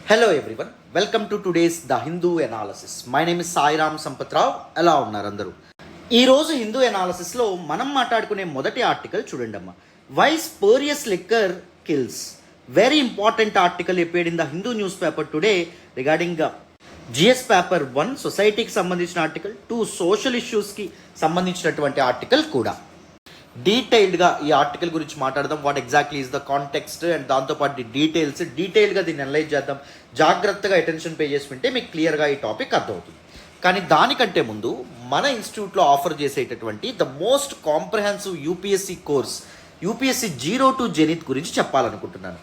Hello everyone, welcome to today's The Hindu Analysis. My name is Sairam Sampatirao. ఎలా ఉన్నారు అందరూ? ఈరోజు హిందూ అనాలిసిస్లో మనం మాట్లాడుకునే మొదటి ఆర్టికల్ చూడండి అమ్మా. Why spurious liquor kills. Very important article appeared in the Hindu newspaper today regarding GS paper 1 సొసైటీకి సంబంధించిన ఆర్టికల్, 2 సోషల్ ఇష్యూస్కి సంబంధించినటువంటి ఆర్టికల్ కూడా. డీటెయిల్డ్గా ఈ ఆర్టికల్ గురించి మాట్లాడదాం. What exactly is the context and దాంతోపాటు డీటెయిల్గా దీన్ని అనలైజ్ చేద్దాం. జాగ్రత్తగా అటెన్షన్ పే చేసి వింటే మీకు క్లియర్గా ఈ టాపిక్ అర్థమవుతుంది. కానీ దానికంటే ముందు మన ఇన్స్టిట్యూట్లో ఆఫర్ చేసేటటువంటి the most comprehensive UPSC course UPSC 0 to zenith గురించి చెప్పాలనుకుంటున్నాను.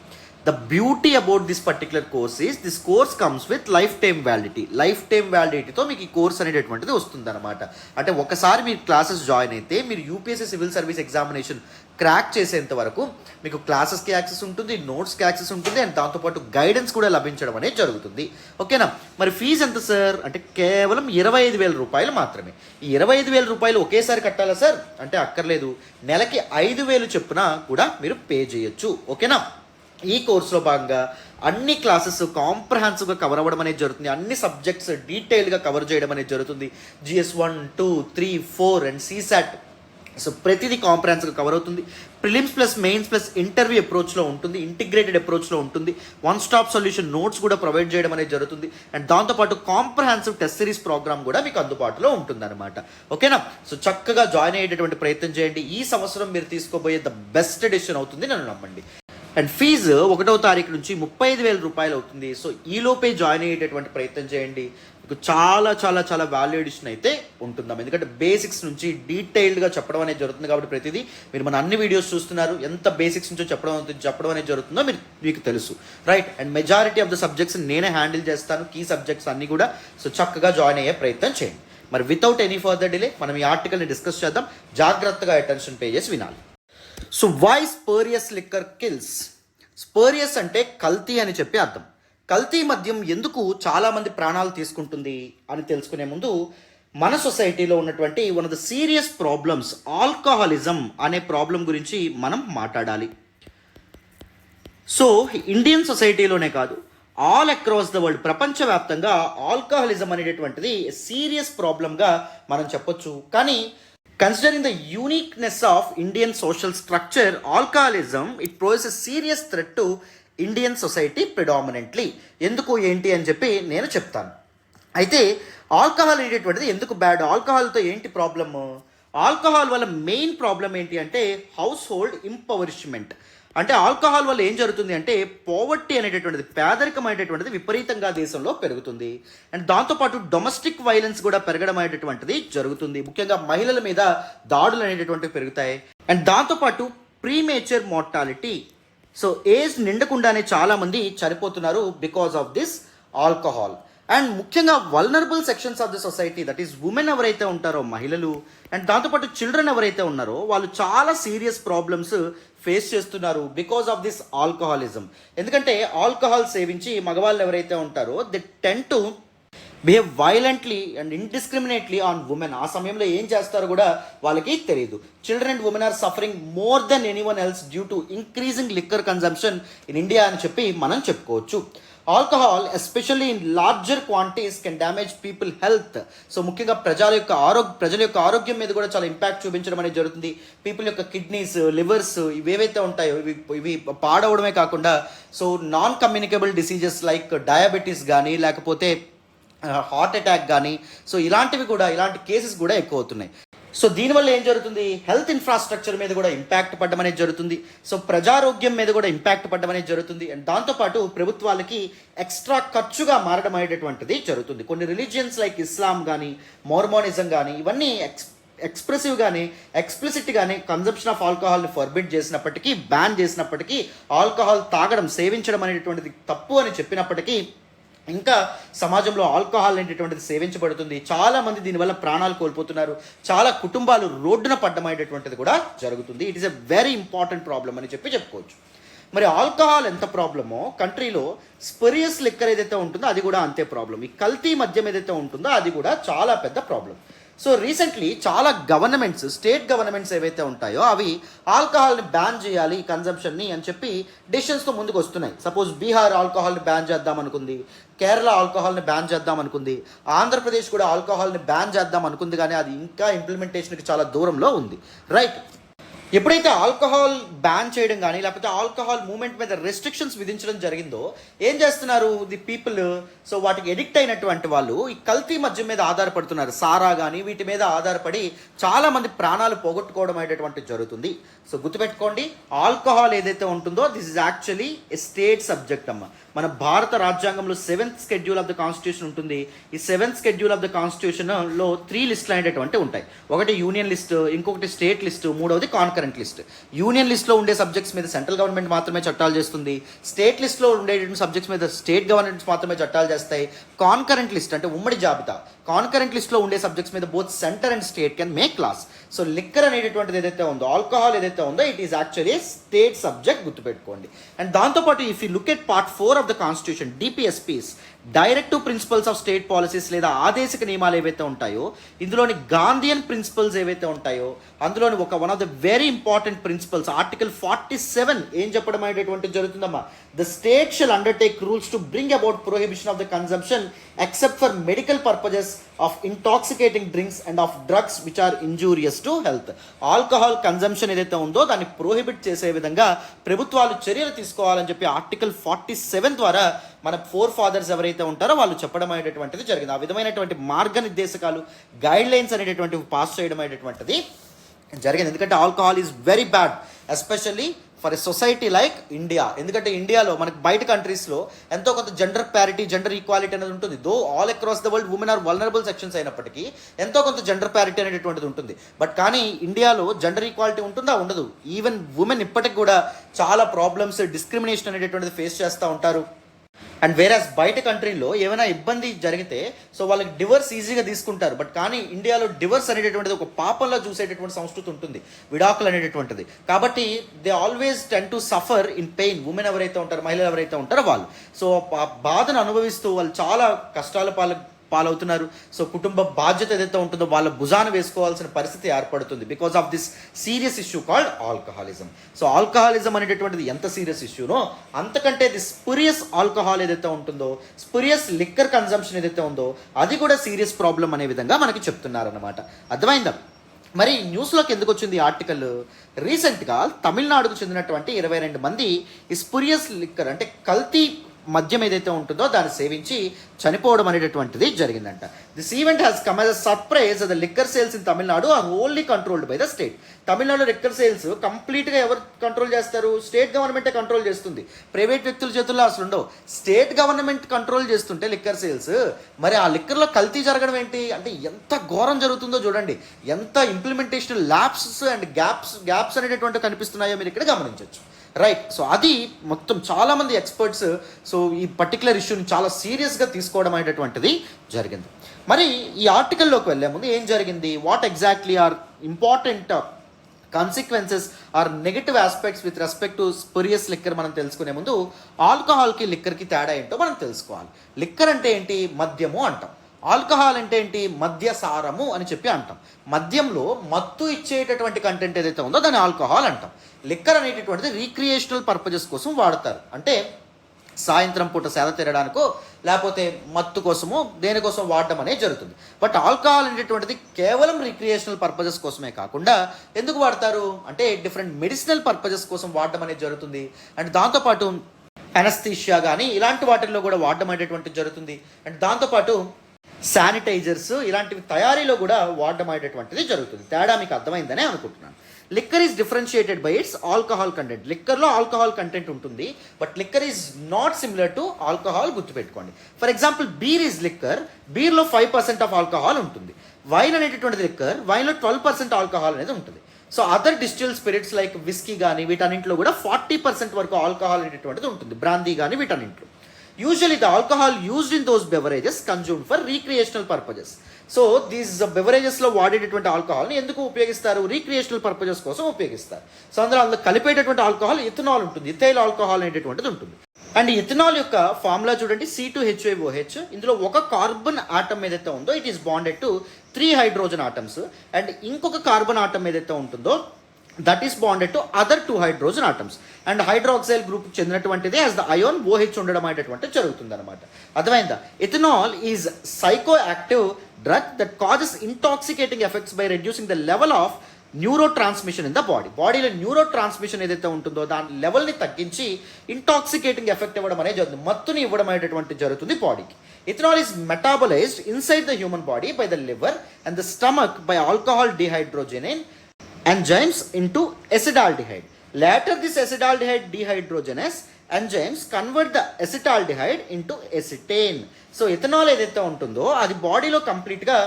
The beauty about this particular course is this course comes with lifetime validity. Lifetime validity మీకు ఈ కోర్స్ అనేటటువంటిది వస్తుందన్నమాట. అంటే ఒకసారి మీరు క్లాసెస్ జాయిన్ అయితే మీరు UPSC civil service examination crack చేసేంత వరకు మీకు క్లాసెస్కి యాక్సెస్ ఉంటుంది, నోట్స్కి యాక్సెస్ ఉంటుంది, అండ్ దాంతోపాటు గైడెన్స్ కూడా లభించడం అనేది జరుగుతుంది. ఓకేనా? మరి ఫీజు ఎంత సార్ అంటే కేవలం 25,000 రూపాయలు మాత్రమే. ఈ 25,000 రూపాయలు ఒకేసారి కట్టాలా సార్ అంటే అక్కర్లేదు. నెలకి 5,000 చొప్పున కూడా మీరు పే చేయొచ్చు. ఓకేనా? ఈ కోర్సులో భాగంగా అన్ని క్లాసెస్ కాంప్రహెన్సివ్గా కవర్ అవ్వడం అనేది జరుగుతుంది. అన్ని సబ్జెక్ట్స్ డీటెయిల్గా కవర్ చేయడం అనేది జరుగుతుంది. GS 1, 2, 3, 4 and CSAT. సో ప్రతిదీ కాంప్రహెన్సివ్గా కవర్ అవుతుంది. Prelims plus mains plus interview అప్రోచ్లో ఉంటుంది, ఇంటిగ్రేటెడ్ అప్రోచ్లో ఉంటుంది. వన్ స్టాప్ సొల్యూషన్ నోట్స్ కూడా ప్రొవైడ్ చేయడం అనేది జరుగుతుంది. అండ్ దాంతోపాటు కాంప్రహెన్సివ్ టెస్ట్ సిరీస్ ప్రోగ్రామ్ కూడా మీకు అందుబాటులో ఉంటుందన్నమాట. ఓకేనా? సో చక్కగా జాయిన్ అయ్యేటటువంటి ప్రయత్నం చేయండి. ఈ సంవత్సరం మీరు తీసుకోబోయే ద బెస్ట్ డెసిషన్ అవుతుంది, నన్ను నమ్మండి. అండ్ ఫీజు 1వ తారీఖు నుంచి 35,000 రూపాయలు అవుతుంది. సో ఈలోపే జాయిన్ అయ్యేటటువంటి ప్రయత్నం చేయండి. మీకు చాలా చాలా చాలా వాల్యూ ఎడిషన్ అయితే ఉంటుందాం. ఎందుకంటే బేసిక్స్ నుంచి డీటెయిల్డ్గా చెప్పడం అనేది జరుగుతుంది. కాబట్టి ప్రతిదీ మీరు మన అన్ని వీడియోస్ చూస్తున్నారు, ఎంత బేసిక్స్ నుంచో చెప్పడం అనేది జరుగుతుందో మీకు తెలుసు, right? And majority of the subjects నేనే హ్యాండిల్ చేస్తాను, కీ సబ్జెక్ట్స్ అన్నీ కూడా. సో చక్కగా జాయిన్ అయ్యే ప్రయత్నం చేయండి. మరి వితౌట్ ఎనీ ఫర్దర్ డిలే మనం ఈ ఆర్టికల్ని డిస్కస్ చేద్దాం. జాగ్రత్తగా అటెన్షన్ పే చేసి వినాలి. So why spurious liquor kills. Spurious అంటే కల్తీ అని చెప్పి అర్థం. కల్తీ మద్యం ఎందుకు చాలామంది ప్రాణాలు తీసుకుంటుంది అని తెలుసుకునే ముందు మన సొసైటీలో ఉన్నటువంటి one of the serious problems alcoholism అనే ప్రాబ్లం గురించి మనం మాట్లాడాలి. సో ఇండియన్ సొసైటీలోనే కాదు, ఆల్ అక్రాస్ ద వరల్డ్, ప్రపంచవ్యాప్తంగా ఆల్కహాలిజం అనేటటువంటిది సీరియస్ ప్రాబ్లంగా మనం చెప్పొచ్చు. కానీ considering the uniqueness of Indian social structure, alcoholism, it poses a serious threat to Indian society predominantly. ఎందుకు ఏంటి అని చెప్పి నేను చెప్తాను. అయితే ఆల్కహాల్ అనేటటువంటిది ఎందుకు బ్యాడ్, ఆల్కహాల్తో ఏంటి ప్రాబ్లము? ఆల్కహాల్ వల్ల మెయిన్ ప్రాబ్లం ఏంటి అంటే హౌస్ హోల్డ్ ఇంపవర్ష్మెంట్. అంటే ఆల్కహాల్ వల్ల ఏం జరుగుతుంది అంటే పోవర్టీ అనేటటువంటిది, పేదరికం అనేటటువంటిది విపరీతంగా దేశంలో పెరుగుతుంది. అండ్ దాంతోపాటు డొమెస్టిక్ వైలెన్స్ కూడా పెరగడం అనేటటువంటిది జరుగుతుంది. ముఖ్యంగా మహిళల మీద దాడులు అనేటటువంటివి పెరుగుతాయి. అండ్ దాంతోపాటు ప్రీమేచర్ మార్టాలిటీ, సో ఏజ్ నిండకుండానే చాలామంది చనిపోతున్నారు because of this alcohol. And ముఖ్యంగా vulnerable sections of the society, that is women ఎవరైతే ఉంటారో మహిళలు, అండ్ దాంతోపాటు చిల్డ్రన్ ఎవరైతే ఉన్నారో వాళ్ళు చాలా సీరియస్ ప్రాబ్లమ్స్ ఫేస్ చేస్తున్నారు బికాస్ ఆఫ్ దిస్ ఆల్కహాలిజం. ఎందుకంటే ఆల్కహాల్ సేవించి మగవాళ్ళు ఎవరైతే ఉంటారో they tend to behave violently and indiscriminately on women. ఆ సమయంలో ఏం చేస్తారో కూడా వాళ్ళకి తెలియదు. Children and women are suffering more than anyone else due to increasing liquor consumption in India అని చెప్పి మనం చెప్పుకోవచ్చు. Alcohol especially in larger quantities can damage people health. So ముఖ్యంగా ప్రజల యొక్క ఆరోగ్యం మీద కూడా చాలా ఇంపాక్ట్ చూపించడం అనేది జరుగుతుంది. పీపుల్ యొక్క కిడ్నీస్, లివర్స్ ఇవేవైతే ఉంటాయో ఇవి పాడవడమే కాకుండా so non communicable diseases like diabetes కానీ లేకపోతే హార్ట్ అటాక్ కానీ సో ఇలాంటి కేసెస్ కూడా ఎక్కువ అవుతున్నాయి. సో దీనివల్ల ఏం జరుగుతుంది, హెల్త్ ఇన్ఫ్రాస్ట్రక్చర్ మీద కూడా ఇంపాక్ట్ పడడం అనేది జరుగుతుంది. సో ప్రజారోగ్యం మీద కూడా ఇంపాక్ట్ పడడం అనేది జరుగుతుంది. అండ్ దాంతోపాటు ప్రభుత్వాలకి ఎక్స్ట్రా ఖర్చుగా మారడం అనేటటువంటిది జరుగుతుంది. కొన్ని రిలీజియన్స్ లైక్ ఇస్లాం కానీ మోర్మోనిజం కానీ ఇవన్నీ ఎక్స్ప్రెసివ్గానే ఎక్స్ప్లిసిట్గానే కన్జంప్షన్ ఆఫ్ ఆల్కహాల్ని ఫర్బిడ్ చేసినప్పటికీ, బ్యాన్ చేసినప్పటికీ, ఆల్కహాల్ తాగడం సేవించడం అనేటటువంటిది తప్పు అని చెప్పినప్పటికీ ఇంకా సమాజంలో ఆల్కహాల్ అనేటటువంటిది సేవించబడుతుంది. చాలామంది దీనివల్ల ప్రాణాలు కోల్పోతున్నారు. చాలా కుటుంబాలు రోడ్డున పడ్డం అనేటటువంటిది కూడా జరుగుతుంది. It is a very important problem అని చెప్పుకోవచ్చు. మరి ఆల్కహాల్ ఎంత ప్రాబ్లమో కంట్రీలో స్పూరియస్ లిక్కర్ ఏదైతే ఉంటుందో అది కూడా అంతే ప్రాబ్లం. ఈ కల్తీ మద్యం ఏదైతే ఉంటుందో అది కూడా చాలా పెద్ద ప్రాబ్లం. సో రీసెంట్లీ చాలా గవర్నమెంట్స్, స్టేట్ గవర్నమెంట్స్ ఏవైతే ఉంటాయో అవి ఆల్కహాల్ని బ్యాన్ చేయాలి కన్జంప్షన్ని అని చెప్పి డెసిషన్స్తో ముందుకు వస్తున్నాయి. సపోజ్ బీహార్ ఆల్కహాల్ని బ్యాన్ చేద్దాం అనుకుంది, కేరళ ఆల్కహాల్ని బ్యాన్ చేద్దాం అనుకుంది, ఆంధ్రప్రదేశ్ కూడా ఆల్కహాల్ని బ్యాన్ చేద్దాం అనుకుంది, కానీ అది ఇంకా ఇంప్లిమెంటేషన్కి చాలా దూరంలో ఉంది. రైట్, ఎప్పుడైతే ఆల్కహాల్ బ్యాన్ చేయడం కానీ లేకపోతే ఆల్కహాల్ మూవ్మెంట్ మీద రెస్ట్రిక్షన్స్ విధించడం జరిగిందో ఏం చేస్తున్నారు ది పీపుల్, సో వాటికి ఎడిక్ట్ అయినటువంటి వాళ్ళు ఈ కల్తీ మద్యం మీద ఆధారపడుతున్నారు. సారా కానీ వీటి మీద ఆధారపడి చాలామంది ప్రాణాలు పోగొట్టుకోవడం అనేటటువంటి జరుగుతుంది. సో గుర్తుపెట్టుకోండి, ఆల్కహాల్ ఏదైతే ఉంటుందో this is actually a state subject అమ్మ. మన భారత రాజ్యాంగంలో 7th schedule of the constitution ఉంటుంది. ఈ 7th షెడ్యూల్ ఆఫ్ ద కాన్స్టిట్యూషన్లో 3 లిస్టులు అనేటటువంటి ఉంటాయి. ఒకటి యూనియన్ లిస్ట్, ఇంకొకటి స్టేట్ లిస్ట్, మూడవది కాన్కరెంట్ లిస్ట్. యూనియన్ లిస్ట్లో ఉండే సబ్జెక్ట్స్ మీద సెంట్రల్ గవర్నమెంట్ మాత్రమే చట్టాలు చేస్తుంది. స్టేట్ లిస్ట్లో ఉండేటువంటి సబ్జెక్ట్స్ మీద స్టేట్ గవర్నమెంట్స్ మాత్రమే చట్టాలు చేస్తాయి. కాన్కరెంట్ లిస్ట్ అంటే ఉమ్మడి జాబితా, కాన్కరెంట్ లిస్ట్లో ఉండే సబ్జెక్ట్స్ మీద both centre and state can make class. So liquor అనేటటువంటిది ఏదైతే ఉందో, ఆల్కహాల్ ఏదైతే ఉందో, it is actually state subject, గుర్తుపెట్టుకోండి. అండ్ దాంతోపాటు if you look at part 4 of the constitution, DPSPs, directive principles of state policies లేదా ఆదేశిక నియమాలు ఏవైతే ఉంటాయో, ఇందులోని గాంధీయన్ ప్రిన్సిపల్స్ ఏవైతే ఉంటాయో అందులోని one of the very important principles article 47 ఏం చెప్పడం అనేటటువంటిది జరుగుతుందమ్మా. The state shall undertake rules to bring about prohibition of the consumption except for medical purposes of intoxicating drinks and of drugs which are injurious to health. Alcohol consumption ఏదైతే ఉందో దాన్ని prohibit చేసే విధంగా ప్రభుత్వాలు చర్యలు తీసుకోవాలని చెప్పి ఆర్టికల్ 47 ద్వారా మన ఫోర్ ఫాదర్స్ ఎవరైతే ఉంటారో వాళ్ళు చెప్పడం అనేటటువంటిది జరిగింది. ఆ విధమైనటువంటి మార్గనిర్దేశకాలు, గైడ్ లైన్స్ అనేటటువంటివి పాస్ చేయడం అనేటటువంటిది జరిగింది. ఎందుకంటే alcohol is very bad especially for a society like India. ఎందుకంటే ఇండియాలో మనకి బయట కంట్రీస్లో ఎంతో కొంత జెండర్ ప్యారిటీ, జెండర్ ఈక్వాలిటీ అనేది ఉంటుంది. Though all across the world women are vulnerable sections అయినప్పటికీ ఎంతో కొంత జెండర్ ప్యారిటీ అనేటటువంటిది ఉంటుంది. బట్ కానీ ఇండియాలో జెండర్ ఈక్వాలిటీ ఉంటుందా? ఉండదు. ఈవెన్ ఉమెన్ ఇప్పటికి కూడా చాలా ప్రాబ్లమ్స్, డిస్క్రిమినేషన్ అనేటటువంటిది ఫేస్ చేస్తూ ఉంటారు. అండ్ వేరాస్ బయట కంట్రీలో ఏమైనా ఇబ్బంది జరిగితే సో వాళ్ళకి డివర్స్ ఈజీగా తీసుకుంటారు. బట్ కానీ ఇండియాలో డివర్స్ అనేటటువంటిది ఒక పాపంలో చూసేటటువంటి సంస్కృతి ఉంటుంది, విడాకులు అనేటటువంటిది. కాబట్టి they always ten to suffer in pain. Women ఎవరైతే ఉంటారో, మహిళలు ఎవరైతే ఉంటారో వాళ్ళు సో ఆ బాధను అనుభవిస్తూ వాళ్ళు చాలా కష్టాల పాలవుతున్నారు. సో కుటుంబ బాధ్యత ఏదైతే ఉంటుందో వాళ్ళ భుజాన వేసుకోవాల్సిన పరిస్థితి ఏర్పడుతుంది because of this serious issue called alcoholism. So alcoholism అనేటటువంటిది ఎంత సీరియస్ ఇష్యూనో అంతకంటే ది స్పురియస్ ఆల్కహాల్ ఏదైతే ఉంటుందో, స్పురియస్ లిక్కర్ కన్జంప్షన్ ఏదైతే ఉందో అది కూడా సీరియస్ ప్రాబ్లం అనే విధంగా మనకి చెప్తున్నారన్నమాట. అర్థమైందా? మరి న్యూస్లోకి ఎందుకు వచ్చింది ఈ ఆర్టికల్? రీసెంట్గా తమిళనాడుకు చెందినటువంటి 22 మంది ఈ స్పురియస్ లిక్కర్ అంటే కల్తీ మద్యం ఏదైతే ఉంటుందో దాన్ని సేవించి చనిపోవడం అనేటటువంటిది జరిగిందంట. This event has come as a surprise. The liquor sales in Tamil Nadu are only controlled by the state. తమిళనాడులో లిక్కర్ సేల్స్ కంప్లీట్గా ఎవరు కంట్రోల్ చేస్తారు? స్టేట్ గవర్నమెంటే కంట్రోల్ చేస్తుంది. ప్రైవేట్ వ్యక్తుల చేతుల్లో అసలు ఉండవు. స్టేట్ గవర్నమెంట్ కంట్రోల్ చేస్తుంటే లిక్కర్ సేల్స్, మరి ఆ లిక్కర్లో కల్తీ జరగడం ఏంటి అంటే ఎంత ఘోరం జరుగుతుందో చూడండి. ఎంత ఇంప్లిమెంటేషన్ ల్యాప్స్ అండ్ గ్యాప్స్ అనేటటువంటి కనిపిస్తున్నాయో మీరు ఇక్కడ గమనించవచ్చు. రైట్, సో అది మొత్తం చాలామంది ఎక్స్పర్ట్స్ సో ఈ పర్టికులర్ ఇష్యూని చాలా సీరియస్గా తీసుకోవడం అనేటటువంటిది జరిగింది. మరి ఈ ఆర్టికల్లోకి వెళ్ళే ముందు ఏం జరిగింది, what exactly are important consequences or negative aspects with respect to spurious liquor మనం తెలుసుకునే ముందు ఆల్కహాల్కి లిక్కర్కి తేడా ఏంటో మనం తెలుసుకోవాలి. లిక్కర్ అంటే ఏంటి? మద్యము అంటాం. ఆల్కహాల్ అంటే ఏంటి? మద్య సారము అని చెప్పి అంటాం. మద్యంలో మత్తు ఇచ్చేటటువంటి కంటెంట్ ఏదైతే ఉందో దాన్ని ఆల్కహాల్ అంటాం. లిక్కర్ అనేటటువంటిది రీక్రియేషనల్ పర్పజెస్ కోసం వాడతారు. అంటే సాయంత్రం పూట సేద తీరడానికో లేకపోతే మత్తు కోసమో దేనికోసం వాడడం అనేది జరుగుతుంది. బట్ ఆల్కహాల్ అనేటటువంటిది కేవలం రిక్రియేషనల్ పర్పజెస్ కోసమే కాకుండా ఎందుకు వాడతారు అంటే డిఫరెంట్ మెడిసినల్ పర్పజెస్ కోసం వాడడం అనేది జరుగుతుంది. అండ్ దాంతోపాటు అనస్థీషియా కానీ ఇలాంటి వాటిల్లో కూడా వాడడం అనేటటువంటిది జరుగుతుంది. అండ్ దాంతోపాటు శానిటైజర్స్ ఇలాంటివి తయారీలో కూడా వాడడం అనేటటువంటిది జరుగుతుంది. తేడా మీకు అర్థమైందనే అనుకుంటున్నాను. Liquor is differentiated by its alcohol content. లిక్కర్లో ఆల్కహాల్ కంటెంట్ ఉంటుంది, but liquor is not similar to alcohol, గుర్తుపెట్టుకోండి. For example beer is liquor, బీర్లో 5% ఆఫ్ ఆల్కహాల్ ఉంటుంది. వైన్ అనేటటువంటిది లిక్కర్, వైన్లో 12% ఆల్కహాల్ అనేది ఉంటుంది. So other distil spirits like whisky కానీ వీటన్నింటిలో కూడా 40% వరకు ఆల్కహాల్ అనేటటువంటిది ఉంటుంది. బ్రాందీ కానీ వీటన్నింటిలో. Usually the alcohol used in those beverages consumed for recreational purposes. So these బెవరేజెస్లో వాడేటటువంటి ఆల్కహాల్ని ఎందుకు ఉపయోగిస్తారు? రీక్రియేషనల్ పర్పజెస్ కోసం ఉపయోగిస్తారు. సో అందులో కలిపేటటువంటి ఆల్కహాల్ ఇథనాల్ ఉంటుంది, ఇథైల్ ఆల్కహాల్ అనేటటువంటిది ఉంటుంది. అండ్ ఇథనాల్ యొక్క ఫార్ములా చూడండి, C2H5OH. ఇందులో ఒక కార్బన్ ఆటమ్ ఏదైతే ఉందో it is bonded to 3 hydrogen atoms. And ఇంకొక కార్బన్ ఆటమ్ ఏదైతే ఉంటుందో that is bonded to other 2 hydrogen atoms. And hydroxyl group చెందినటువంటిది యాజ్ ద అయోన్ OH ఉండడం అనేటువంటి జరుగుతుంది అనమాట. అర్థమైందా? Ethanol is psychoactive drug that causes intoxicating effects by reducing the level of neurotransmission in the బాడీలో neurotransmission ఏదైతే ఉంటుందో దాని లెవెల్ని తగ్గించి ఇంటాక్సికేటింగ్ ఎఫెక్ట్ ఇవ్వడం అనేది జరుగుతుంది, మత్తుని ఇవ్వడం అనేటువంటి జరుగుతుంది బాడీకి. Ethanol is metabolised inside the human body by the liver and the stomach by alcohol dehydrogenase enzymes into acetaldehyde. Later this acetaldehyde dehydrogenase enzymes convert the acetaldehyde into acetane. So ethanol ఏదైతే ఉంటుందో అది బాడీలో కంప్లీట్గా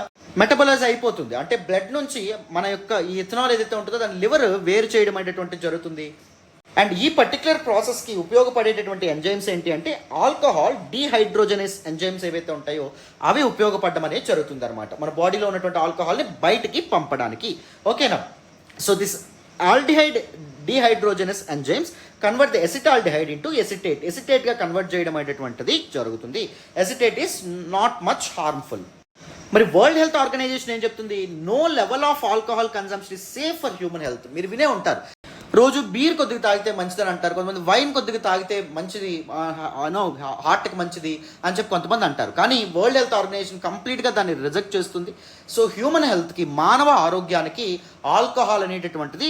metabolise అయిపోతుంది. అంటే blood నుంచి మన యొక్క ఈ ఇథనాల్ ఏదైతే ఉంటుందో దాని లివర్ వేరు చేయడం అనేటువంటి జరుగుతుంది. అండ్ ఈ పర్టికులర్ ప్రాసెస్కి ఉపయోగపడేటటువంటి ఎంజైమ్స్ ఏంటి అంటే ఆల్కహాల్ డీహైడ్రోజనేస్ ఎంజైమ్స్ ఏవైతే ఉంటాయో అవి ఉపయోగపడడం అనేది జరుగుతుంది అనమాట, మన బాడీలో ఉన్నటువంటి ఆల్కహాల్ని బయటికి పంపడానికి. ఓకేనా? So this aldehyde dehydrogenase enzymes convert the acetaldehyde into acetate. Acetate గా కన్వర్ట్ చేయడం అనేటువంటిది జరుగుతుంది. Acetate is not much harmful. మరి వరల్డ్ హెల్త్ ఆర్గనైజేషన్ ఏం చెప్తుంది? No level of alcohol consumption is safe for human health. మీరు వినే ఉంటారు, రోజు బీర్ కొద్దిగా తాగితే మంచిదని అంటారు, కొంతమంది వైన్ కొద్దిగా తాగితే మంచిది, హార్ట్కి మంచిది అని చెప్పి కొంతమంది అంటారు. కానీ వరల్డ్ హెల్త్ ఆర్గనైజేషన్ కంప్లీట్గా దాన్ని రిజెక్ట్ చేస్తుంది. సో హ్యూమన్ హెల్త్కి, మానవ ఆరోగ్యానికి ఆల్కహాల్ అనేటటువంటిది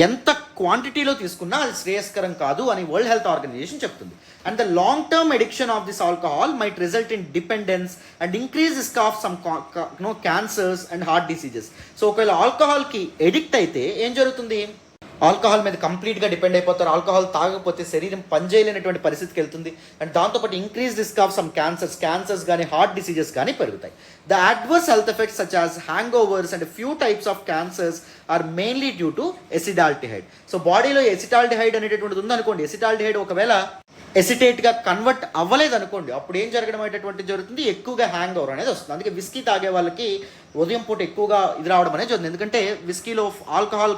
ఎంత క్వాంటిటీలో తీసుకున్నా అది శ్రేయస్కరం కాదు అని వరల్డ్ హెల్త్ ఆర్గనైజేషన్ చెప్తుంది. And the long term addiction of this alcohol might result in dependence and increase risk of some cancers and heart diseases. So ఒకవేళ ఆల్కహాల్కి ఎడిక్ట్ అయితే ఏం జరుగుతుంది? ఆల్కహాల్ మీద కంప్లీట్గా డిపెండ్ అయిపోతారు. ఆల్కహాల్ తాగకపోతే శరీరం పనిచేయలేనటువంటి పరిస్థితికి వెళ్తుంది. అండ్ దాంతోపాటు increase risk of some cancers కానీ హార్ట్ డిసీజెస్ కానీ పెరుగుతాయి. The adverse health effects such as hangovers and few types of cancers are mainly due to acetaldehyde. So బాడీలో ఎసిటాల్డిహైడ్ అనేటటువంటిది ఉందనుకోండి, ఎసిటాల్డిహైడ్ ఒకవేళ ఎసిటేట్గా కన్వర్ట్ అవ్వలేదు అనుకోండి, అప్పుడు ఏం జరగడం అనేటటువంటి జరుగుతుంది? ఎక్కువగా హ్యాంగ్ ఓవర్ అనేది వస్తుంది. అందుకే విస్కీ తాగే వాళ్ళకి ఉదయం పూట ఎక్కువగా ఇది రావడం అనేది జరుగుతుంది, ఎందుకంటే విస్కీలో ఆల్కహాల్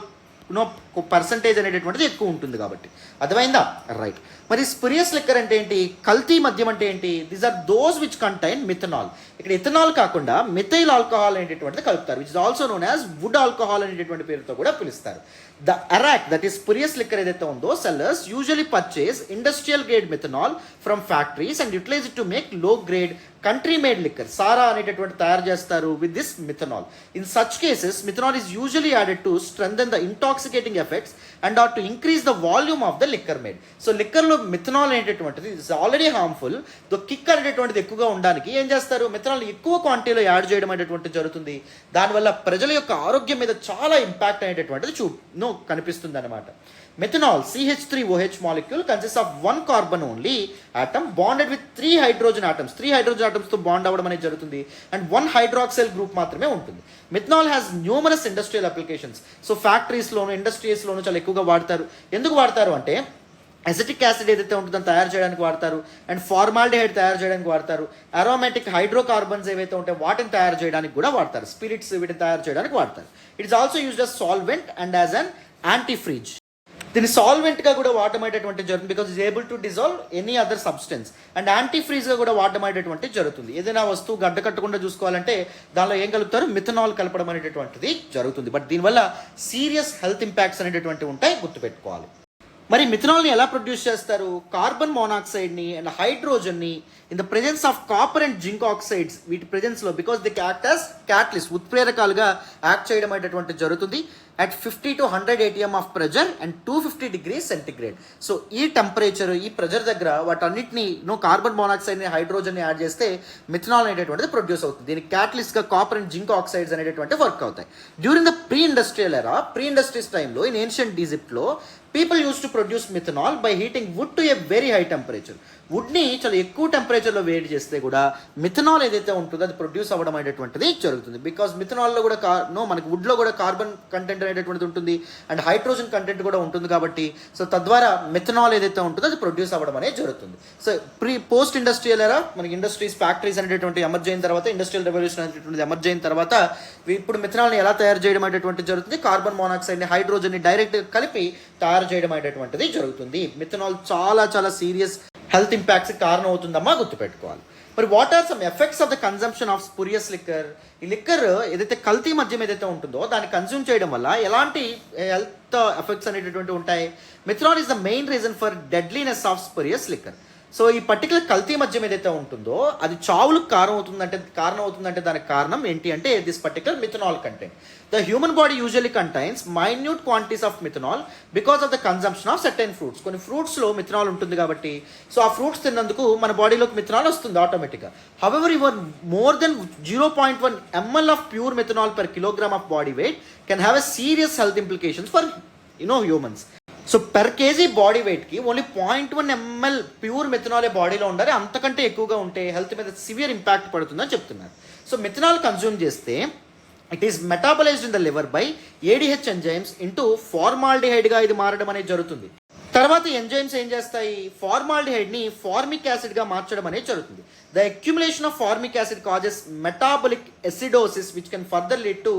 పర్సంటేజ్ అనేటటువంటిది ఎక్కువ ఉంటుంది కాబట్టి. అర్థమైందా? రైట్. మరి స్పిరియస్ లిక్కర్ అంటే ఏంటి? కల్తీ మద్యం అంటే ఏంటి? These are those which contain methanol. ఇక్కడ ఇథనాల్ కాకుండా మిథైల్ ఆల్కహాల్ అనేటటువంటిది కలుపుతారు, which is also known as wood alcohol అనేటటువంటి పేరుతో కూడా పిలుస్తారు. The arrack that is spurious liquor ఏదైతే ఉందో sellers usually purchase industrial grade methanol from factories and utilize it to make low grade country made liquor. సారా అనేటటువంటి తయారు చేస్తారు with this methanol. In such cases methanol is usually added to strengthen the intoxicating effects and are to increase the volume of the liquor made. So లిక్కర్లో methanol అనేటటువంటిది is already harmful. Though kick అనేటటువంటిది ఎక్కువగా ఉండడానికి ఏం చేస్తారు? Methanol ఎక్కువ క్వాంటిటీలో add చేయడం అనేటువంటిది జరుగుతుంది. దానివల్ల ప్రజల యొక్క ఆరోగ్యం మీద చాలా ఇంపాక్ట్ అనేటటువంటిది కనిపిస్తుంది అనమాట. Methanol CH3OH molecule consists of one carbon only atom bonded with 3 hydrogen atoms. 3 hydrogen atoms తో బాండ్ అవ్వడం అనేది జరుగుతుంది అండ్ 1 హైడ్రాక్సైల్ గ్రూప్ మాత్రమే ఉంటుంది. Methanol has numerous industrial applications. So ఫ్యాక్టరీస్లోను ఇండస్ట్రీస్లోను చాలా ఎక్కువగా వాడతారు. ఎందుకు వాడతారు అంటే అసిటిక్ యాసిడ్ ఏదైతే ఉంటుందో తయారు చేయడానికి వాడతారు, అండ్ ఫార్మాల్డిహైడ్ తయారు చేయడానికి వాడతారు, అరోమాటిక్ హైడ్రోకార్బన్స్ ఏవైతే ఉంటాయో వాటిని తయారు చేయడానికి కూడా వాడతారు, స్పిరిట్స్ వీటిని తయారు చేయడానికి వాడతారు. It's also used as solvent and as an antifreeze. దీన్ని సాల్వెంట్గా కూడా వాడమనేటటువంటి జరుగుతుంది because is able to dissolve any other substance. And యాంటీఫ్రీజ్గా కూడా వాడమనేటటువంటి జరుగుతుంది. ఏదైనా వస్తువు గడ్డ కట్టకుండా చూసుకోవాలంటే దానిలో ఏం కలుపుతారు? మిథనాల్ కలపడం అనేటటువంటిది జరుగుతుంది. బట్ దీనివల్ల సీరియస్ హెల్త్ ఇంపాక్ట్స్ అనేటటువంటివి ఉంటాయి, గుర్తుపెట్టుకోవాలి. మరి మిథనాల్ని ఎలా ప్రొడ్యూస్ చేస్తారు? కార్బన్ మోనాక్సైడ్ని అండ్ హైడ్రోజన్ని in the presence of copper and zinc oxides వీటి ప్రెజెన్స్లో because they act as catalyst ఉత్ప్రేరకాలుగా యాక్ట్ చేయడం అనేటటువంటి జరుగుతుంది at 50 to 100 atm of pressure and 250 degrees centigrade. So ఈ టెంపరేచర్ ఈ ప్రెజర్ దగ్గర వాటన్నిటిని కార్బన్ మోనాక్సైడ్ని హైడ్రోజన్ని యాడ్ చేస్తే మిథనాల్ అనేటటువంటిది ప్రొడ్యూస్ అవుతుంది. దీనికి క్యాటలిస్ట్గా కాపర్ అండ్ జింక్ ఆక్సైడ్స్ అనేటటువంటి వర్క్ అవుతాయి. During the pre industrial era, pre industries టైంలో ఇన్ ఏన్షియంట్ ఈజిప్ట్లో people use to produce methanol by heating wood to a very high temperature. వుడ్ని చాలా ఎక్కువ టెంపరేచర్లో వేడి చేస్తే కూడా మిథనాల్ ఏదైతే ఉంటుందో అది ప్రొడ్యూస్ అవ్వడం అనేటటువంటిది జరుగుతుంది. బికాస్ మిథనాల్లో కూడా మనకి వుడ్లో కూడా కార్బన్ కంటెంట్ అనేటటువంటిది ఉంటుంది అండ్ హైడ్రోజన్ కంటెంట్ కూడా ఉంటుంది కాబట్టి సో తద్వారా మిథనాల్ ఏదైతే ఉంటుందో అది ప్రొడ్యూస్ అవ్వడం అనేది జరుగుతుంది. సో పోస్ట్ ఇండస్ట్రియల్ ఎరా మనకి ఇండస్ట్రీస్ ఫ్యాక్టరీస్ అనేటువంటి ఎమర్జ్ అయిన తర్వాత, ఇండస్ట్రియల్ రెవల్యూషన్ అనేటువంటిది ఎమర్జ్ అయిన తర్వాత ఇప్పుడు మిథనాల్ని ఎలా తయారు చేయడం అనేటువంటిది జరుగుతుంది? కార్బన్ మోనాక్సైడ్ని హైడ్రోజన్ని డైరెక్ట్ కలిపి తయారు చేయడం అనేటువంటిది జరుగుతుంది. మిథనాల్ చాలా చాలా సీరియస్ హెల్త్ ఇంపాక్ట్స్ కారణం అవుతుందమ్మా, గుర్తుపెట్టుకోవాలి. మరి what are some effects of the consumption of spurious liquor? ఈ లిక్కర్ ఏదైతే కల్తీ మద్యం ఏదైతే ఉంటుందో దాన్ని కన్జ్యూమ్ చేయడం వల్ల ఎలాంటి హెల్త్ ఎఫెక్ట్స్ అనేటటువంటి ఉంటాయి? Methanol is the main reason for deadliness of spurious liquor. So ఈ పర్టికులర్ కల్తీ మద్యం ఏదైతే ఉంటుందో అది చావులకు కారణం అవుతుందంటే దానికి కారణం ఏంటి అంటే this particular methanol content. The human body usually contains minute quantities of methanol because of the consumption of certain fruits. కొన్ని ఫ్రూట్స్లో మిథనాల్ ఉంటుంది కాబట్టి సో ఆ ఫ్రూట్స్ తిన్నందుకు మన బాడీలోకి మిథనాల్ వస్తుంది ఆటోమేటిక్గా. However your more than 0.1 ml of pure methanol per kilogram of body weight can have a serious health implications for humans. So per kg body వెయిట్కి only 0.1 ml pure మిథనాలే బాడీలో ఉండాలి. అంతకంటే ఎక్కువగా ఉంటే హెల్త్ మీద సివియర్ ఇంపాక్ట్ పడుతుందని చెప్తున్నారు. సో మిథనాల్ కన్జ్యూమ్ చేస్తే it is metabolised in the liver by ADH enzymes into ఫార్మాల్డిహైడ్గా ఇది మారడం అనేది జరుగుతుంది. తర్వాత ఎంజైమ్స్ ఏం చేస్తాయి? ఫార్మాల్డిహైడ్ని ఫార్మిక్ యాసిడ్గా మార్చడం అనేది జరుగుతుంది. The accumulation of formic acid causes మెటాబలిక్ acidosis which can further lead to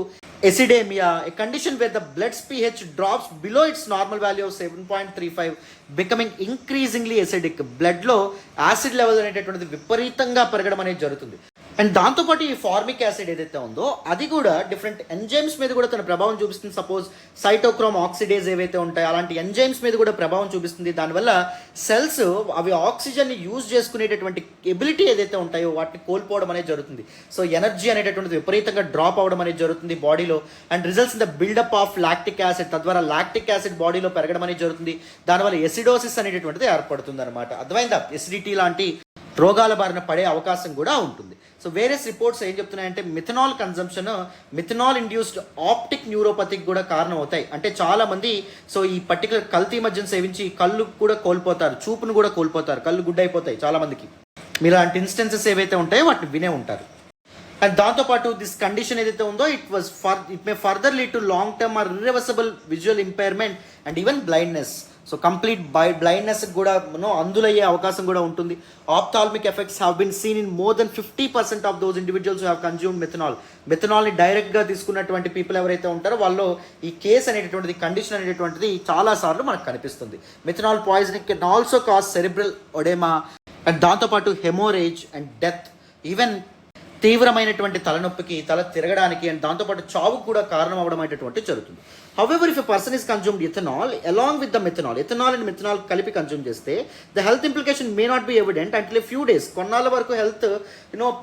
acidemia, a condition where the blood's pH drops below its normal value of 7.35, becoming increasingly acidic. బ్లడ్లో యాసిడ్ లెవెల్ అనేటటువంటిది విపరీతంగా పెరగడం అనేది జరుగుతుంది. And దాంతోపాటు ఈ formic acid ఏదైతే ఉందో అది కూడా డిఫరెంట్ ఎంజైమ్స్ మీద కూడా తన ప్రభావం చూపిస్తుంది. సపోజ్ సైటోక్రోమ్ ఆక్సిడేజ్ ఏవైతే ఉంటాయో అలాంటి ఎంజైమ్స్ మీద కూడా ప్రభావం చూపిస్తుంది. దానివల్ల సెల్స్ అవి ఆక్సిజన్ని యూజ్ చేసుకునేటటువంటి ఎబిలిటీ ఏదైతే ఉంటాయో వాటిని కోల్పోవడం అనేది జరుగుతుంది. సో ఎనర్జీ అనేటటువంటిది విపరీతంగా డ్రాప్ అవ్వడం అనేది జరుగుతుంది బాడీలో. And results in the buildup of lactic acid, తద్వారా లాక్టిక్ యాసిడ్ బాడీలో పెరగడం అనేది జరుగుతుంది. దానివల్ల ఎసిడోసిస్ అనేటటువంటిది ఏర్పడుతుంది అనమాట. అర్థమైందా? ఎసిడిటీ లాంటి రోగాల బారిన పడే అవకాశం కూడా ఉంటుంది. సో వేరియస్ రిపోర్ట్స్ ఏం చెప్తున్నాయంటే methanol consumption methanol induced optic న్యూరోపతికి కూడా కారణం అవుతాయి. అంటే చాలామంది సో ఈ పర్టికులర్ కల్తీ మద్యం సేవించి కళ్ళు కూడా కోల్పోతారు, చూపును కూడా కోల్పోతారు, కళ్ళు గుడ్డైపోతాయి చాలామందికి. మీరు అలాంటి ఇన్స్టెన్సెస్ ఏవైతే ఉంటాయో వాటిని వినే ఉంటారు. అండ్ దాంతోపాటు దిస్ కండిషన్ ఏదైతే ఉందో it may further lead to long term or irreversible visual impairment and even blindness. So complete blindness కూడా అందులయ్యే అవకాశం కూడా ఉంటుంది. Ophthalmic effects have been seen in more than 50% of those individuals have consumed methanol. మిథనాల్ని డైరెక్ట్గా తీసుకున్నటువంటి people ఎవరైతే ఉంటారో వాళ్ళు ఈ కేస్ అనేటటువంటిది కండిషన్ అనేటటువంటిది చాలాసార్లు మనకు కనిపిస్తుంది. Methanol poisoning can also cause cerebral oedema and దాంతోపాటు హెమోరేజ్ అండ్ డెత్, ఈవెన్ తీవ్రమైనటువంటి తలనొప్పికి, తల తిరగడానికి అండ్ దాంతోపాటు చావుకు కూడా కారణం అవ్వడం అనేటటువంటి జరుగుతుంది. However, if a person is consumed ethanol along with the methanol and methanol కలిపి కన్జ్యూమ్ చేస్తే the health implication may not be evident until a few days. కొన్నాళ్ళ వరకు హెల్త్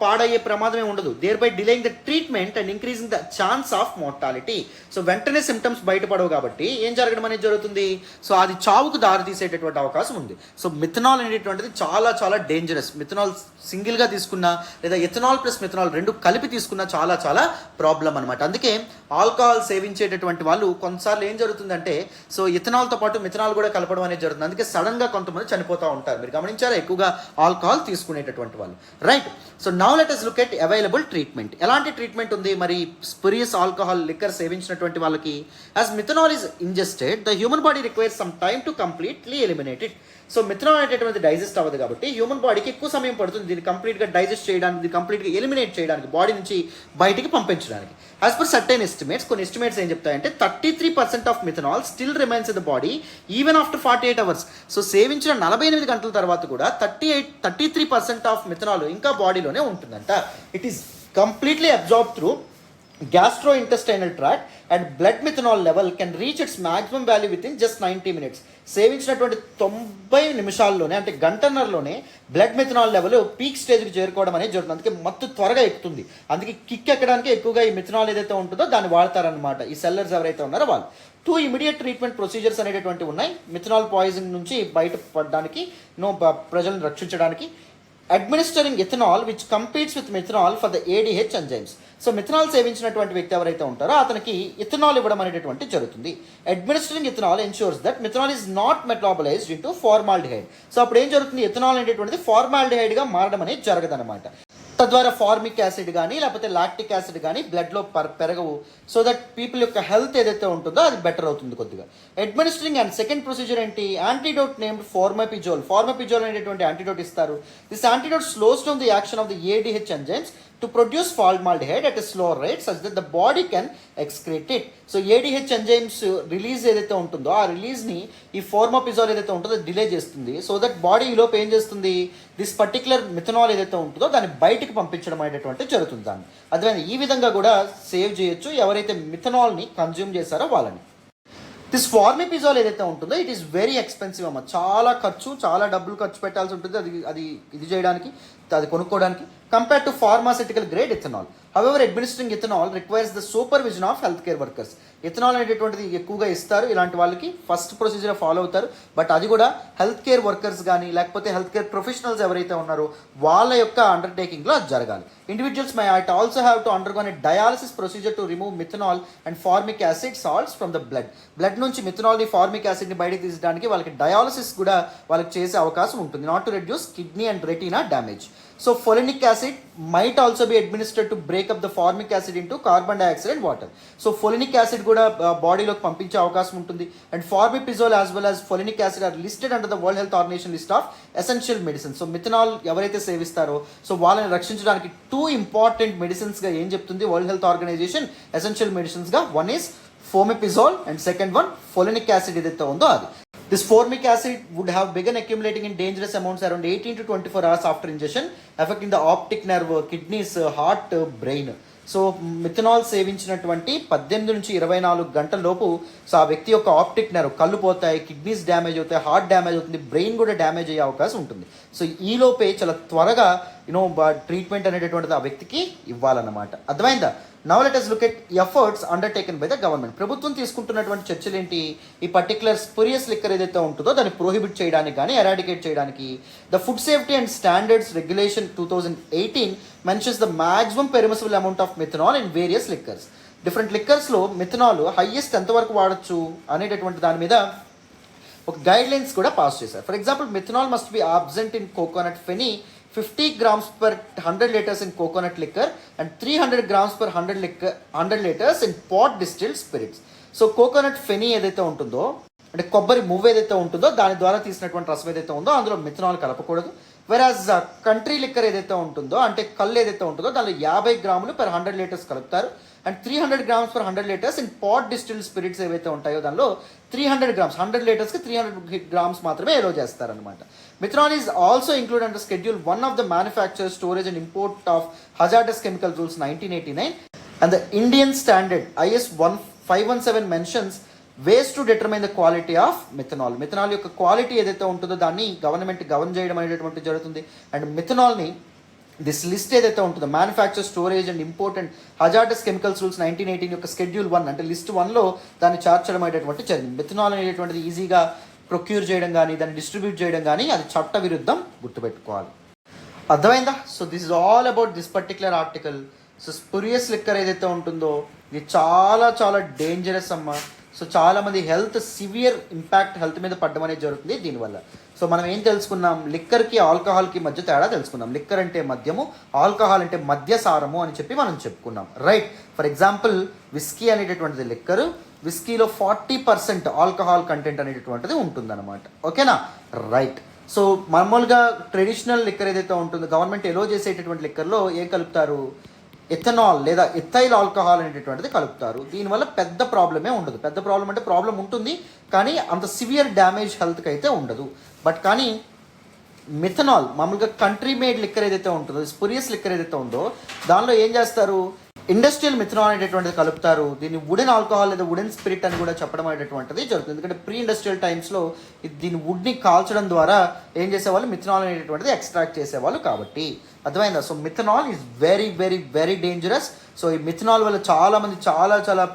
పాడయ్యే ప్రమాదమే ఉండదు. thereby delaying the treatment and increasing the chance of mortality. So వెంటనే symptoms బయటపడవు కాబట్టి ఏం జరగడం అనేది జరుగుతుంది? సో అది చావుకు దారి తీసేటటువంటి అవకాశం ఉంది. సో మిథనాల్ అనేటువంటిది చాలా చాలా డేంజరస్. మిథనాల్ సింగిల్గా తీసుకున్నా లేదా ఎథనాల్ ప్లస్ మిథనాల్ రెండు కలిపి తీసుకున్నా చాలా చాలా ప్రాబ్లం అనమాట. అందుకే ఆల్కహాల్ సేవించేటటువంటి వాళ్ళు కొన్నిసార్లు ఏం జరుగుతుందంటే సో ఇథనాల్తో పాటు మిథనాల్ కూడా కలపడం అనేది జరుగుతుంది. అందుకే సడన్గా కొంతమంది చనిపోతూ ఉంటారు. మీరు గమనించారా? ఎక్కువగా ఆల్కహాల్ తీసుకునేటటువంటి వాళ్ళు. Right. So now let us look at available treatment. ఎలాంటి ట్రీట్మెంట్ ఉంది మరి స్పురియస్ ఆల్కహాల్ లిక్కర్ సేవించినటువంటి వాళ్ళకి? As methanol is ingested the human body requires some time to completely eliminate it. So methanol అనేటటువంటి డైజెస్ట్ అవ్వదు కాబట్టి హ్యూమన్ బాడీకి ఎక్కువ సమయం పడుతుంది దీన్ని కంప్లీట్గా డైజెస్ట్ చేయడానికి, దీన్ని కంప్లీట్గా ఎలిమినేట్ చేయడానికి, బాడీ నుంచి బయటికి పంపించడానికి. యాజ్ పర్ సర్టైన్ ఎస్టిమేట్స్, కొన్ని ఎస్టిమేట్స్ ఏం చెప్తాయంటే 33% of methanol still remains in the body even after 48 hours. So సేవించిన 48 గంటల తర్వాత కూడా 33% ఆఫ్ మిథనాల్ ఇంకా బాడీలోనే ఉంటుందంట. It is completely absorb through gastrointestinal tract and blood methanol level can reach its maximum value within just 90 minutes. సేవించినటువంటి 90 నిమిషాల్లోనే అంటే గంటన్నరలోనే blood methanol level peak స్టేజ్కి చేరుకోవడం అనేది జరుగుతుంది. అందుకే మత్తు త్వరగా ఎక్కుతుంది. అందుకే కిక్ ఎక్కడానికి ఎక్కువగా ఈ మిథనాల్ ఏదైతే ఉంటుందో దాన్ని వాడతారనమాట ఈ సెల్లర్స్ ఎవరైతే ఉన్నారో వాళ్ళు. 2 ఇమీడియట్ ట్రీట్మెంట్ ప్రొసీజర్స్ అనేటటువంటి ఉన్నాయి మిథనాల్ పాయిజనింగ్ నుంచి బయటపడడానికి, ప్రజలను రక్షించడానికి. Administering ethanol which competes with methanol for the ADH enzymes. So methanol సేవించినటువంటి వ్యక్తి ఎవరైతే ఉంటారో అతనికి ఇథనాల్ ఇవ్వడం అనేటటువంటి జరుగుతుంది. Administering ethanol ensures that methanol is not metabolised into formaldehyde. So అప్పుడు ఏం జరుగుతుంది? ఇథనాల్ అనేటువంటిది ఫార్మాల్డిహైడ్గా మారడం అనేది జరగదనమాట. తద్వారా ఫార్మిక్ యాసిడ్ కానీ లేకపోతే లాక్టిక్ యాసిడ్ కానీ బ్లడ్లో పెరగవు. సో దట్ పీపుల్ యొక్క హెల్త్ ఏదైతే ఉంటుందో అది బెటర్ అవుతుంది కొద్దిగా. అడ్మినిస్టరింగ్ అండ్ సెకండ్ ప్రొసీజర్ ఏంటి? యాంటీడోట్ నేమ్డ్ ఫార్మపిజోల్ అనేటువంటి యాంటీడోట్ ఇస్తారు. This antidote slows down the action of the ADH enzymes to to produce formaldehyde at a slower rate such that the body can excrete it. So ADH enzymes release ఏదైతే ఉంటుందో ఆ రిలీజ్ని ఈ ఫార్మోపిజోల్ ఏదైతే ఉంటుందో delay చేస్తుంది. So that body ఈలోపు ఏం చేస్తుంది, దిస్ పర్టికులర్ మిథనాల్ ఏదైతే ఉంటుందో దాన్ని బయటకు పంపించడం అనేటటువంటి జరుగుతుంది. దాన్ని అదే ఈ విధంగా కూడా సేవ్ చేయొచ్చు ఎవరైతే మిథనాల్ని కన్జ్యూమ్ చేశారో వాళ్ళని. దిస్ ఫార్మిపిజోల్ ఏదైతే ఉంటుందో ఇట్ ఈస్ వెరీ ఎక్స్పెన్సివ్ అమ్మ, చాలా డబ్బులు ఖర్చు పెట్టాల్సి ఉంటుంది అది చేయడానికి, అది కొనుక్కోవడానికి, compare to pharmaceutical grade ethanol. However administering ethanol requires the supervision of health care workers. Ethanol అనేటటువంటిది ఎక్కువగా ఇస్తారు, ఇలాంటి వాళ్ళకి ఫస్ట్ ప్రొసీజర్ ఫాలో అవుతారు. బట్ అది కూడా హెల్త్ కేర్ వర్కర్స్ కానీ లేకపోతే హెల్త్ కేర్ ప్రొఫెషనల్స్ ఎవరైతే ఉన్నారో వాళ్ళ యొక్క అండర్టేకింగ్లో అది జరగాలి. Individuals might also have to undergone a dialysis procedure to remove methanol and formic acid salts from the blood నుంచి మిథనాల్ని ఫార్మిక్ యాసిడ్ని బయటకు తీసడానికి వాళ్ళకి డయాలసిస్ కూడా వాళ్ళకి చేసే అవకాశం ఉంటుంది, not to reduce kidney and retina damage. So folinic acid might also be administered to break up the formic acid into carbon dioxide and water. So folinic acid కూడా బాడీలోకి పంపించే అవకాశం ఉంటుంది. And fomepizole as well as folinic acid are listed under the World health Organization list of essential medicines. So methanol ఎవరైతే సేవిస్తారో so వాళ్ళని రక్షించడానికి 2 important మెడిసిన్స్గా ఏం చెప్తుంది వరల్డ్ హెల్త్ ఆర్గనైజేషన్ ఎసెన్షియల్ మెడిసిన్స్గా, one is fomepizole and second one folinic acid ఏదైతే ఉందో అది. This formic acid would have begun accumulating in dangerous amounts around 18 to 24 hours after ingestion, affecting the optic nerve, kidneys, heart, brain. So methanol సేవించినటువంటి 18 నుంచి 24 గంటల లోపు so ఆ వ్యక్తి యొక్క ఆప్టిక్ నర్వ్, కళ్ళు పోతాయి, కిడ్నీస్ డ్యామేజ్ అవుతాయి, హార్ట్ డ్యామేజ్ అవుతుంది, బ్రెయిన్ కూడా డ్యామేజ్ అయ్యే అవకాశం ఉంటుంది. సో ఈ లోపే చాలా త్వరగా ట్రీట్మెంట్ అనేటటువంటిది ఆ వ్యక్తికి ఇవ్వాలన్నమాట. అర్థమైందా? Now let us look at efforts undertaken by the government. ప్రభుత్వం తీసుకుంటున్నటువంటి చర్చలు ఏంటి? ఈ పర్టికులర్ స్పూరియస్ లిక్కర్ ఏదైతే ఉంటుందో దాన్ని ప్రొహిబిట్ చేయడానికి కానీ ఎరాడికేట్ చేయడానికి. The Food Safety and Standards Regulation 2018 mentions the maximum permissible amount of methanol in various liquors. Different లిక్కర్స్లో మిథనాల్ హైయెస్ట్ ఎంతవరకు వాడచ్చు అనేటటువంటి దాని మీద ఒక గైడ్ లైన్స్ కూడా పాస్ చేశారు. For example methanol must be absent in coconut feni 50 grams per 100 liters in coconut liquor and 300 grams per 100 liters in pot distilled spirits. సో కోకోనట్ ఫెనీ ఏదైతే ఉంటుందో అంటే కొబ్బరి మువ్వ ఏదైతే ఉంటుందో దాని ద్వారా తీసినటువంటి రసం ఏదైతే ఉందో అందులో మిథనాల్ కలపకూడదు. వెరాజ్ కంట్రీ లిక్కర్ ఏదైతే ఉంటుందో అంటే కళ్ళు ఏదైతే ఉంటుందో దానిలో 50 గ్రాములు per 100 liters కలుపుతారు. And 300 grams per 100 liters in pot distilled spirits ఏవైతే ఉంటాయో దానిలో 300 grams 100 లీటర్స్కి 300 grams మాత్రమే ఎలో చేస్తారనమాట. Methanol is also include under schedule 1 of the manufacture, storage and import of hazardous chemical rules 1989 and the Indian standard IS 517 mentions ways to determine the quality of methanol. Methanol యొక్క quality ఏదైతే ఉంటుందో దాన్ని government govern చేయడం అనేటటువంటి జరుగుతుంది. And మిథనాల్ని this list ఏదైతే ఉంటుందో manufacture, storage and import and hazardous chemicals rules 1918 యొక్క షెడ్యూల్ 1 అంటే లిస్ట్ 1లో దాన్ని చేర్చడం అనేటటువంటి జరిగింది. మిథనాల్ అనేటటువంటిది ఈజీగా ప్రొక్యూర్ చేయడం కానీ దాన్ని డిస్ట్రిబ్యూట్ చేయడం కానీ అది చట్ట విరుద్ధం, గుర్తుపెట్టుకోవాలి. అర్థమైందా? So this is all about this particular article. So spurious liquor ఏదైతే ఉంటుందో ఇది చాలా డేంజరస్ అమ్మ. సో చాలామంది సివియర్ ఇంపాక్ట్ హెల్త్ మీద పడడం అనేది జరుగుతుంది దీనివల్ల. సో మనం ఏం తెలుసుకున్నాం? లిక్కర్కి ఆల్కహాల్కి మధ్య తేడా తెలుసుకున్నాం. లిక్కర్ అంటే మద్యము, ఆల్కహాల్ అంటే మద్యసారము అని చెప్పి మనం చెప్పుకున్నాం, రైట్? ఫర్ ఎగ్జాంపుల్ విస్కీ అనేటటువంటిది లిక్కరు, విస్కీలో 40% ఆల్కహాల్ కంటెంట్ అనేటటువంటిది ఉంటుందన్నమాట. ఓకేనా? రైట్. సో మామూలుగా ట్రెడిషనల్ లిక్కర్ ఏదైతే ఉంటుందో గవర్నమెంట్ ఎలో చేసేటటువంటి లిక్కర్లో ఏం కలుపుతారు? ఎథనాల్ లేదా ఎథైల్ ఆల్కహాల్ అనేటటువంటిది కలుపుతారు. దీనివల్ల పెద్ద ప్రాబ్లమే ఉండదు. పెద్ద ప్రాబ్లం అంటే ప్రాబ్లం ఉంటుంది కానీ అంత సివియర్ డ్యామేజ్ హెల్త్కి అయితే ఉండదు. బట్ కానీ మిథనాల్ మామూలుగా కంట్రీ మేడ్ లిక్కర్ ఏదైతే ఉంటుందో, స్పూరియస్ లిక్కర్ ఏదైతే ఉందో దానిలో ఏం చేస్తారు? ఇండస్ట్రియల్ మిథనాల్ అనేటటువంటిది కలుపుతారు. దీన్ని వుడెన్ ఆల్కహాల్ లేదా వుడెన్ స్పిరిట్ అని కూడా చెప్పడం అనేటటువంటిది జరుగుతుంది. ఎందుకంటే ప్రీ ఇండస్ట్రియల్ టైమ్స్లో దీన్ని వుడ్ని కాల్చడం ద్వారా ఏం చేసేవాళ్ళు? మిథనాల్ అనేటటువంటిది ఎక్స్ట్రాక్ట్ చేసేవాళ్ళు కాబట్టి. అర్థమైందా? So methanol is very dangerous. So ఈ మిథనాల్ వల్ల చాలామంది చాలా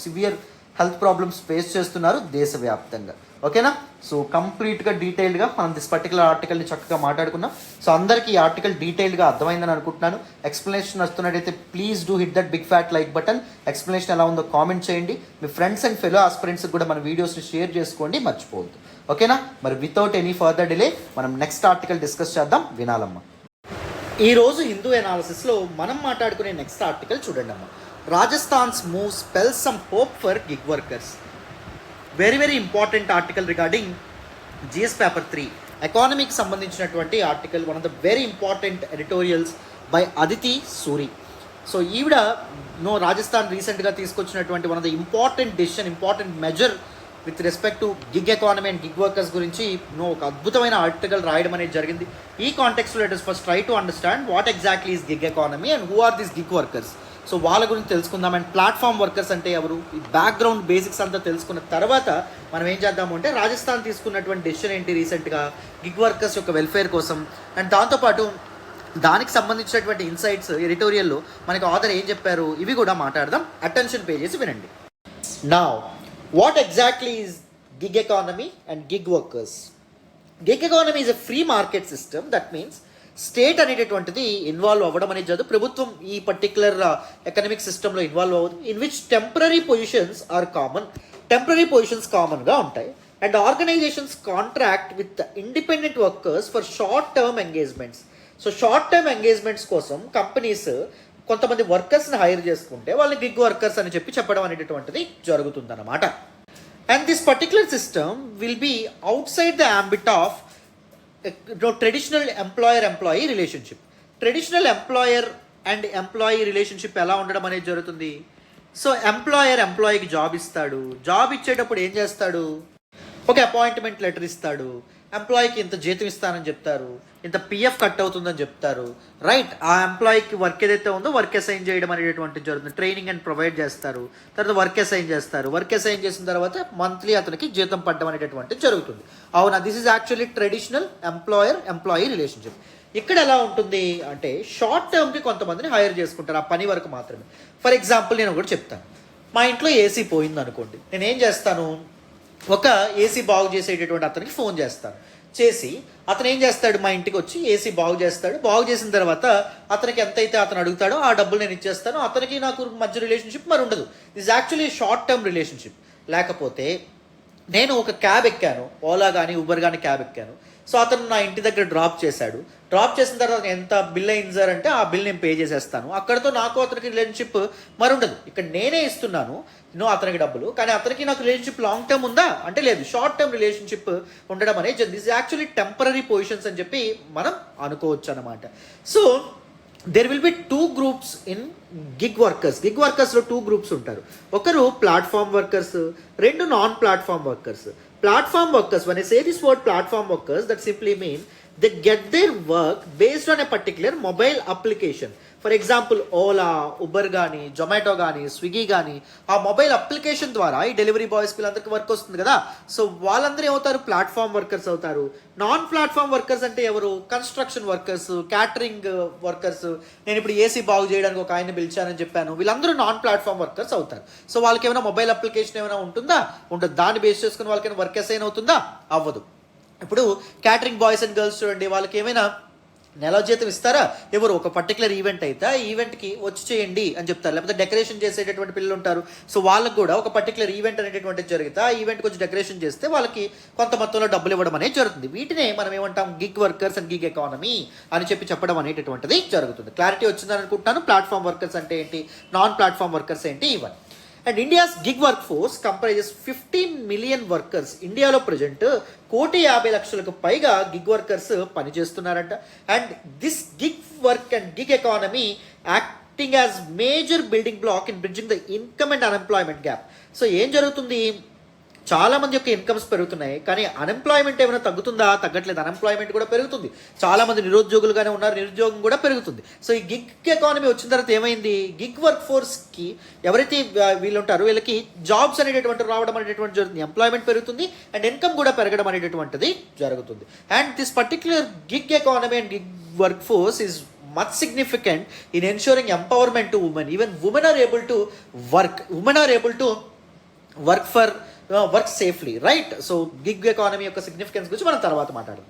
సివియర్ హెల్త్ ప్రాబ్లమ్స్ ఫేస్ చేస్తున్నారు దేశవ్యాప్తంగా. ఓకేనా? సో కంప్లీట్గా డీటెయిల్డ్గా మనం దిస్ పర్టికులర్ ఆర్టికల్ని చక్కగా మాట్లాడుకున్నాం. సో అందరికీ ఈ ఆర్టికల్ డీటెయిల్గా అర్థమైందని అనుకుంటున్నాను. ఎక్స్ప్లెనేషన్ వస్తున్నట్టయితే please do hit that big fat like button. Explanation ఎలా ఉందో కామెంట్ చేయండి. మీ ఫ్రెండ్స్ అండ్ ఫెలో ఆస్పిరెంట్స్కి కూడా మన వీడియోస్ని షేర్ చేసుకోండి, మర్చిపోవద్దు. ఓకేనా? మరి వితౌట్ ఎనీ ఫర్దర్ డిలే మనం నెక్స్ట్ ఆర్టికల్ డిస్కస్ చేద్దాం. వినాలమ్మా. ఈరోజు హిందూ ఎనాలిసిస్లో మనం మాట్లాడుకునే నెక్స్ట్ ఆర్టికల్ చూడండి అమ్మా. Rajasthan's move spells some hope for gig workers. Very important article regarding GS paper 3 ఎకానమీకి సంబంధించినటువంటి article. One of the very important editorials by Aditi Suri. So ఈవిడ రాజస్థాన్ రీసెంట్గా తీసుకొచ్చినటువంటి one of the important measure with respect to gig economy and gig workers గురించి ఒక అద్భుతమైన article రాయడం అనేది జరిగింది. ఈ కాంటెక్స్లో let us first try to understand what exactly is gig economy and who are this gig workers. So వాళ్ళ గురించి తెలుసుకుందాం. అండ్ ప్లాట్ఫామ్ వర్కర్స్ అంటే ఎవరు, ఈ బ్యాక్గ్రౌండ్ బేసిక్స్ అంతా తెలుసుకున్న తర్వాత మనం ఏం చేద్దాము అంటే రాజస్థాన్ తీసుకున్నటువంటి డెసిషన్ ఏంటి రీసెంట్గా గిగ్ వర్కర్స్ యొక్క వెల్ఫేర్ కోసం, అండ్ దాంతోపాటు దానికి సంబంధించినటువంటి ఇన్సైట్స్ ఎడిటోరియల్లో మనకి ఆథర్ ఏం చెప్పారు, ఇవి కూడా మాట్లాడదాం. అటెన్షన్ పే చేసి వినండి. Now what exactly is gig economy and gig workers. Gig economy is a free market system. That means state అనేటటువంటిది ఇన్వాల్వ్ అవ్వడం అనేది జరుగుతుంది. ప్రభుత్వం ఈ పర్టికులర్ ఎకనామిక్ సిస్టంలో ఇన్వాల్వ్ అవ్వదు. In which temporary positions are common. Temporary positions కామన్గా ఉంటాయి. And organizations contract with independent workers for short term engagements. So short term engagements కోసం కంపెనీస్ కొంతమంది వర్కర్స్ని హైర్ చేసుకుంటే వాళ్ళని గిగ్ వర్కర్స్ అని చెప్పడం అనేటటువంటిది జరుగుతుందన్నమాట. And this particular system will be outside the ambit of traditional employer relationship. Traditional employer and employee relationship ఎలా ఉండడం అనేది జరుగుతుంది. సో ఎంప్లాయీకి జాబ్ ఇస్తాడు. జాబ్ ఇచ్చేటప్పుడు ఏం చేస్తాడు, ఒక అపాయింట్మెంట్ లెటర్ ఇస్తాడు. ఎంప్లాయీకి ఇంత జీతం ఇస్తానని చెప్తారు, ఇంత పిఎఫ్ కట్ అవుతుందని చెప్తారు. రైట్, ఆ ఎంప్లాయీకి వర్క్ ఏదైతే ఉందో వర్క్ అసైన్ చేయడం అనేటువంటిది జరుగుతుంది. ట్రైనింగ్ అండ్ ప్రొవైడ్ చేస్తారు. తర్వాత వర్క్ అసైన్ చేస్తారు. వర్క్ అసైన్ చేసిన తర్వాత మంత్లీ అతనికి జీతం పడడం అనేటటువంటిది జరుగుతుంది. అవునా, this is actually traditional employee relationship. ఇక్కడ ఎలా ఉంటుంది అంటే షార్ట్ టర్మ్కి కొంతమందిని హైర్ చేసుకుంటారు ఆ పని వరకు మాత్రమే. ఫర్ ఎగ్జాంపుల్ నేను ఒకటి చెప్తాను. మా ఇంట్లో ఏసీ పోయింది అనుకోండి, నేను ఏం చేస్తాను, ఒక ఏసీ బాగు చేసేటటువంటి అతనికి ఫోన్ చేస్తాను. చేసి అతను ఏం చేస్తాడు, మా ఇంటికి వచ్చి ఏసీ బాగు చేస్తాడు. బాగు చేసిన తర్వాత అతనికి ఎంతైతే అతను అడుగుతాడో ఆ డబ్బులు నేను ఇచ్చేస్తాను. అతనికి నాకు మధ్య రిలేషన్షిప్ మరి ఉండదు. This actually short term relationship. లేకపోతే నేను ఒక క్యాబ్ ఎక్కాను, ఓలా కానీ ఊబర్ కానీ క్యాబ్ ఎక్కాను. సో అతను నా ఇంటి దగ్గర డ్రాప్ చేశాడు. డ్రాప్ చేసిన తర్వాత ఎంత బిల్ అయింది సార్ అంటే ఆ బిల్ నేను పే చేసేస్తాను. అక్కడతో నాకు అతనికి రిలేషన్షిప్ మరి ఉండదు. ఇక్కడ నేనే ఇస్తున్నాను అతనికి డబ్బులు, కానీ అతనికి నాకు రిలేషన్షిప్ లాంగ్ టర్మ్ ఉందా అంటే లేదు. షార్ట్ టర్మ్ రిలేషన్షిప్ ఉండడం అనేది దిస్ యాక్చువల్లీ టెంపరీ పొజిషన్స్ అని చెప్పి మనం అనుకోవచ్చు అనమాట. So there will be 2 groups in gig workers. Gig వర్కర్స్లో 2 groups ఉంటారు. ఒకరు platform workers, 2 non platform workers. Platform workers, when I say this word platform workers, that simply mean they get their work based on a particular mobile application. For example, Ola, Uber కానీ, Zomato కానీ, Swiggy కానీ ఆ mobile application ద్వారా ఈ delivery బాయ్స్కి వీళ్ళందరికీ work వస్తుంది కదా. సో వాళ్ళందరూ ఏమవుతారు, ప్లాట్ఫామ్ వర్కర్స్ అవుతారు. నాన్ ప్లాట్ఫామ్ వర్కర్స్ అంటే ఎవరు, కన్స్ట్రక్షన్ వర్కర్స్, క్యాటరింగ్ వర్కర్స్. నేను ఇప్పుడు ఏసీ బాగు చేయడానికి ఒక ఆయన పిలిచానని చెప్పాను, వీళ్ళందరూ నాన్ ప్లాట్ఫామ్ వర్కర్స్ అవుతారు. సో వాళ్ళకి ఏమైనా మొబైల్ అప్లికేషన్ ఏమైనా ఉంటుందా, ఉండదు. దాన్ని బేస్ చేసుకుని వాళ్ళకి ఏమైనా వర్క్ అసైన్ అవుతుందా, అవ్వదు. ఇప్పుడు క్యాటరింగ్ బాయ్స్ అండ్ గర్ల్స్ చూడండి, వాళ్ళకి ఏమైనా నెల జీతం ఇస్తారా, ఎవరు ఒక పర్టికులర్ ఈవెంట్ అయితే ఆ ఈవెంట్కి వచ్చి చేయండి అని చెప్తారు. లేకపోతే డెకరేషన్ చేసేటటువంటి పిల్లలు ఉంటారు. సో వాళ్ళకు కూడా ఒక పర్టికులర్ ఈవెంట్ అనేటటువంటిది జరిగితే ఆ ఈవెంట్కి వచ్చి డెకరేషన్ చేస్తే వాళ్ళకి కొంత మొత్తంలో డబ్బులు ఇవ్వడం అనేది జరుగుతుంది. వీటినే మనం ఏమంటాం, gig workers and gig economy అని చెప్పడం అనేటటువంటిది జరుగుతుంది. క్లారిటీ వచ్చిందని అనుకుంటున్నాను. ప్లాట్ఫామ్ వర్కర్స్ అంటే ఏంటి, నాన్ ప్లాట్ఫామ్ వర్కర్స్ ఏంటి, ఇవన్నీ. And India's gig workforce comprises 15 million workers. ఇండియాలో ప్రజెంట్ 1,50,00,000కు పైగా గిగ్ వర్కర్స్ పనిచేస్తున్నారంట. And this gig work and gig economy acting as major building block in bridging the income and unemployment gap. So ఏం జరుగుతుంది, చాలామంది యొక్క incomes పెరుగుతున్నాయి, కానీ అన్ఎంప్లాయ్మెంట్ ఏమైనా తగ్గుతుందా, తగ్గట్లేదు. అన్ఎంప్లాయ్మెంట్ కూడా పెరుగుతుంది. చాలామంది నిరుద్యోగులుగానే ఉన్నారు, నిరుద్యోగం కూడా పెరుగుతుంది. సో ఈ గిగ్ ఎకానమీ వచ్చిన తర్వాత ఏమైంది, గిగ్ వర్క్ ఫోర్స్కి ఎవరైతే వీళ్ళు ఉంటారో వీళ్ళకి జాబ్స్ అనేటటువంటి రావడం అనేటటువంటి జరుగుతుంది. ఎంప్లాయ్మెంట్ పెరుగుతుంది అండ్ ఇన్కమ్ కూడా పెరగడం అనేటటువంటిది జరుగుతుంది. And this particular gig economy and gig work force is much significant in ensuring empowerment to women. Even women are able to work. Women are able to work safely, right? So gig economy యొక్క significance గురించి మనం తర్వాత మాట్లాడదాం.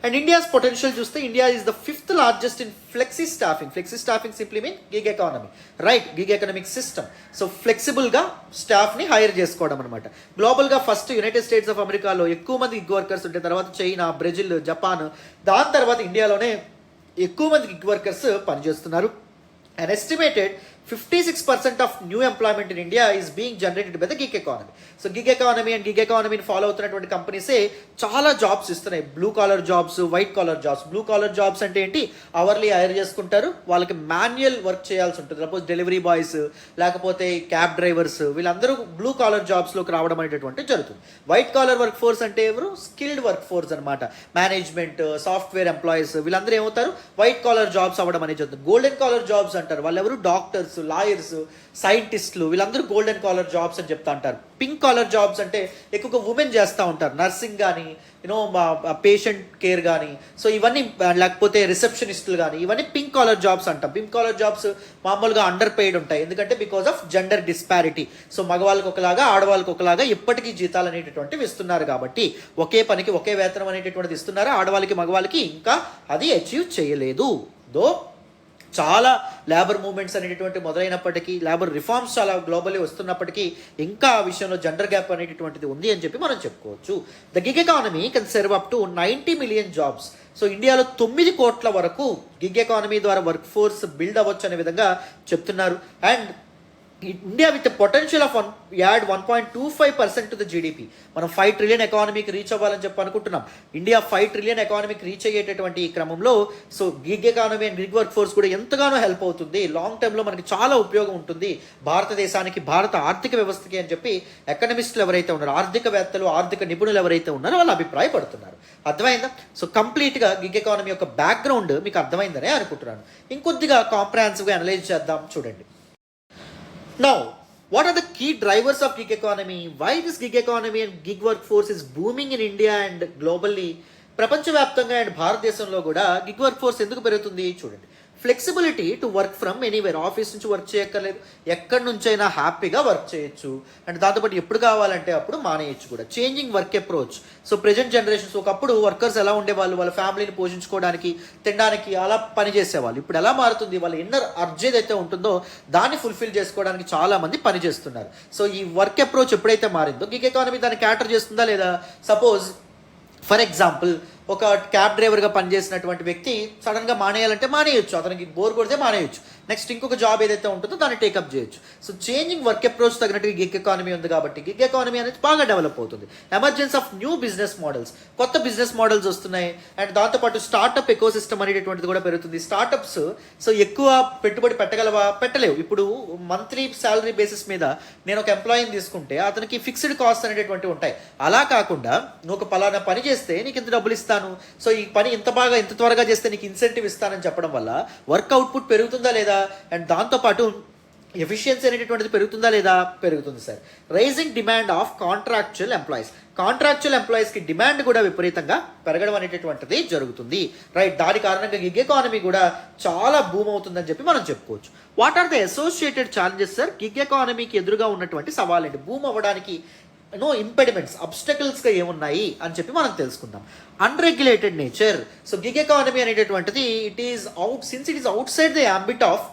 And India's potential చూస్తే India is the 5th largest in flexi staffing. Flexi staffing simply mean gig economy, right? Gig economic system. So ఫ్లెక్సిబుల్గా స్టాఫ్ని hire చేసుకోవడం అనమాట. గ్లోబల్గా ఫస్ట్ యునైటెడ్ స్టేట్స్ ఆఫ్ అమెరికాలో ఎక్కువ మంది గిగ్ వర్కర్స్ ఉంటే, తర్వాత చైనా, బ్రెజిల్, జపాన్, దాని తర్వాత ఇండియాలోనే ఎక్కువ మంది గిగ్ వర్కర్స్ పనిచేస్తున్నారు. An estimated 56% of new employment in India is being generated by the gig economy. So gig economy and gig ఎకానమీని ఫాలో అవుతున్నటువంటి కంపెనీసే చాలా జాబ్స్ ఇస్తున్నాయి. Blue collar jobs, white collar jobs. Blue collar jobs అంటే ఏంటి? Hourly hire చేసుకుంటారు, వాళ్ళకి manual work చేయాల్సి ఉంటుంది. సపోజ్ డెలివరీ బాయ్స్, లేకపోతే క్యాబ్ డ్రైవర్స్, వీళ్ళందరూ బ్లూ కాలర్ జాబ్స్లోకి రావడం అనేటటువంటి జరుగుతుంది. వైట్ కాలర్ వర్క్ ఫోర్స్ అంటే ఎవరు? స్కిల్డ్ వర్క్ ఫోర్స్ అనమాట. మేనేజ్మెంట్, సాఫ్ట్వేర్ ఎంప్లాయీస్, వీళ్ళందరూ ఏమవుతారు? వైట్ కాలర్ జాబ్స్ అవ్వడం అనేది జరుగుతుంది. గోల్డెన్ కాలర్ జాబ్స్ అంటారు. వాళ్ళు ఎవరు? డాక్టర్స్, లాయర్స్, సైంటిస్టులు, వీళ్ళందరూ గోల్డెన్ కాలర్ జాబ్స్ అని చెప్తా అంటారు. పింక్ కాలర్ జాబ్స్ అంటే ఎక్కువగా ఉమెన్ చేస్తూ ఉంటారు. నర్సింగ్ కానీ, పేషెంట్ కేర్ కానీ, సో ఇవన్నీ, లేకపోతే రిసెప్షనిస్టులు కానీ, ఇవన్నీ పింక్ కాలర్ జాబ్స్ అంటాం. పింక్ కాలర్ జాబ్స్ మామూలుగా అండర్ పెయిడ్ ఉంటాయి, ఎందుకంటే because of gender disparity. So మగవాళ్ళకి ఒకలాగా, ఆడవాళ్ళకి ఒకలాగా ఇప్పటికీ జీతాలు అనేటటువంటివి ఇస్తున్నారు. కాబట్టి ఒకే పనికి ఒకే వేతనం అనేటటువంటిది ఇస్తున్నారు. ఆడవాళ్ళకి మగవాళ్ళకి ఇంకా అది అచీవ్ చేయలేదు. దో చాలా లేబర్ మూవ్మెంట్స్ అనేటటువంటి మొదలైనప్పటికీ, లేబర్ రిఫార్మ్స్ చాలా గ్లోబల్లీ వస్తున్నప్పటికీ ఇంకా ఆ విషయంలో జెండర్ గ్యాప్ అనేటటువంటిది ఉంది అని చెప్పి మనం చెప్పుకోవచ్చు. The gig economy can serve up to 90 million jobs. So ఇండియాలో 9 కోట్ల వరకు గిగ్ ఎకానమీ ద్వారా వర్క్ ఫోర్స్ బిల్డ్ అవ్వచ్చు అనే విధంగా చెప్తున్నారు. And India with potential of add 1.25% to the GDP. మనం 5 ట్రిలియన్ ఎకానమీకి రీచ్ అవ్వాలని చెప్పి అనుకుంటున్నాం. ఇండియా 5 ట్రిలియన్ ఎకానమీకి రీచ్ అయ్యేటటువంటి ఈ క్రమంలో so gig economy and gig work force కూడా ఎంతగానో హెల్ప్ అవుతుంది. లాంగ్ టర్మ్లో మనకి చాలా ఉపయోగం ఉంటుంది భారతదేశానికి, భారత ఆర్థిక వ్యవస్థకి అని చెప్పి ఎకనమిస్టులు ఎవరైతే ఉన్నారో, ఆర్థికవేత్తలు, ఆర్థిక నిపుణులు ఎవరైతే ఉన్నారో వాళ్ళు అభిప్రాయపడుతున్నారు. అర్థమైందా? సో కంప్లీట్గా గిగ్ ఎకానమీ యొక్క బ్యాక్గ్రౌండ్ మీకు అర్థమైందనే అనుకుంటున్నాను. ఇంకొద్దిగా కాంప్రహెన్సివ్గా అనలైజ్ చేద్దాం. చూడండి. Now, what are the key drivers of gig economy? Why this gig economy and gig workforce is booming in India and globally? ప్రపంచవ్యాప్తంగా అండ్ భారతదేశంలో కూడా గిగ్ వర్క్ ఫోర్స్ ఎందుకు పెరుగుతుంది? చూడండి. Flexibility to work from anywhere. Office నుంచి work చేయక్కర్లేదు, ఎక్కడి నుంచైనా హ్యాపీగా వర్క్ చేయొచ్చు. అండ్ దాంతోపాటు ఎప్పుడు కావాలంటే అప్పుడు మానేయచ్చు కూడా. Changing work approach. So present generations, ఒకప్పుడు వర్కర్స్ ఎలా ఉండేవాళ్ళు? వాళ్ళ ఫ్యామిలీని పోషించుకోవడానికి, తినడానికి అలా పనిచేసేవాళ్ళు. ఇప్పుడు ఎలా మారుతుంది? వాళ్ళ ఇన్నర్ అర్జ్ ఏదైతే ఉంటుందో దాన్ని ఫుల్ఫిల్ చేసుకోవడానికి చాలా మంది పనిచేస్తున్నారు. సో ఈ వర్క్ అప్రోచ్ ఎప్పుడైతే మారిందో గిగ్ ఎకానమీ దాన్ని క్యాటర్ చేస్తుందా లేదా? సపోజ్ ఫర్ ఎగ్జాంపుల్ ఒక క్యాబ్ డ్రైవర్గా పనిచేసినటువంటి వ్యక్తి సడన్గా మానేయాలంటే మానేయచ్చు, అతనికి బోర్ కొడితే మానేయచ్చు. నెక్స్ట్ ఇంకొక జాబ్ ఏదైతే ఉంటుందో దాన్ని టేకప్ చేయొచ్చు. సో చేంజింగ్ వర్క్ అప్రోచ్ తగినట్టుగా గిగ్ ఎకానమీ ఉంది కాబట్టి గిగ్ ఎకానమీ అనేది బాగా డెవలప్ అవుతుంది. Emergence of new business models, కొత్త బిజినెస్ మోడల్స్ వస్తున్నాయి. అండ్ దాంతోపాటు స్టార్టప్ ఎకో సిస్టమ్ అనేటటువంటిది కూడా పెరుగుతుంది. స్టార్టప్స్ సో ఎక్కువ పెట్టుబడి పెట్టగలవా? పెట్టలేవు. ఇప్పుడు మంత్లీ శాలరీ బేసిస్ మీద నేను ఒక ఎంప్లాయీని తీసుకుంటే అతనికి ఫిక్స్డ్ కాస్ట్ అనేటటువంటివి ఉంటాయి. అలా కాకుండా నువ్వు ఒక పలానా పని చేస్తే నీకు ఇంత డబ్బులు ఇస్తాను, సో ఈ పని ఇంత బాగా ఇంత త్వరగా చేస్తే నీకు ఇన్సెంటివ్ ఇస్తానని చెప్పడం వల్ల వర్క్ అవుట్పుట్ పెరుగుతుందా లేదా? అండ్ దాంతోపాటు ఎఫిషియన్సీ అనేటటువంటిది పెరుగుతుందా లేదా? పెరుగుతుంది sir. Rising demand of contractual employees. Contractual ఎంప్లాయీస్కి డిమాండ్ కూడా విపరీతంగా పెరగడం అనేటటువంటిది జరుగుతుంది. రైట్. దాని కారణంగా గిగ్ ఎకానమీ కూడా చాలా బూమ్ అవుతుందని చెప్పి మనం చెప్పుకోవచ్చు. What are the associated challenges sir? Gig ఎకానమీకి ఎదురుగా ఉన్నటువంటి సవాళ్ళండి. బూమ్ అవ్వడానికి ఇంపెడిమెంట్స్, అబ్స్టకల్స్గా ఏమున్నాయి అని చెప్పి మనం తెలుసుకుందాం. Unregulated nature. So gig economy అనేటటువంటిది it is outside the ambit of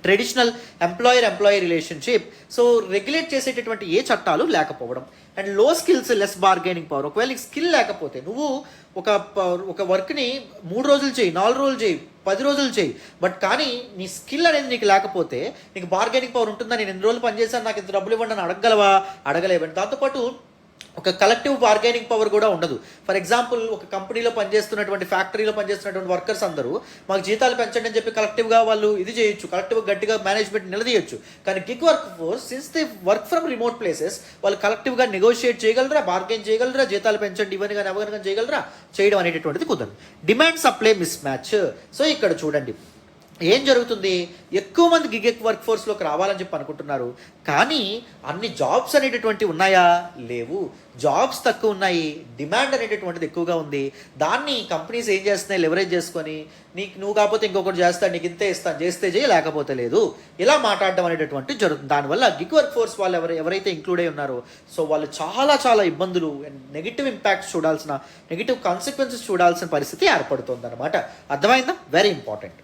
traditional employee relationship. So regulate చేసేటటువంటి ఏ చట్టాలు లేకపోవడం. అండ్ లో స్కిల్స్, లెస్ బార్గెనింగ్ పవర్. ఒకవేళ నీకు స్కిల్ లేకపోతే నువ్వు ఒక వర్క్ని 3 రోజులు చేయి, 4 రోజులు చేయి, 10 రోజులు చేయి, బట్ కానీ నీ స్కిల్ అనేది నీకు లేకపోతే నీకు బార్గెనింగ్ పవర్ ఉంటుందా? నేను ఎన్ని రోజులు పనిచేశాను, నాకు ఇంత డబ్బులు ఇవ్వండి అని అడగగలవా? అడగలేవండి. దాంతోపాటు ఒక కలెక్టివ్ బార్గెనింగ్ పవర్ కూడా ఉండదు. ఫర్ ఎగ్జాంపుల్ ఒక కంపెనీలో పనిచేస్తున్నటువంటి, ఫ్యాక్టరీలో పనిచేస్తున్నటువంటి వర్కర్స్ అందరూ మాకు జీతాలు పెంచండి అని చెప్పి కలెక్టివ్గా వాళ్ళు ఇది చేయొచ్చు, కలెక్టివ్గా గట్టిగా మేనేజ్మెంట్ నిలదీయొచ్చు. కానీ gig work force since they work from remote places వాళ్ళు కలెక్టివ్గా నెగోషియేట్ చేయగలరా? బార్గెన్ చేయగలరా? జీతాలు పెంచండి ఇవన్నీ కానీ అవన్నీ కానీ చేయగలరా? చేయడం అనేటటువంటిది కుదరదు. Demand supply miss match. So ఇక్కడ చూడండి ఏం జరుగుతుంది? ఎక్కువ మంది గిగ్ వర్క్ ఫోర్స్లోకి రావాలని చెప్పి అనుకుంటున్నారు, కానీ అన్ని జాబ్స్ అనేటటువంటి ఉన్నాయా? లేవు. జాబ్స్ తక్కువ ఉన్నాయి, డిమాండ్ అనేటటువంటిది ఎక్కువగా ఉంది. దాన్ని కంపెనీస్ ఏం చేస్తున్నాయి? లెవరేజ్ చేసుకొని నువ్వు కాకపోతే ఇంకొకటి చేస్తాడు, నీకు ఇంతే ఇస్తాను, చేస్తే చేయి లేకపోతే లేదు, ఇలా మాట్లాడడం అనేటటువంటి జరుగుతుంది. దానివల్ల గిగ్ వర్క్ ఫోర్స్ వాళ్ళు ఎవరైతే ఇంక్లూడ్ అయి ఉన్నారో సో వాళ్ళు చాలా ఇబ్బందులు అండ్ నెగిటివ్ ఇంపాక్ట్స్ చూడాల్సిన, నెగిటివ్ కాన్సిక్వెన్సెస్ చూడాల్సిన పరిస్థితి ఏర్పడుతుంది అనమాట. అర్థమైందా? Very important.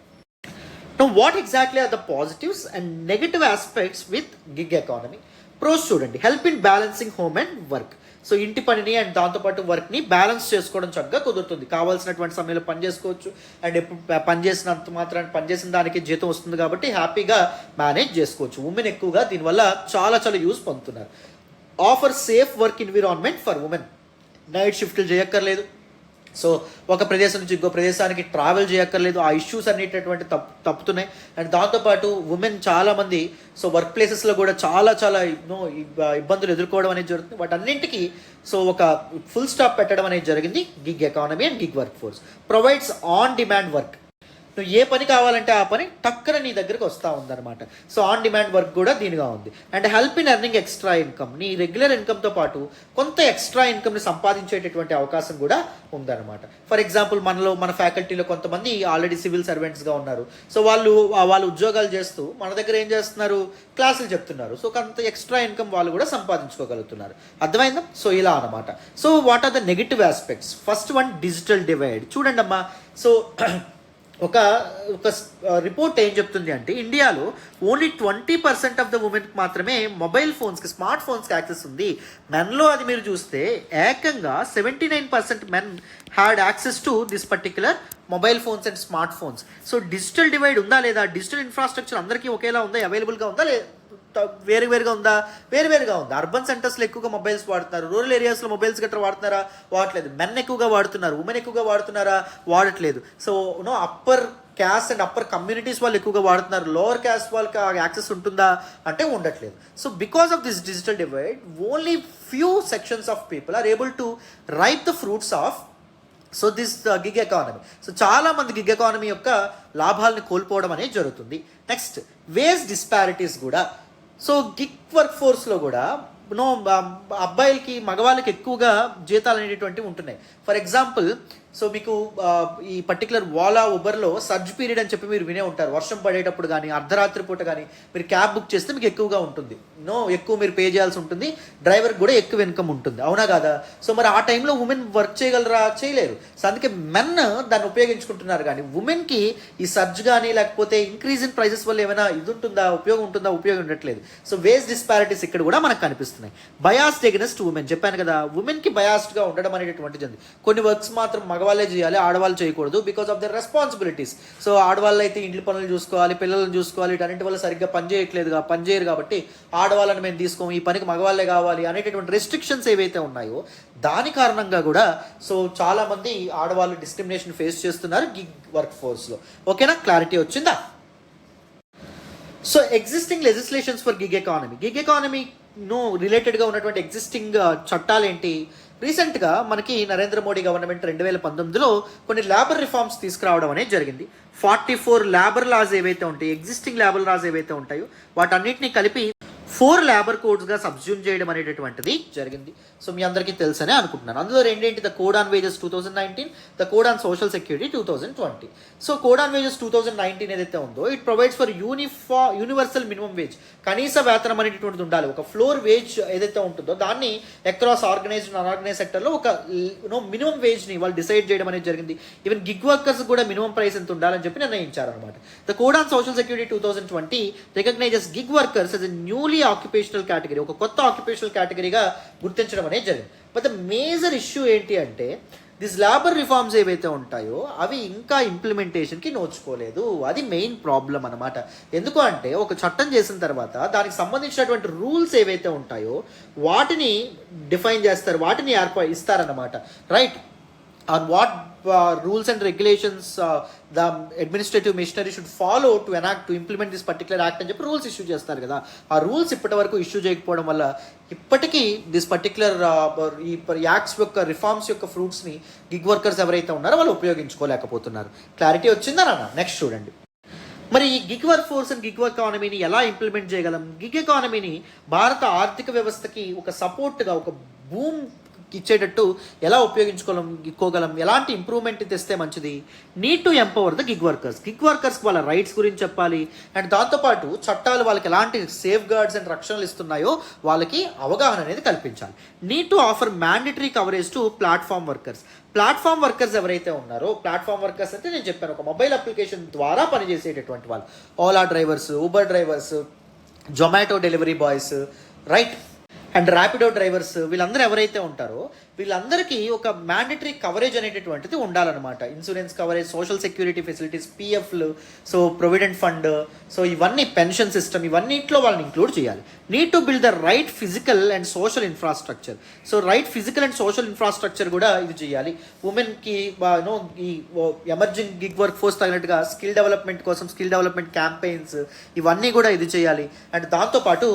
Now, what exactly are the positives and negative aspects with gig economy? Pros చూడండి. Help in balancing home and work. So ఇంటి పనిని అండ్ దాంతోపాటు వర్క్ని బ్యాలెన్స్ చేసుకోవడం చక్కగా కుదురుతుంది. కావాల్సినటువంటి సమయంలో పని చేసుకోవచ్చు అండ్ ఎప్పుడు పని చేసినంత మాత్రాన్ని పని చేసిన దానికి జీతం వస్తుంది కాబట్టి హ్యాపీగా మేనేజ్ చేసుకోవచ్చు. ఉమెన్ ఎక్కువగా దీనివల్ల చాలా చాలా యూజ్ పొందుతున్నారు. Offer safe work environment for women. Night షిఫ్ట్లు చేయక్కర్లేదు. సో ఒక ప్రదేశం నుంచి ఇంకో ప్రదేశానికి ట్రావెల్ చేయక్కర్లేదు. ఆ ఇష్యూస్ అనేటటువంటి తప్పుతున్నాయి. అండ్ దాంతోపాటు ఉమెన్ చాలామంది సో వర్క్ ప్లేసెస్లో కూడా చాలా చాలా ఇబ్బందులు ఎదుర్కోవడం అనేది జరుగుతుంది. వాటన్నింటికి సో ఒక ఫుల్ స్టాప్ పెట్టడం అనేది జరిగింది gig economy and gig work force. Provides on demand work. నువ్వు ఏ పని కావాలంటే ఆ పని టక్కన నీ దగ్గరికి వస్తూ ఉందన్నమాట. సో ఆన్ డిమాండ్ వర్క్ కూడా దీనిగా ఉంది. And help in earning extra income. నీ రెగ్యులర్ ఇన్కమ్తో పాటు కొంత ఎక్స్ట్రా ఇన్కమ్ని సంపాదించేటటువంటి అవకాశం కూడా ఉందన్నమాట. ఫర్ ఎగ్జాంపుల్ మన ఫ్యాకల్టీలో కొంతమంది ఆల్రెడీ సివిల్ సర్వెంట్స్గా ఉన్నారు. సో వాళ్ళు ఉద్యోగాలు చేస్తూ మన దగ్గర ఏం చేస్తున్నారు, క్లాసులు చెప్తున్నారు. సో కొంత ఎక్స్ట్రా ఇన్కమ్ వాళ్ళు కూడా సంపాదించుకోగలుగుతున్నారు. అర్థమైందా? సో ఇలా అనమాట. So what are the negative aspects? First one, digital divide. చూడండి అమ్మా, సో ఒక రిపోర్ట్ ఏం చెప్తుంది అంటే ఇండియాలో ఓన్లీ 20% ఆఫ్ ద ఉమెన్కి మాత్రమే మొబైల్ ఫోన్స్కి, స్మార్ట్ ఫోన్స్కి యాక్సెస్ ఉంది. మెన్లో అది మీరు చూస్తే ఏకంగా 79% men had access to this particular mobile phones and smart phones. So digital divide ఉందా లేదా? డిజిటల్ ఇన్ఫ్రాస్ట్రక్చర్ అందరికీ ఒకేలా ఉందా, అవైలబుల్గా ఉందా వేరుగా ఉందా? వేరువేరుగా ఉంది. అర్బన్ సెంటర్స్లో ఎక్కువగా మొబైల్స్ వాడుతున్నారు. రూరల్ ఏరియాస్లో మొబైల్స్ గట్రా వాడుతున్నారా? వాడట్లేదు. మెన్ ఎక్కువగా వాడుతున్నారు. ఉమెన్ ఎక్కువగా వాడుతున్నారా? వాడట్లేదు. So upper caste and upper communities వాళ్ళు ఎక్కువగా వాడుతున్నారు. లోవర్ క్యాస్ట్ వాళ్ళకి యాక్సెస్ ఉంటుందా అంటే ఉండట్లేదు. So because of this digital divide only few sections of people are able to ripe the fruits of this gig economy. So చాలామంది gig economy యొక్క లాభాలని కోల్పోవడం అనేది జరుగుతుంది. నెక్స్ట్, వేజ్ డిస్పారిటీస్ కూడా. సో గిగ్ వర్క్ ఫోర్స్లో కూడా అబ్బాయిలకి మగవాళ్ళకి ఎక్కువగా జీతాలు అనేటటువంటివి ఉంటున్నాయి. ఫర్ ఎగ్జాంపుల్, సో మీకు ఈ పర్టికులర్ ఓలా ఉబర్లో సర్జ్ పీరియడ్ అని చెప్పి మీరు వినే ఉంటారు. వర్షం పడేటప్పుడు కానీ అర్ధరాత్రి పూట కానీ మీరు క్యాబ్ బుక్ చేస్తే మీకు ఎక్కువగా ఉంటుంది. ఎక్కువ మీరు పే చేయాల్సి ఉంటుంది. డ్రైవర్కి కూడా ఎక్కువ ఇన్కమ్ ఉంటుంది. అవునా కాదా? సో మరి ఆ టైంలో ఉమెన్ వర్క్ చేయగలరా? చేయలేరు. సో అందుకే మెన్ దాన్ని ఉపయోగించుకుంటున్నారు. కానీ ఉమెన్కి ఈ సర్జ్ కానీ లేకపోతే ఇంక్రీజ్ ఇన్ ప్రైజెస్ వల్ల ఏమైనా ఇది ఉంటుందా, ఉపయోగం ఉంటుందా? ఉపయోగం ఉండట్లేదు. సో వేజ్ డిస్పారిటీస్ ఇక్కడ కూడా మనకు కనిపిస్తున్నాయి. Biased against women. చెప్పాను కదా, ఉమెన్కి బయాస్డ్గా ఉండడం అనేటటువంటిది ఉంది. కొన్ని వర్క్స్ మాత్రం మగవాళ్ళే చేయాలి, ఆడవాళ్ళు చేయకూడదు because of their responsibilities. So ఆడవాళ్ళు అయితే ఇంటి పనులు చూసుకోవాలి, పిల్లలను చూసుకోవాలి, వీటన్నిటి వల్ల సరిగ్గా పని చేయరు కాబట్టి ఆడవాళ్ళని మేము తీసుకోము, ఈ పనికి మగవాళ్ళే కావాలి అనేటటువంటి రెస్ట్రిక్షన్స్ ఏవైతే ఉన్నాయో దాని కారణంగా కూడా సో చాలామంది ఆడవాళ్ళు డిస్క్రిమినేషన్ ఫేస్ చేస్తున్నారు గిగ్ వర్క్ ఫోర్స్లో. ఓకేనా? క్లారిటీ వచ్చిందా? So existing legislations for gig economy. Gig economy రిలేటెడ్గా ఉన్నటువంటి ఎగ్జిస్టింగ్ చట్టాలు ఏంటి? రీసెంట్గా మనకి నరేంద్ర మోడీ గవర్నమెంట్ 2019లో కొన్ని లేబర్ రిఫార్మ్స్ తీసుకురావడం అనేది జరిగింది. 44 లేబర్ లాస్ ఏవైతే ఉంటాయో, ఎగ్జిస్టింగ్ లేబర్ లాస్ ఏవైతే ఉంటాయో వాటన్నిటిని కలిపి 4 లేబర్ కోడ్స్గా సబ్స్యూమ్ చేయడం అనేటటువంటిది జరిగింది. సో మీ అందరికీ తెలుసనే అనుకుంటున్నాను. అందులో రెండేంటి? The code on wages 2019, the code on social security 2020. So code on wages 2019 ఏదైతే ఉందో it provides for universal minimum wage. కనీస వేతనం అనేటటువంటిది ఉండాలి. ఒక ఫ్లోర్ వేజ్ ఏదైతే ఉంటుందో దాన్ని అక్రాస్ ఆర్గనైజ్డ్ అన్ఆర్గనైజ్ సెక్టర్లో ఒక మినిమం వేజ్ని వాళ్ళు డిసైడ్ చేయడం అనేది జరిగింది. ఈవెన్ గిగ్ వర్కర్స్ కూడా మినిమం ప్రైస్ ఎంత ఉండాలని చెప్పి నిర్ణయించారనమాట. The code on social security 2020 recognises gig workers as a newly occupational category, ఒక కొత్త ఆక్యుపేషనల్ కేటగిరీగా గుర్తించడం అనేది జరిగింది. బట్ ద మేజర్ ఇష్యూ ఏంటి అంటే దిస్ లేబర్ రిఫార్మ్స్ ఏవైతే ఉంటాయో అవి ఇంకా ఇంప్లిమెంటేషన్కి నోచుకోలేదు. అది మెయిన్ ప్రాబ్లం అనమాట. ఎందుకు అంటే ఒక చట్టం చేసిన తర్వాత దానికి సంబంధించినటువంటి రూల్స్ ఏవైతే ఉంటాయో వాటిని డిఫైన్ చేస్తారు, వాటిని ఇస్తారన్నమాట. Right? on what rules and regulations the administrative machinery should follow to implement this particular act అని చెప్పి రూల్స్ ఇష్యూ చేస్తారు కదా. ఆ రూల్స్ ఇప్పటి వరకు ఇష్యూ చేయకపోవడం వల్ల ఇప్పటికీ దిస్ పర్టికులర్ ఈ యాక్ట్స్ యొక్క రిఫార్మ్స్ యొక్క ఫ్రూట్స్ని గిగ్ వర్కర్స్ ఎవరైతే ఉన్నారో వాళ్ళు ఉపయోగించుకోలేకపోతున్నారు. క్లారిటీ వచ్చిందా నాన్న? నెక్స్ట్ చూడండి. మరి ఈ gig workforce and gig work ఎకానమీని ఎలా ఇంప్లిమెంట్ చేయగలం? గిగ్ ఎకానమీని భారత ఆర్థిక వ్యవస్థకి ఒక సపోర్ట్గా, ఒక బూమ్ ఇచ్చేటట్టు ఎలా ఉపయోగించుకోగలం, ఎలాంటి ఇంప్రూవ్మెంట్ తెస్తే మంచిది? Need to empower the gig workers. Gig వర్కర్స్కి వాళ్ళ రైట్స్ గురించి చెప్పాలి. అండ్ దాంతోపాటు చట్టాలు వాళ్ళకి ఎలాంటి సేఫ్ గార్డ్స్ అండ్ రక్షణలు ఇస్తున్నాయో వాళ్ళకి అవగాహన అనేది కల్పించాలి. Need to offer mandatory coverage to platform workers. Platform workers ఎవరైతే ఉన్నారో, ప్లాట్ఫామ్ వర్కర్స్ అంటే నేను చెప్పాను ఒక మొబైల్ అప్లికేషన్ ద్వారా పనిచేసేటటువంటి వాళ్ళు, Ola drivers, Uber drivers, Zomato delivery boys, right? And Rapido drivers వీళ్ళందరూ ఎవరైతే ఉంటారో వీళ్ళందరికీ ఒక మ్యాండేటరీ కవరేజ్ అనేటటువంటిది ఉండాలన్నమాట. Insurance coverage, social security facilities, పిఎఫ్లు, సో ప్రొవిడెంట్ ఫండ్, సో ఇవన్నీ పెన్షన్ సిస్టమ్, ఇవన్నిట్లో వాళ్ళని ఇంక్లూడ్ చేయాలి. Need to build the right physical and social infrastructure. So right physical and social infrastructure కూడా ఇది చేయాలి. ఉమెన్కి ఈ ఎమర్జింగ్ గిగ్ వర్క్ ఫోర్స్ తగినట్టుగా స్కిల్ డెవలప్మెంట్ కోసం స్కిల్ డెవలప్మెంట్ క్యాంపెయిన్స్ ఇవన్నీ కూడా ఇది చేయాలి. అండ్ దాంతోపాటు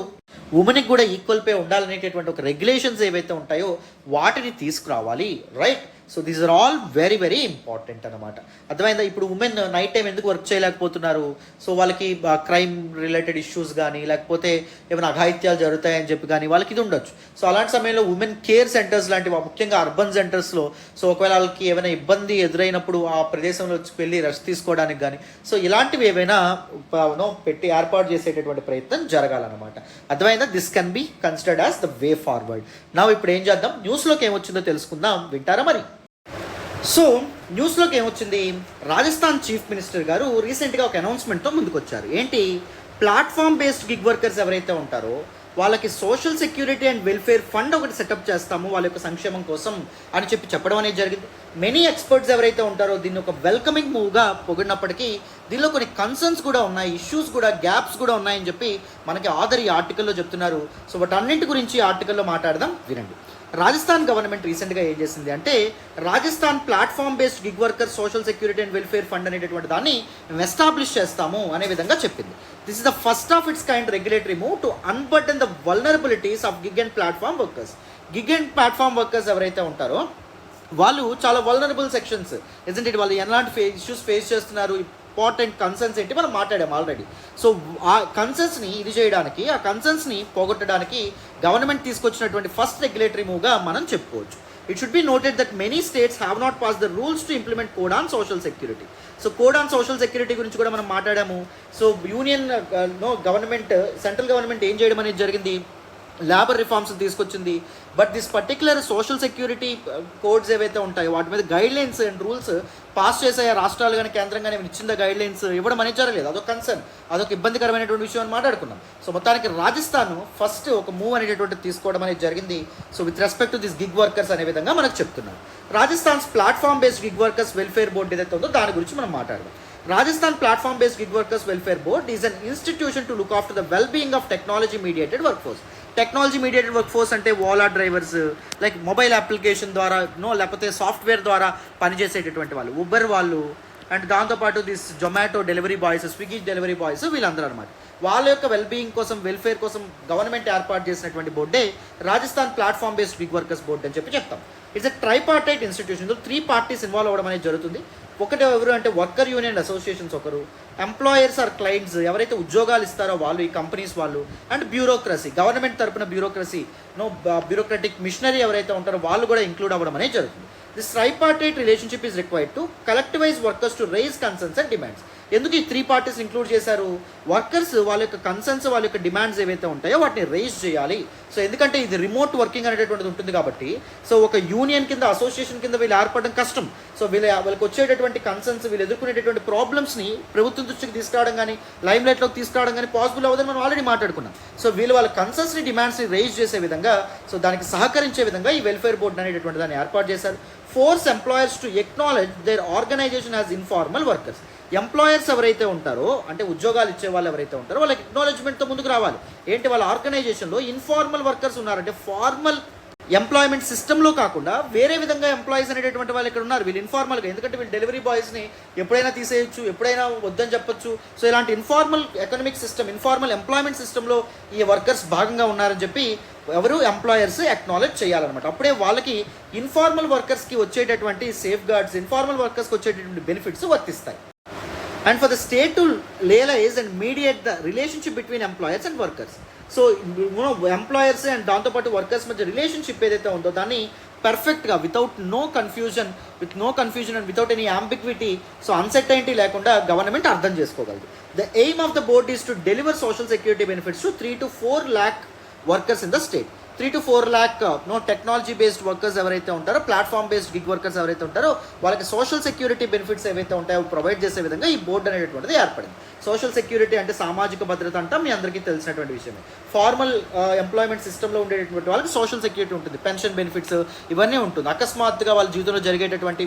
ఉమెన్కి కూడా ఈక్వల్ పే ఉండాలనేటటువంటి ఒక రెగ్యులేషన్స్ ఏవైతే ఉంటాయో వాటిని తీసుకురావాలి, right. So these are all very very important అనమాట. అర్థమైందా? ఇప్పుడు ఉమెన్ నైట్ టైం ఎందుకు వర్క్ చేయలేకపోతున్నారు? సో వాళ్ళకి క్రైమ్ రిలేటెడ్ ఇష్యూస్ కానీ లేకపోతే ఏమైనా అఘాయిత్యాలు జరుగుతాయని చెప్పి కానీ వాళ్ళకి ఇది ఉండొచ్చు. సో అలాంటి సమయంలో ఉమెన్ కేర్ సెంటర్స్ లాంటివి, ముఖ్యంగా అర్బన్ సెంటర్స్లో, సో ఒకవేళ వాళ్ళకి ఏమైనా ఇబ్బంది ఎదురైనప్పుడు ఆ ప్రదేశంలో వెళ్ళి రెస్ట్ తీసుకోవడానికి కానీ సో ఇలాంటివి ఏవైనా పెట్టి ఏర్పాటు చేసేటటువంటి ప్రయత్నం జరగాలన్నమాట. అర్థమైందా? This can be considered as the way forward. నా ఇప్పుడు ఏం చేద్దాం, న్యూస్లోకి ఏమొచ్చిందో తెలుసుకుందాం. వింటారా మరి? సో న్యూస్లోకి ఏమొచ్చింది, రాజస్థాన్ చీఫ్ మినిస్టర్ గారు రీసెంట్గా ఒక అనౌన్స్మెంట్తో ముందుకు వచ్చారు. ఏంటి? ప్లాట్ఫామ్ బేస్డ్ గిగ్ వర్కర్స్ ఎవరైతే ఉంటారో వాళ్ళకి social security and welfare fund ఒకటి సెటప్ చేస్తాము వాళ్ళ యొక్క సంక్షేమం కోసం అని చెప్పడం అనేది జరిగింది. మెనీ ఎక్స్పర్ట్స్ ఎవరైతే ఉంటారో దీన్ని ఒక వెల్కమింగ్ మూవ్గా పొగిడినప్పటికీ దీనిలో కొన్ని కన్సర్న్స్ కూడా ఉన్నాయి, ఇష్యూస్ కూడా, గ్యాప్స్ కూడా ఉన్నాయని చెప్పి మనకి ఆధర్ ఈ ఆర్టికల్లో చెప్తున్నారు. సో వాటన్నింటి గురించి ఈ ఆర్టికల్లో మాట్లాడదాం, వినండి. రాజస్థాన్ గవర్నమెంట్ రీసెంట్గా ఏం చేసింది అంటే Rajasthan platform based gig worker social security and welfare fund అనేటటువంటి దాన్ని ఎస్టాబ్లిష్ చేస్తాము అనే విధంగా చెప్పింది. This is the first of its kind regulatory move to unburden the vulnerabilities of gig and platform workers. Gig and platform workers ఎవరైతే ఉంటారో వాళ్ళు చాలా వల్నరబుల్ సెక్షన్స్, ఎందుకంటే వాళ్ళు ఎలాంటి ఇష్యూస్ ఫేస్ చేస్తున్నారు, ఇంపార్టెంట్ కన్సర్న్స్ ఏంటి మనం మాట్లాడాం ఆల్రెడీ. సో ఆ కన్సర్న్స్ని ఇది చేయడానికి, ఆ కన్సర్న్స్ని పోగొట్టడానికి గవర్నమెంట్ తీసుకొచ్చినటువంటి ఫస్ట్ రెగ్యులేటరీ మూవ్గా మనం చెప్పుకోవచ్చు. It should be noted that many states have not pass the rules to implement code on social security. So code on social security గురించి కూడా మనం మాట్లాడాము. So union government, central government ఏం చేయడం అనేది జరిగింది, లేబర్ రిఫార్మ్స్ తీసుకొచ్చింది. But this particular social security codes ఏవైతే ఉంటాయో వాటి మీద guide lines and rules pass చేసే రాష్ట్రాలు కానీ కేంద్రం కానీ ఇచ్చిన గైడ్ లైన్స్ ఇవ్వడం అనేది జరగలేదు. అదొక కన్సర్న్, అదొక ఇబ్బందికరమైనటువంటి విషయం అని మాట్లాడుకున్నాం. సో మొత్తానికి రాజస్థాన్ ఫస్ట్ ఒక మూవ్ అనేటటువంటిది తీసుకోవడం అనేది జరిగింది. So with respect to this gig workers అనే విధంగా మనకు చెప్తున్నాం. Rajasthan's platform based gig workers welfare board ఏదైతే ఉందో దాని గురించి మనం మాట్లాడదాం. Rajasthan Platform Based Gig Workers Welfare Board is an institution to look after the well-being of technology mediated workforce. Technology mediated workforce అంటే Ola drivers, like mobile application ద్వారా లేకపోతే software ద్వారా పనిచేసేటటువంటి వాళ్ళు, ఉబర్ వాళ్ళు, అండ్ దాంతోపాటు this Zomato delivery boys, Swiggy delivery boys, వీళ్ళందరూ అనమాట. వాళ్ళ యొక్క వెల్బీయింగ్ కోసం, వెల్ఫేర్ కోసం గవర్నమెంట్ ఏర్పాటు చేసినటువంటి బోర్డే Rajasthan platform based gig workers board అని చెప్తాం. It's a tripartite institution. 3 parties involve అవ్వడం అనేది జరుగుతుంది. ఒకటి ఎవరు అంటే వర్కర్ యూనియన్ అసోసియేషన్స్ ఒకరు, ఎంప్లాయర్స్ ఆర్ క్లయింట్స్ ఎవరైతే ఉద్యోగాలు ఇస్తారో వాళ్ళు, ఈ కంపెనీస్ వాళ్ళు, అండ్ బ్యూరోక్రసీ, గవర్నమెంట్ తరపున బ్యూరోక్రసీ, బ్యూరోక్రటిక్ మిషనరీ ఎవరైతే ఉంటారో వాళ్ళు కూడా ఇంక్లూడ్ అవ్వడం అనేది జరుగుతుంది. This tripartite relationship is required to collectivise workers to raise concerns and demands. ఎందుకు ఈ 3 పార్టీస్ ఇంక్లూడ్ చేశారు? వర్కర్స్ వాళ్ళ యొక్క కన్సర్న్స్, వాళ్ళ యొక్క డిమాండ్స్ ఏవైతే ఉంటాయో వాటిని రైజ్ చేయాలి. సో ఎందుకంటే ఇది రిమోట్ వర్కింగ్ అనేటటువంటిది ఉంటుంది కాబట్టి, సో ఒక యూనియన్ కింద, అసోసియేషన్ కింద వీళ్ళు ఏర్పడడం కష్టం. సో వాళ్ళకి వచ్చేటటువంటి కన్సర్న్స్, వీళ్ళు ఎదుర్కొనేటటువంటి ప్రాబ్లమ్స్ని ప్రభుత్వం దృష్టికి తీసుకురావడం కానీ, లైమ్ లైట్లోకి తీసుకురావడం కానీ పాసిబుల్ అవ్వదని మనం ఆల్రెడీ మాట్లాడుకున్నాం. సో వీళ్ళు వాళ్ళ కన్సర్న్స్ని, డిమాండ్స్ని రైజ్ చేసే విధంగా, సో దానికి సహకరించే విధంగా ఈ వెల్ఫేర్ బోర్డు అనేటటువంటి దాన్ని ఏర్పాటు చేశారు. Force employers to acknowledge their organization as informal workers. Employers ఎవరైతే ఉంటారో, అంటే ఉద్యోగాలు ఇచ్చే వాళ్ళు ఎవరైతే ఉంటారో వాళ్ళకి ఎక్నాలెడ్జ్మెంట్తో ముందుకు రావాలి. ఏంటి, వాళ్ళ ఆర్గనైజేషన్లో ఇన్ఫార్మల్ వర్కర్స్ ఉన్నారంటే ఫార్మల్ ఎంప్లాయ్మెంట్ సిస్టంలో కాకుండా వేరే విధంగా ఎంప్లాయీస్ అనేటటువంటి వాళ్ళు ఇక్కడ ఉన్నారు. వీళ్ళు ఇన్ఫార్మల్గా, ఎందుకంటే వీళ్ళు డెలివరీ బాయ్స్ని ఎప్పుడైనా తీసేయచ్చు, ఎప్పుడైనా వద్దని చెప్పొచ్చు. సో ఇలాంటి informal economic system, informal employment సిస్టంలో ఈ వర్కర్స్ భాగంగా ఉన్నారని చెప్పి ఎవరు ఎంప్లాయర్స్ అక్నాలెడ్జ్ చేయాలన్నమాట. అప్పుడే వాళ్ళకి ఇన్ఫార్మల్ వర్కర్స్కి వచ్చేటటువంటి సేఫ్ గార్డ్స్, ఇన్ఫార్మల్ వర్కర్స్కి వచ్చేటటువంటి బెనిఫిట్స్ వర్తిస్తాయి. And for the state to legalize and mediate the relationship between employers and workers. So employers and దాంతోపాటు వర్కర్స్ మధ్య రిలేషన్షిప్ ఏదైతే ఉందో దాన్ని పర్ఫెక్ట్గా with no confusion and without any ambiguity, so uncertainty లేకుండా government అర్థం చేసుకోగలదు. The aim of the board is to deliver social security benefits to 3 to 4 lakh workers in the state. 3 to 4 lakh technology based workers ఎవరైతే ఉంటారో, platform based gig workers ఎవరైతే ఉంటారో వాళ్ళకి social security benefits ఏవైతే ఉంటాయో provide చేసే విధంగా ఈ బోర్డు అనేటటువంటిది ఏర్పడింది. సోషల్ సెక్యూరిటీ అంటే సామాజిక భద్రత అంట మీ అందరికీ తెలిసినటువంటి విషయమే. ఫార్మల్ ఎంప్లాయ్మెంట్ సిస్టంలో ఉండేటటువంటి వాళ్ళకి సోషల్ సెక్యూరిటీ ఉంటుంది, పెన్షన్ బెనిఫిట్స్ ఇవన్నీ ఉంటుంది. అకస్మాత్తుగా వాళ్ళ జీవితంలో జరిగేటటువంటి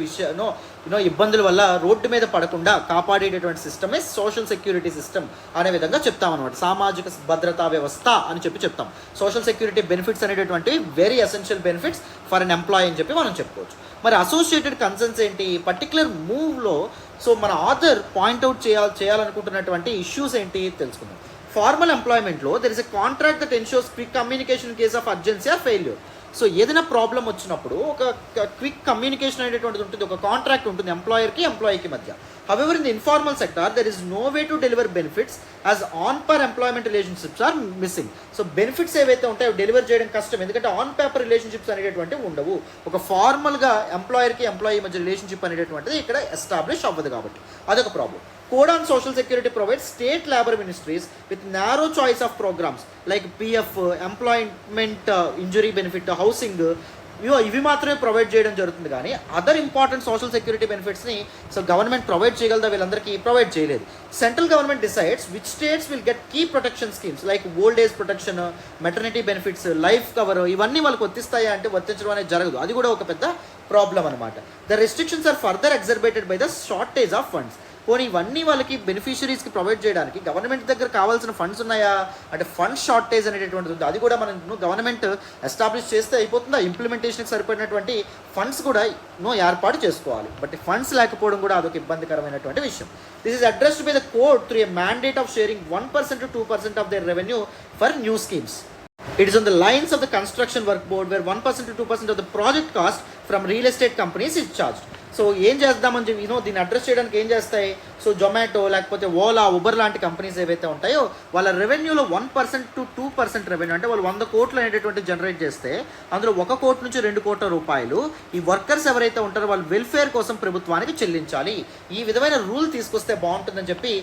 ఇబ్బందుల వల్ల రోడ్డు మీద పడకుండా కాపాడేటటువంటి సిస్టమే సోషల్ సెక్యూరిటీ సిస్టమ్ అనే విధంగా చెప్తామన్నమాట. సామాజిక భద్రతా వ్యవస్థ అని చెప్తాం. సోషల్ సెక్యూరిటీ బెనిఫిట్స్ అనేటటువంటి very essential benefits for an employee అని చెప్పి మనం చెప్పుకోవచ్చు. మరి అసోసియేటెడ్ కన్సర్న్స్ ఏంటి పర్టికులర్ మూవ్లో? సో మన ఆథర్ పాయింట్అవుట్ చేయాలనుకుంటున్నటువంటి ఇష్యూస్ ఏంటి తెలుసుకుందాం. ఫార్మల్ ఎంప్లాయ్మెంట్లో there is a contract that ensures quick communication in case of urgency or failure. So ఏదైనా ప్రాబ్లం వచ్చినప్పుడు ఒక క్విక్ కమ్యూనికేషన్ అనేటువంటిది ఉంటుంది, ఒక కాంట్రాక్ట్ ఉంటుంది ఎంప్లాయర్కి ఎంప్లాయీకి మధ్య. However in the informal sector there is no way to deliver benefits as on per employment relationships are missing. So benefits ఏవైతే ఉంటాయో డెలివర్ చేయడం కష్టం, ఎందుకంటే ఆన్ పేపర్ రిలేషన్షిప్స్ అనేటటువంటివి ఉండవు. ఒక ఫార్మల్గా ఎంప్లాయర్కి ఎంప్లాయీ మధ్య రిలేషన్షిప్ అనేటటువంటిది ఇక్కడ ఎస్టాబ్లిష్ అవ్వదు కాబట్టి అదొక problem. Code on Social Security provides state labor ministries with narrow choice of programs like PF, employment injury benefit, housing, ఇవి మాత్రమే ప్రొవైడ్ చేయడం జరుగుతుంది. కానీ అదర్ ఇంపార్టెంట్ సోషల్ సెక్యూరిటీ బెనిఫిట్స్ని సో గవర్నమెంట్ ప్రొవైడ్ చేయగలదా? వీళ్ళందరికీ ప్రొవైడ్ చేయలేదు. Central government decides which states will get key protection schemes like old age protection, maternity benefits, life cover, ఇవన్నీ వాళ్ళకి వర్తిస్తాయా అంటే వర్తించడం అనేది జరగదు. అది కూడా ఒక పెద్ద ప్రాబ్లం అనమాట. The restrictions are further exacerbated by the shortage of funds. పోనీ ఇవన్నీ వాళ్ళకి బెనిఫిషరీస్కి ప్రొవైడ్ చేయడానికి గవర్నమెంట్ దగ్గర కావాల్సిన ఫండ్స్ ఉన్నాయా అంటే ఫండ్ షార్టేజ్ అనేటటువంటిది ఉంది. అది కూడా మనం గవర్నమెంట్ ఎస్టాబ్లిష్ చేస్తే అయిపోతుందా? ఇంప్లిమెంటేషన్కి సరిపడినటువంటి ఫండ్స్ కూడా ఏర్పాటు చేసుకోవాలి. బట్ ఫండ్స్ లేకపోవడం కూడా అదొక ఇబ్బందికరమైనటువంటి విషయం. This is addressed by the court through a mandate of sharing 1% to 2% of their revenue for new schemes. It is on the lines of the construction work board where 1% to 2% of the project cost from real estate companies is charged. So ఏం చేద్దామని చెప్పి దీన్ని address చేయడానికి ఏం చేస్తాయి? So Zomato లేకపోతే Ola, Uber లాంటి companies ఏవైతే ఉంటాయో వాళ్ళ రెవెన్యూలో 1% to 2% రెవెన్యూ అంటే వాళ్ళు 100 కోట్లు అనేటటువంటి జనరేట్ చేస్తే అందులో 1 కోటి నుంచి 2 కోట్ల రూపాయలు ఈ వర్కర్స్ ఎవరైతే ఉంటారో వాళ్ళ వెల్ఫేర్ కోసం ప్రభుత్వానికి చెల్లించాలి. ఈ విధమైన రూల్ తీసుకొస్తే బాగుంటుందని చెప్పి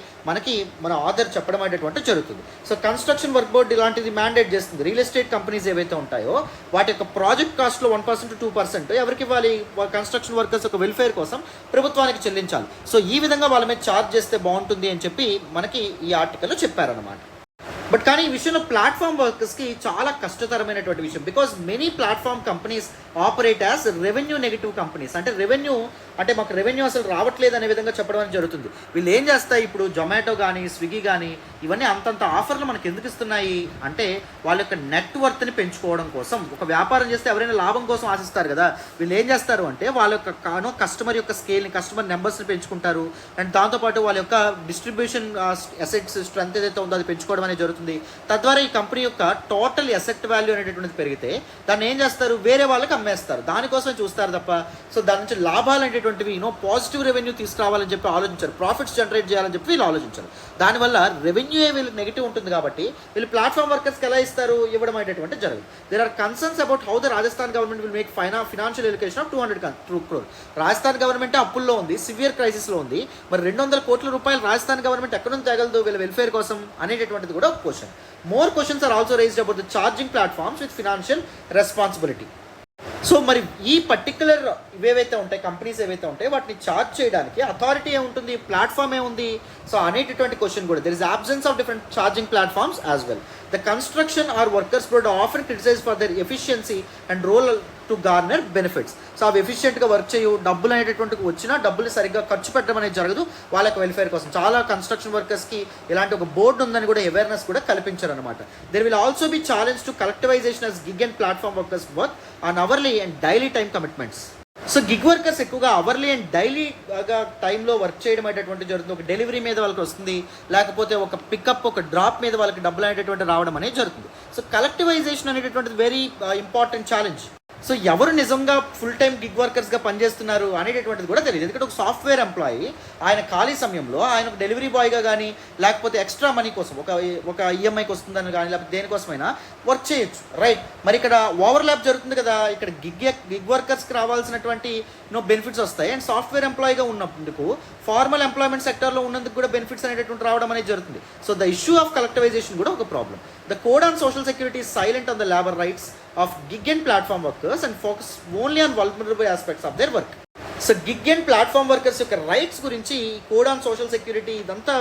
మన ఆథర్ చెప్పడం అనేటువంటి జరుగుతుంది. సో కన్స్ట్రక్షన్ వర్క్ బోర్డ్ ఇలాంటిది మ్యాండేట్ చేస్తుంది. రియల్ ఎస్టేట్ కంపెనీస్ ఏవైతే ఉంటాయో వాటి యొక్క ప్రాజెక్ట్ కాస్ట్లో 1% to 2% ఎవరికి ఇవ్వాలి? కన్స్ట్రక్షన్ వర్కర్స్ యొక్క వెల్ఫేర్ కోసం ప్రభుత్వానికి చెల్లించాలి. సో ఈ విధంగా వాళ్ళ మీద ఛార్జ్ చేస్తే బాగుంటుంది అని చెప్పి మనకి ఈ ఆర్టికల్లో చెప్పారన్నమాట. బట్ కానీ ఈ విషయంలో ప్లాట్ఫామ్ వర్కర్స్కి చాలా కష్టతరమైనటువంటి విషయం. Because many platform companies operate as revenue negative companies. అంటే మాకు రెవెన్యూ అసలు రావట్లేదు అనే విధంగా చెప్పడం అనేది జరుగుతుంది. వీళ్ళు ఏం చేస్తాయి? ఇప్పుడు జొమాటో కానీ స్విగ్గీ కానీ ఇవన్నీ అంతంత ఆఫర్లు మనకు ఎందుకు ఇస్తున్నాయి అంటే వాళ్ళ యొక్క నెట్వర్క్ని పెంచుకోవడం కోసం. ఒక వ్యాపారం చేస్తే ఎవరైనా లాభం కోసం ఆశిస్తారు కదా. వీళ్ళు ఏం చేస్తారు అంటే వాళ్ళ యొక్క కస్టమర్ యొక్క స్కేల్ని, కస్టమర్ నెంబర్స్ని పెంచుకుంటారు. అండ్ దాంతోపాటు వాళ్ళ యొక్క డిస్ట్రిబ్యూషన్ అసెట్స్ స్ట్రెంత్ ఏదైతే ఉందో అది పెంచుకోవడం అనేది జరుగుతుంది. తద్వారా ఈ కంపెనీ యొక్క టోటల్ అసెట్ వాల్యూ అనేటువంటిది పెరిగితే దాన్ని ఏం చేస్తారు? వేరే వాళ్ళకి అమ్మేస్తారు. దానికోసం చూస్తారు తప్ప సో దాని నుంచి లాభాలు అనేటువంటివి పాజిటివ్ రెవెన్యూ తీసుకురావాలని చెప్పి ఆలోచించారు, ప్రాఫిట్స్ జనరేట్ చేయాలని చెప్పి వీళ్ళు ఆలోచించారు. దానివల్ల రెవెన్యూ వీళ్ళకి నెగిటివ్ ఉంటుంది కాబట్టి వీళ్ళు ప్లాట్ఫామ్ వర్కర్స్కి ఎలా ఇస్తారు? ఇవ్వడం అనేటువంటి జరగదు. There are concerns about how the Rajasthan government will make financial education of 200 crore. Rajasthan government అప్పుల్లో ఉంది, సివియర్ క్రైసిస్లో ఉంది. మరి 200 కోట్ల రూపాయలు రాజస్థాన్ గవర్నమెంట్ ఎక్కడ నుంచి తగలదు వీళ్ళ వెల్ఫేర్ కోసం అనేటటువంటిది కూడా ఒక question. More questions are also raised about the charging platforms with financial responsibility. So మరి ఈ పర్టికులర్ ఇవేవైతే ఉంటాయి కంపెనీస్ ఏవైతే ఉంటాయి వాటిని ఛార్జ్ చేయడానికి అథారిటీ ఏముంటుంది, ప్లాట్ఫామ్ ఏముంది? సో అనేటటువంటి క్వశ్చన్ కూడా. There is absence of different charging platforms as well. The construction are workers board offer criticize for their efficiency and role to garner benefits. So అవి ఎఫిషియెంట్గా వర్క్ చేయు, డబ్బులు అనేటటువంటి వచ్చినా డబ్బులు సరిగ్గా ఖర్చు పెట్టడం అనేది జరగదు వాళ్ళకి వెల్ఫేర్ కోసం. చాలా కన్స్ట్రక్షన్ వర్కర్స్కి ఇలాంటి ఒక బోర్డు ఉందని కూడా అవేర్నెస్ కూడా కల్పించారు అనమాట. There will also be challenge to collectivisation as gig and platform workers work on hourly and daily time commitments. So gig workers ఎక్కువగా అవర్లీ అండ్ డైలీగా టైంలో వర్క్ చేయడం అనేటువంటి జరుగుతుంది. ఒక డెలివరీ మీద వాళ్ళకి వస్తుంది, లేకపోతే ఒక పికప్, ఒక డ్రాప్ మీద వాళ్ళకి డబ్బులు అనేటటువంటి రావడం అనేది జరుగుతుంది. సో కలెక్టివైజేషన్ అనేటటువంటిది వెరీ ఇంపార్టెంట్ ఛాలెంజ్. సో ఎవరు నిజంగా ఫుల్ టైం గిగ్ వర్కర్స్గా పనిచేస్తున్నారు అనేటటువంటిది కూడా తెలియదు. ఎందుకంటే ఒక సాఫ్ట్వేర్ ఎంప్లాయీ ఆయన ఖాళీ సమయంలో ఆయన ఒక డెలివరీ బాయ్గా కానీ లేకపోతే ఎక్స్ట్రా మనీ కోసం ఒక ఈఎంఐకి వస్తుందని కానీ లేకపోతే దేనికోసమైనా వర్క్ చేయొచ్చు, రైట్? మరి ఇక్కడ ఓవర్లాప్ జరుగుతుంది కదా. ఇక్కడ గిగ్ వర్కర్స్కి రావాల్సినటువంటి బెనిఫిట్స్ వస్తాయి అండ్ సాఫ్ట్వేర్ ఎంప్లాయీగా ఉన్నందుకు ఫార్మల్ ఎంప్లాయ్మెంట్ సెక్టర్లో ఉన్నందుకు కూడా బెనిఫిట్స్ అనేటటువంటి రావడం అనేది జరుగుతుంది. సో ద ఇష్యూ ఆఫ్ కలెక్టివైజేషన్ కూడా ఒక problem. The code on social security is silent on the labor rights of gig and platform workers and focus only on vulnerable aspects of their work. So gig and platform workers యొక్క rights గురించి code on social security ఇదంతా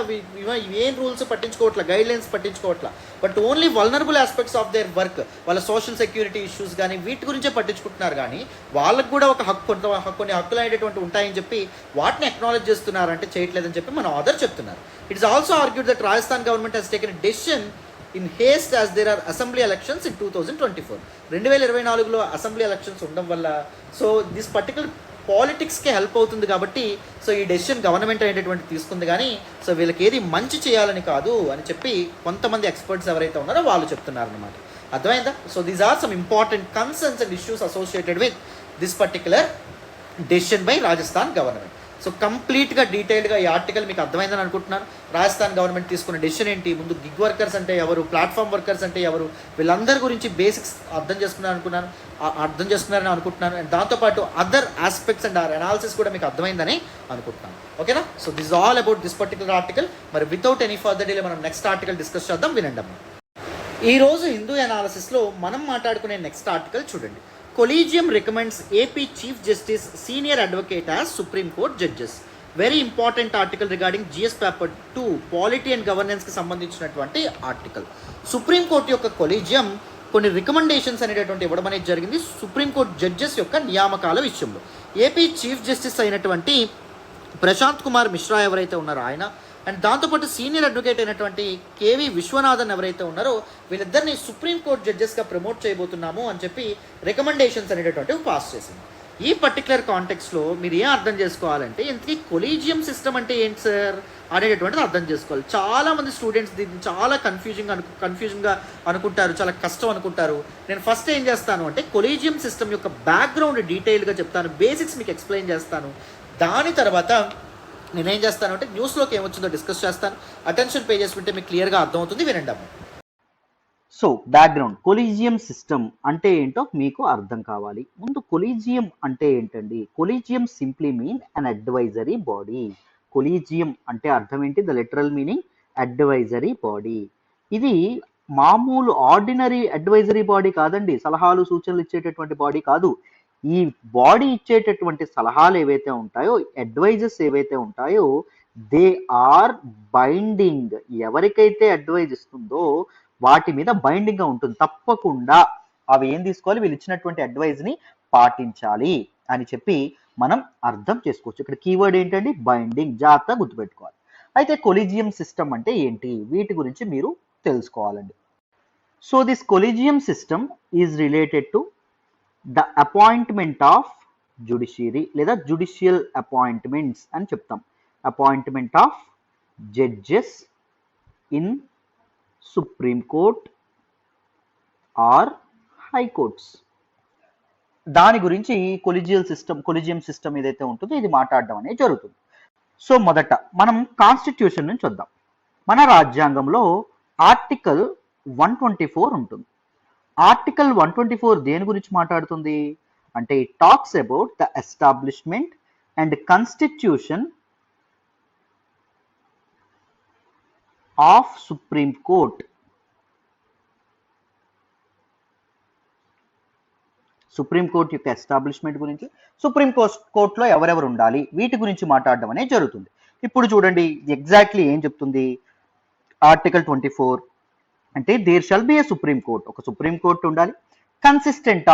ఏం rules పట్టించుకోవట్లా, guidelines పట్టించుకోవట్లా, but only vulnerable aspects of their work, వాళ్ళ social security issues కానీ వీటి గురించే పట్టించుకుంటున్నారు. కానీ వాళ్ళకు కూడా ఒక కొన్ని హక్కులు అనేటువంటి ఉంటాయని చెప్పి వాటిని అక్నాలెడ్జ్ చేస్తున్నారంటే చేయట్లేదని చెప్పి మన ఆథర్ చెప్తున్నారు. It is also argued that Rajasthan government has taken decision in haste as there are assembly elections in 2024. 2024లో అసెంబ్లీ ఎలక్షన్స్ ఉండడం వల్ల సో దిస్ పర్టికులర్ పాలిటిక్స్కి హెల్ప్ అవుతుంది కాబట్టి సో ఈ డెసిషన్ గవర్నమెంట్ అనేటటువంటి తీసుకుంది. కానీ సో వీళ్ళకి ఏది మంచి చేయాలని కాదు అని చెప్పి కొంతమంది ఎక్స్పర్ట్స్ ఎవరైతే ఉన్నారో వాళ్ళు చెప్తున్నారనమాట. అర్థమైందా? So these are some important concerns and issues associated with this particular decision by Rajasthan government. So కంప్లీట్గా డీటెయిల్డ్గా ఈ ఆర్టికల్ మీకు అర్థమైందని అనుకుంటున్నాను. రాజస్థాన్ గవర్నమెంట్ తీసుకున్న డెసిషన్ ఏంటి, ముందు గిగ్ వర్కర్స్ అంటే ఎవరు, ప్లాట్ఫామ్ వర్కర్స్ అంటే ఎవరు, వీళ్ళందరి గురించి బేసిక్స్ అర్థం చేసుకున్నారని అనుకుంటున్నాను. అండ్ దాంతోపాటు అదర్ ఆస్పెక్ట్స్ అండ్ అనాలిసిస్ కూడా మీకు అర్థమైందని అనుకుంటున్నాను. ఓకేనా? So this all about this particular article. మరి వితౌట్ ఎనీ ఫర్దర్ డిలే మనం నెక్స్ట్ ఆర్టికల్ డిస్కస్ చేద్దాం, వినండి అమ్మా. ఈరోజు హిందూ అనాలిసిస్లో మనం మాట్లాడుకునే నెక్స్ట్ ఆర్టికల్ చూడండి. Collegium recommends AP Chief Justice Senior Advocate as Supreme Court Judges. Very important article regarding GS paper 2 polity and గవర్నెన్స్కి సంబంధించినటువంటి ఆర్టికల్. సుప్రీంకోర్టు యొక్క కొలీజియం కొన్ని రికమెండేషన్స్ అనేటటువంటి ఇవ్వడం అనేది జరిగింది సుప్రీంకోర్టు జడ్జెస్ యొక్క నియామకాల విషయంలో. ఏపీ చీఫ్ జస్టిస్ అయినటువంటి ప్రశాంత్ కుమార్ మిశ్రా ఎవరైతే ఉన్నారో ఆయన, అండ్ దాంతోపాటు సీనియర్ అడ్వకేట్ అయినటువంటి కేవీ విశ్వనాథన్ ఎవరైతే ఉన్నారో వీళ్ళిద్దరిని సుప్రీంకోర్టు జడ్జెస్గా ప్రమోట్ చేయబోతున్నాము అని చెప్పి రికమెండేషన్స్ అనేటటువంటివి పాస్ చేసింది. ఈ పర్టికులర్ కాంటెక్స్లో మీరు ఏం అర్థం చేసుకోవాలంటే ఇంతకీ కొలీజియం సిస్టమ్ అంటే ఏంటి సార్ అనేటటువంటిది అర్థం చేసుకోవాలి. చాలామంది స్టూడెంట్స్ దీన్ని చాలా కన్ఫ్యూజన్గా అనుకుంటారు, చాలా కష్టం అనుకుంటారు. నేను ఫస్ట్ ఏం చేస్తాను అంటే కొలీజియం సిస్టమ్ యొక్క బ్యాక్గ్రౌండ్ డీటెయిల్గా చెప్తాను, బేసిక్స్ మీకు ఎక్స్ప్లెయిన్ చేస్తాను. దాని తర్వాత నేనేం చేస్తాను అంటే న్యూస్లోకి ఏమొచ్చిందో డిస్కస్ చేస్తాను. అటెన్షన్ పే చేసుకుంటే మీకు క్లియర్గా అర్థమవుతుంది, వినండి అమ్మ. సో బ్యాక్గ్రౌండ్, కొలీజియం సిస్టమ్ అంటే ఏంటో మీకు అర్థం కావాలి. ముందు కొలీజియం అంటే ఏంటండి? కొలీజియం సింప్లీ మీన్ అన్ అడ్వైజరీ బాడీ. కొలీజియం అంటే అర్థం ఏంటి? The literal meaning advisory body. ఇది మామూలు ఆర్డినరీ అడ్వైజరీ బాడీ కాదండి, సలహాలు సూచనలు ఇచ్చేటటువంటి బాడీ కాదు. ఈ బాడీ ఇచ్చేటటువంటి సలహాలు ఏవైతే ఉంటాయో, అడ్వైజెస్ ఏవైతే ఉంటాయో, దే ఆర్ బైండింగ్. ఎవరికైతే అడ్వైజ్ ఇస్తుందో వాటి మీద బైండింగ్గా ఉంటుంది. తప్పకుండా అవి ఏం తీసుకోవాలి, వీళ్ళు ఇచ్చినటువంటి అడ్వైజ్ని పాటించాలి అని చెప్పి మనం అర్థం చేసుకోవచ్చు. ఇక్కడ కీవర్డ్ ఏంటండి? బైండింగ్. జాగ్రత్తగా గుర్తుపెట్టుకోవాలి. అయితే కొలీజియం సిస్టమ్ అంటే ఏంటి, వీటి గురించి మీరు తెలుసుకోవాలండి. So this collegium system is related to the appointment of judiciary లేదా జుడిషియల్ అపాయింట్మెంట్స్ అని చెప్తాం. Appointment of judges in supreme court or high courts. దాని గురించి కొలీజియం సిస్టమ్ ఏదైతే ఉంటుందో ఇది మాట్లాడడం అనేది జరుగుతుంది. సో మొదట మనం కాన్స్టిట్యూషన్ నుంచి వద్దాం. మన రాజ్యాంగంలో ఆర్టికల్ 124 ఉంటుంది. ఆర్టికల్ 124 దేని గురించి మాట్లాడుతుంది అంటే it talks about the establishment and constitution of supreme court. Supreme court యొక్క ఎస్టాబ్లిష్మెంట్ గురించి, సుప్రీం కోర్టులో ఎవరెవరు ఉండాలి, వీటి గురించి మాట్లాడడం అనేది జరుగుతుంది. ఇప్పుడు చూడండి ఎగ్జాక్ట్లీ ఏం చెప్తుంది ఆర్టికల్ 24 అంటే there shall be a supreme court. ఒక సుప్రీం కోర్టు ఉండాలి. కన్సిస్టింగ్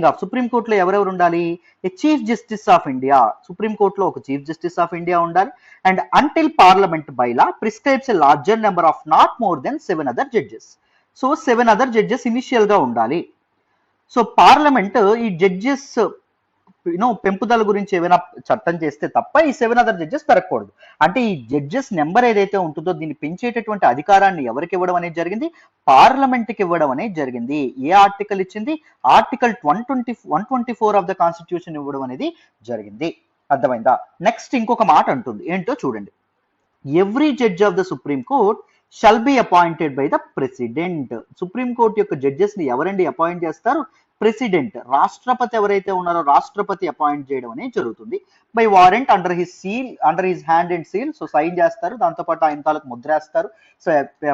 ఆఫ్ సుప్రీం కోర్టులో ఎవరెవరు ఉండాలి? A chief justice of India. Supreme కోర్టులో ఒక చీఫ్ జస్టిస్ ఆఫ్ ఇండియా ఉండాలి. And until parliament by law prescribes a larger number of not more than 7 other judges. So 7 other judges initial గా ఉండాలి. So parliament ఈ judges పెంపుదల గురించి ఏమైనా చట్టం చేస్తే తప్ప ఈ 7 అదర్ జడ్జెస్ పెరగకూడదు. అంటే ఈ జడ్జెస్ నెంబర్ ఏదైతే ఉంటుందో దీన్ని పెంచేటటువంటి అధికారాన్ని ఎవరికి ఇవ్వడం అనేది జరిగింది? పార్లమెంట్కి ఇవ్వడం అనేది జరిగింది. ఏ ఆర్టికల్ ఇచ్చింది? ఆర్టికల్ 124 ఆఫ్ ద కాన్స్టిట్యూషన్ ఇవ్వడం అనేది జరిగింది. అర్థమైందా? నెక్స్ట్ ఇంకొక మాట అంటుంది, ఏంటో చూడండి. Every judge of the supreme court shall be appointed by the president. Supreme court యొక్క జడ్జెస్ ని ఎవరండి అపాయింట్ చేస్తారు? ప్రెసిడెంట్ రాష్ట్రపతి ఎవరైతే ఉన్నారో రాష్ట్రపతి అపాయింట్ చేయడం అనేది జరుగుతుంది by warrant under his hand and seal. So sign చేస్తారు, దాంతోపాటు ఆయన తాలూకు ముద్రేస్తారు సో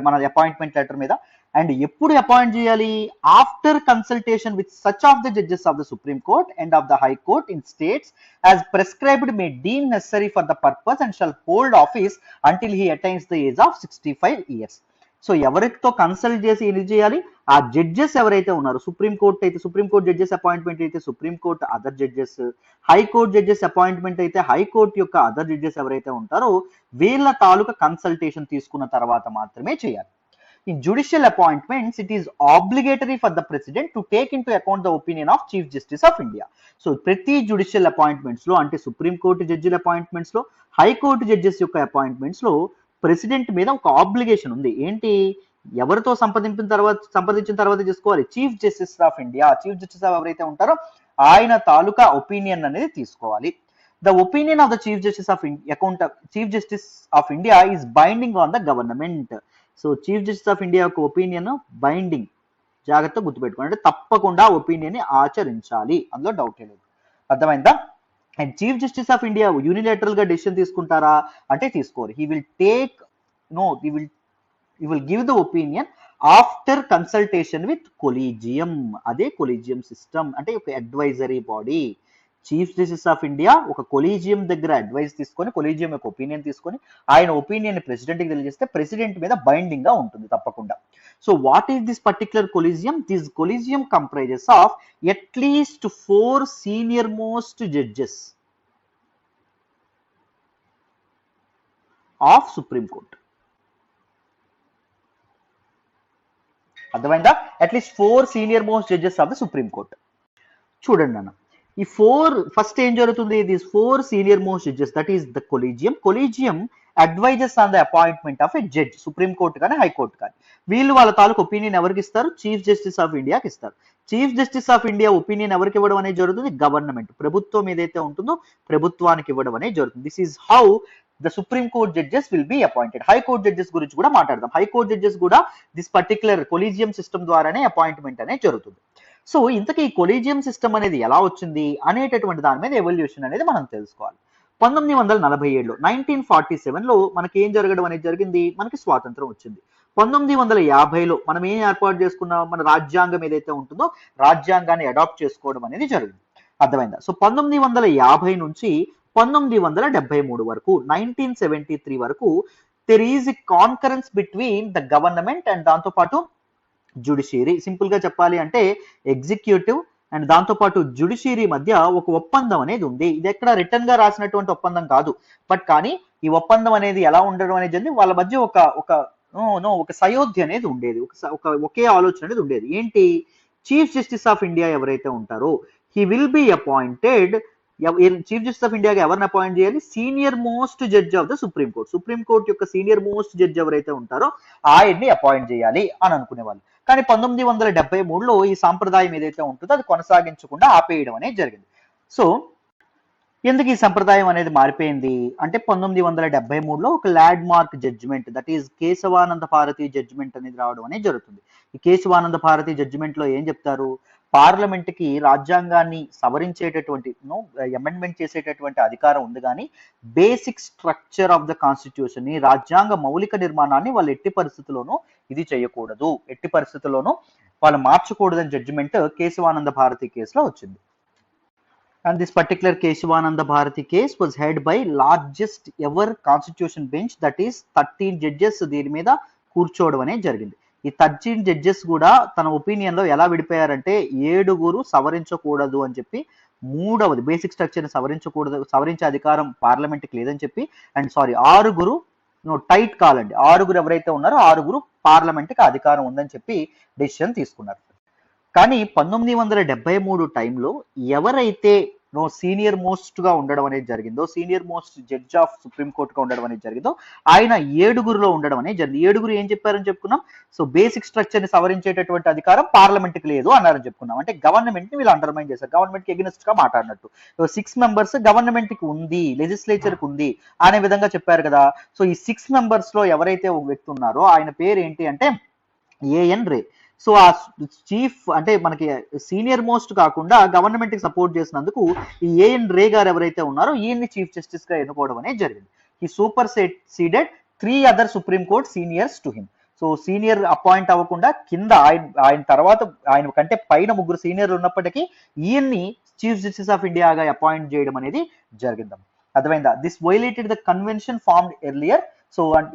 మన అపాయింట్మెంట్ లెటర్ మీద. అండ్ ఎప్పుడు అపాయింట్ చేయాలి? After consultation with such of the judges of the supreme court and of the high court in states as prescribed may deem necessary for the purpose and shall hold office until he attains the age of 65 years. So ఎవరితో consult చేసి ఇది చేయాలి? ఆ judges ఎవరైతే ఉన్నారో, supreme court అయితే supreme court judges appointment అయితే supreme court other judges, high court judges appointment అయితే హైకోర్టు యొక్క అదర్ జడ్జెస్ ఎవరైతే ఉంటారో వీళ్ళ తాలూకా కన్సల్టేషన్ తీసుకున్న తర్వాత మాత్రమే చేయాలి. In judicial appointments, it is obligatory for the president to take into account the opinion of Chief Justice of India. So, ప్రతి judicial appointments లో అంటే సుప్రీం కోర్టు జడ్జిల అపాయింట్మెంట్స్ లో, హైకోర్టు జడ్జెస్ యొక్క అపాయింట్మెంట్స్ లో ప్రెసిడెంట్ మీద ఒక ఆబ్లిగేషన్ ఉంది. ఏంటి? ఎవరితో సంప్రదించిన తర్వాత చేసుకోవాలి? Chief justice of India. Chief justice ఎవరైతే ఉంటారో ఆయన తాలూకా ఒపీనియన్ అనేది తీసుకోవాలి. The opinion of the Chief Justice of India is binding on the government. So chief justice of India యొక్క ఒపీనియన్ బైండింగ్, జాగ్రత్తగా గుర్తుపెట్టుకోండి, అంటే తప్పకుండా ఒపీనియన్ ని ఆచరించాలి, అందులో డౌట్ లేదు. అర్థమైందా? And chief justice of India unilateral గా డెసిషన్ తీసుకుంటారా అంటే తీసుకోరు. He will give the opinion after consultation with collegium. అదే కొలీజియం సిస్టమ్, అంటే ఒక advisory body. Chief justice of India ఒక కొలీజియం దగ్గర అడ్వైస్ తీసుకొని, కొలీజియం యొక్క ఒపీనియన్ తీసుకొని ఆయన ఒపీనియన్ ప్రెసిడెంట్ కి తెలియజేస్తే ప్రెసిడెంట్ మీద బైండింగ్ గా ఉంటుంది తప్పకుండా. So what is this particular collegium? This collegium comprises of at least 4 senior most judges of supreme court. అర్థమైందా? At least 4 senior most judges of the supreme court. చూడండి అన్న, ఈ 4 ఫస్ట్ ఏం జరుగుతుంది? These 4 senior most judges, that is the collegium advises on the appointment of a judge, supreme court కానీ high court కానీ. వీళ్ళు వాళ్ళ తాలూకు ఒపీనియన్ ఎవరికి ఇస్తారు? చీఫ్ జస్టిస్ ఆఫ్ ఇండియాకి ఇస్తారు. Chief justice of India opinion ఎవరికి ఇవ్వడం అనేది జరుగుతుంది? గవర్నమెంట్, ప్రభుత్వం ఏదైతే ఉంటుందో ప్రభుత్వానికి ఇవ్వడం అనేది జరుగుతుంది. This is how the supreme court judges will be appointed. High court judges గురించి కూడా మాట్లాడదాం. హైకోర్టు జడ్జెస్ కూడా దిస్ పర్టికులర్ కొలీజియం సిస్టమ్ ద్వారానే అపాయింట్మెంట్ అనేది జరుగుతుంది. సో ఇంతకీ ఈ కొలీజియం సిస్టమ్ అనేది ఎలా వచ్చింది అనేటటువంటి దాని మీద ఎవల్యూషన్ అనేది మనం తెలుసుకోవాలి. 1947లో 1947లో మనకి ఏం జరగడం అనేది జరిగింది? మనకి స్వాతంత్రం వచ్చింది. 1950లో మనం ఏం ఏర్పాటు చేసుకున్నాం? మన రాజ్యాంగం ఏదైతే ఉంటుందో రాజ్యాంగాన్ని అడాప్ట్ చేసుకోవడం అనేది జరిగింది. అర్థమైందా? సో 1950 నుంచి 1973 వరకు, 1973 వరకు there is a concurrence between the government and దాంతోపాటు జ్యుడిషియరీ. సింపుల్ గా చెప్పాలి అంటే ఎగ్జిక్యూటివ్ అండ్ దాంతోపాటు జ్యుడిషియరీ మధ్య ఒక ఒప్పందం అనేది ఉంది. ఇది ఎక్కడ రిటర్న్ గా రాసినటువంటి ఒప్పందం కాదు, బట్ కానీ ఈ ఒప్పందం అనేది ఎలా ఉండడం అనేది జరిగింది, వాళ్ళ మధ్య ఒక సయోధ్య అనేది ఉండేది, ఒకే ఆలోచన అనేది ఉండేది. ఏంటి? చీఫ్ జస్టిస్ ఆఫ్ ఇండియా ఎవరైతే ఉంటారో he will be appointed. Chief justice of ఇండియాకి ఎవరిని అపాయింట్ చేయాలి? Senior most judge of the supreme court. Supreme court యొక్క సీనియర్ మోస్ట్ జడ్జ్ ఎవరైతే ఉంటారో ఆయన్ని అపాయింట్ చేయాలి అని అనుకునేవాళ్ళు. కానీ 1973లో ఈ సాంప్రదాయం ఏదైతే ఉంటుందో అది కొనసాగించకుండా ఆపేయడం అనేది జరిగింది. సో ఎందుకు ఈ సంప్రదాయం అనేది మారిపోయింది అంటే 1973లో ఒక landmark judgment, that is Kesavananda Bharati judgment అనేది రావడం అనేది జరుగుతుంది. ఈ కేశవానంద భారతి జడ్జిమెంట్ లో ఏం చెప్తారు? పార్లమెంట్ కి రాజ్యాంగాన్ని సవరించేటటువంటి అమెండ్మెంట్ చేసేటటువంటి అధికారం ఉంది, కానీ basic structure of the constitution ని, రాజ్యాంగ మౌలిక నిర్మాణాన్ని వాళ్ళు ఎట్టి పరిస్థితుల్లోనూ ఇది చేయకూడదు, ఎట్టి పరిస్థితుల్లోనూ వాళ్ళు మార్చకూడదని జడ్జిమెంట్ కేశవానంద భారతి కేసులో వచ్చింది. And this particular Keshavananda Bharati case was heard by largest ever constitution bench, that is 13 judges దీని మీద కూర్చోవడం అనేది జరిగింది. ఈ 13 జడ్జెస్ కూడా తన ఒపీనియన్ లో ఎలా విడిపోయారంటే 7 సవరించకూడదు అని చెప్పి, 3వది బేసిక్ స్ట్రక్చర్ ని సవరించే అధికారం పార్లమెంట్ కి లేదని చెప్పి, అండ్ 6 టైట్ కాలండి, 6 ఎవరైతే ఉన్నారో 6 పార్లమెంట్ కి అధికారం ఉందని చెప్పి డెసిషన్ తీసుకున్నారు. కానీ 1973 టైంలో ఎవరైతే సీనియర్ మోస్ట్ గా ఉండడం అనేది జరిగిందో, senior most judge of supreme court గా ఉండడం అనేది జరిగిందో ఆయన 7లో ఉండడం అనేది జరిగింది. 7 ఏం చెప్పారని చెప్పుకున్నాం? సో బేసిక్ స్ట్రక్చర్ ని సవరించేటటువంటి అధికారం పార్లమెంట్ కి లేదు అన్నారని చెప్పుకున్నాం. అంటే గవర్నమెంట్ ని వీళ్ళు అండర్మైన్ చేశారు, గవర్నమెంట్ కి ఎగెనిస్ట్ గా మాట్లాడినట్టు. 6 మెంబర్స్ గవర్నమెంట్ కి ఉంది, లెజిస్లేచర్ కి ఉంది అనే విధంగా చెప్పారు కదా. సో ఈ 6 మెంబర్స్ లో ఎవరైతే ఒక వ్యక్తి ఉన్నారో ఆయన పేరు ఏంటి అంటే ఏఎన్ రే. సో ఆ చీఫ్ అంటే మనకి సీనియర్ మోస్ట్ కాకుండా గవర్నమెంట్ కి సపోర్ట్ చేసినందుకు ఈ ఏఎన్ రే గారు ఎవరైతే ఉన్నారో ఈయన్ని చీఫ్ జస్టిస్ గా ఎన్నుకోవడం అనేది జరిగింది. ఈ superseded 3 other supreme court seniors to him. So senior appoint అవ్వకుండా కింద ఆయన తర్వాత ఆయన కంటే పైన 3 సీనియర్లు ఉన్నప్పటికీ ఈయన్ని చీఫ్ జస్టిస్ ఆఫ్ ఇండియాగా అపాయింట్ చేయడం అనేది జరిగింది. అర్థమైందా? This violated the convention formed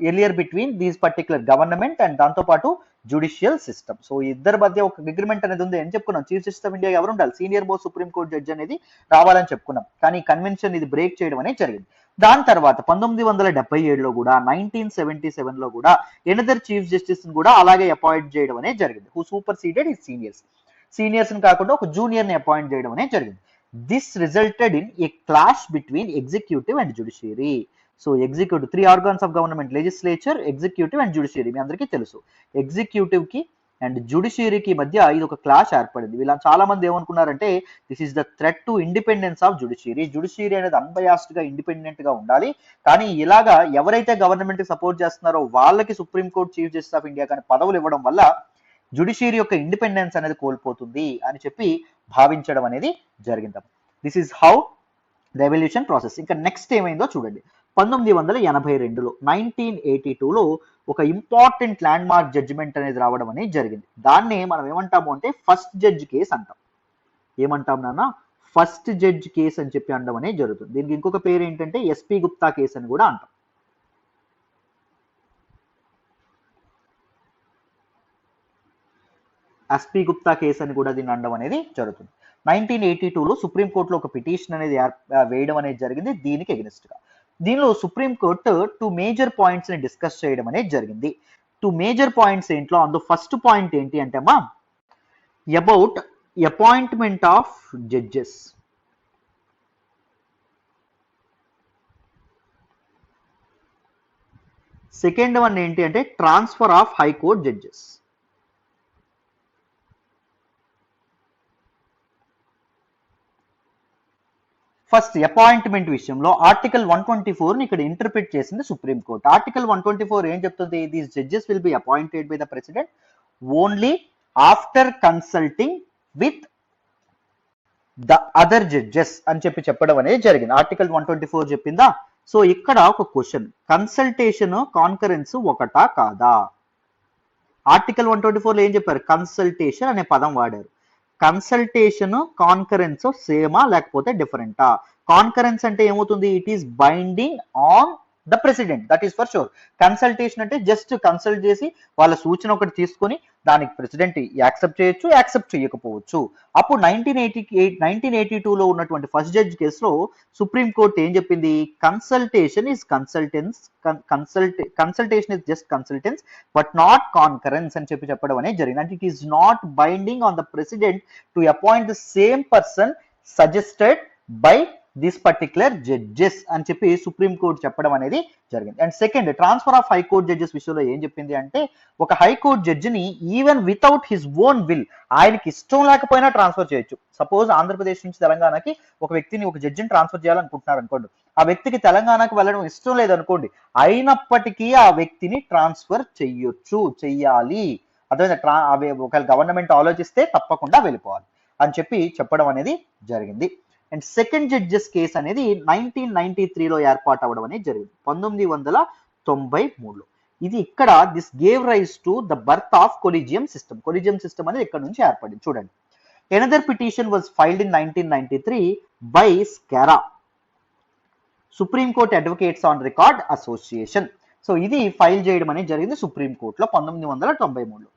earlier between these particular government and దాంతో పాటు జ్యుడిషియల్ సిస్టమ్. సో ఇద్దరి మధ్య ఒక అగ్రిమెంట్ అనేది ఉంది అని చెప్పుకున్నాం. చీఫ్ జస్టిస్ ఆఫ్ ఇండియా ఎవరు ఉండాలి? Senior most supreme court judge అనేది రావాలని చెప్పుకున్నాం. కానీ కన్వెన్షన్ ఇది బ్రేక్ చేయడం అనేది జరిగింది. దాని తర్వాత 1977లో కూడా 1977లో కూడా ఎనదర్ చీఫ్ జస్టిస్ కూడా అలాగే అపాయింట్ చేయడం అనేది జరిగింది. హూ సూపర్ సీడెడ్ ఈ సీనియర్స్ కాకుండా ఒక జూనియర్ ని అపాయింట్ చేయడం అనేది జరిగింది. This resulted in a clash between executive and judiciary. So executive 3 organs of government, legislature, executive and judiciary. మీ అందరికీ తెలుసు ఎగ్జిక్యూటివ్ కి అండ్ జ్యుడిషియరీకి మధ్య ఇది ఒక క్లాష్ ఏర్పడింది. వీళ్ళ చాలా మంది ఏమనుకున్నారంటే this is the threat to independence of judiciary అనేది అన్బయాస్డ్ గా ఇండిపెండెంట్ గా ఉండాలి. కానీ ఇలాగా ఎవరైతే గవర్నమెంట్ కి సపోర్ట్ చేస్తున్నారో వాళ్ళకి supreme court chief justice of India కానీ పదవులు ఇవ్వడం వల్ల జ్యుడిషియరీ యొక్క ఇండిపెండెన్స్ అనేది కోల్పోతుంది అని చెప్పి భావించడం అనేది జరిగింది. This is how the evolution process. ఇంకా నెక్స్ట్ ఏమైందో చూడండి. 1982లో 1982లో ఒక ఇంపార్టెంట్ ల్యాండ్ మార్క్ జడ్జిమెంట్ అనేది రావడం అనేది జరిగింది. దాన్నే మనం ఏమంటాము అంటే ఫస్ట్ జడ్జ్ కేస్ అంటాం. ఏమంటాం నాన్న? ఫస్ట్ జడ్జ్ కేస్ అని చెప్పి అనడం అనేది జరుగుతుంది. దీనికి ఇంకొక పేరు ఏంటంటే ఎస్పీ గుప్తా కేస్ అని కూడా అంటాం. ఎస్పీ గుప్తా కేసు అని కూడా దీన్ని అనడం అనేది జరుగుతుంది. 1982లో సుప్రీంకోర్టులో ఒక పిటిషన్ అనేది వేయడం అనేది జరిగింది దీనికి ఎగ్నెస్ట్ గా. దీనిలో సుప్రీంకోర్టు 2 మేజర్ పాయింట్స్ ని డిస్కస్ చేయడం అనేది జరిగింది. 2 మేజర్ పాయింట్స్ ఏంట్లో అందులో ఫస్ట్ పాయింట్ ఏంటి అంటే అమ్మా about appointment of judges. Second one ఏంటి అంటే transfer of high court judges. First appointment విషయంలో ఆర్టికల్ 124 ఇక్కడ ఇంటర్ప్రిట్ చేసింది సుప్రీం కోర్ట్. ఆర్టికల్ 124 ఏం చెప్తుంది? These judges will be appointed by the president only after consulting with the other judges అని చెప్పడం అనేది జరిగింది. ఆర్టికల్ 124 చెప్పిందా? సో ఇక్కడ ఒక క్వశ్చన్, కన్సల్టేషన్ కాన్కరెన్స్ ఒకటా కాదా? ఆర్టికల్ 124లో ఏం చెప్పారు? కన్సల్టేషన్ అనే పదం వాడారు. కన్సల్టేషన్ కాన్కరెన్స్ సేమా లేకపోతే డిఫరెంటా? కాన్కరెన్స్ అంటే ఏమవుతుంది? It is binding on the president, that is for sure. Consultation అంటే జస్ట్ కన్సల్ట్ చేసి వాళ్ళ సూచన ఒకటి తీసుకొని దానికి ప్రెసిడెంట్ యాక్సెప్ట్ చేయొచ్చు, యాక్సెప్ట్ చేయకపోవచ్చు. అప్పుడు 1982లో ఉన్నటువంటి ఫస్ట్ జడ్జ్ కేసులో సుప్రీం కోర్ట్ ఏం చెప్పింది? Consultation is consultation is just consultants but not concurrence అని చెప్పడం అనేది జరిగింది. అంటే it is not binding on the president to appoint the same person suggested by this particular judges అని చెప్పి సుప్రీం కోర్ట్ చెప్పడం అనేది జరిగింది. And second, transfer of high court judges విషయంలో ఏం చెప్పింది అంటే ఒక హైకోర్ట్ జడ్జిని even without his own will, ఆయనకి ఇష్టం లేకపోయినా ట్రాన్స్ఫర్ చేయొచ్చు. సపోజ్ ఆంధ్రప్రదేశ్ నుంచి తెలంగాణకి ఒక వ్యక్తిని, ఒక జడ్జిని ట్రాన్స్ఫర్ చేయాలనుకుంటున్నారు అనుకోండి. ఆ వ్యక్తికి తెలంగాణకు వెళ్ళడం ఇష్టం లేదనుకోండి, అయినప్పటికీ ఆ వ్యక్తిని ట్రాన్స్ఫర్ చెయ్యాలి. అదే ఒకవేళ గవర్నమెంట్ ఆలోచిస్తే తప్పకుండా వెళ్ళిపోవాలి అని చెప్పడం అనేది జరిగింది. అండ్ సెకండ్ జడ్జెస్ కేసు అనేది 1993లో ఏర్పాటు అవ్వడం అనేది జరిగింది, 1993లో. ఇది ఇక్కడ this gave rise to the birth of collegium system. Collegium system అనేది ఇక్కడ నుంచి ఏర్పడింది. చూడండి, another petition was filed in 1993 by SCARA, supreme court advocates on record association. So ఇది ఫైల్ చేయడం అనేది జరిగింది సుప్రీం కోర్టులో 1993లో.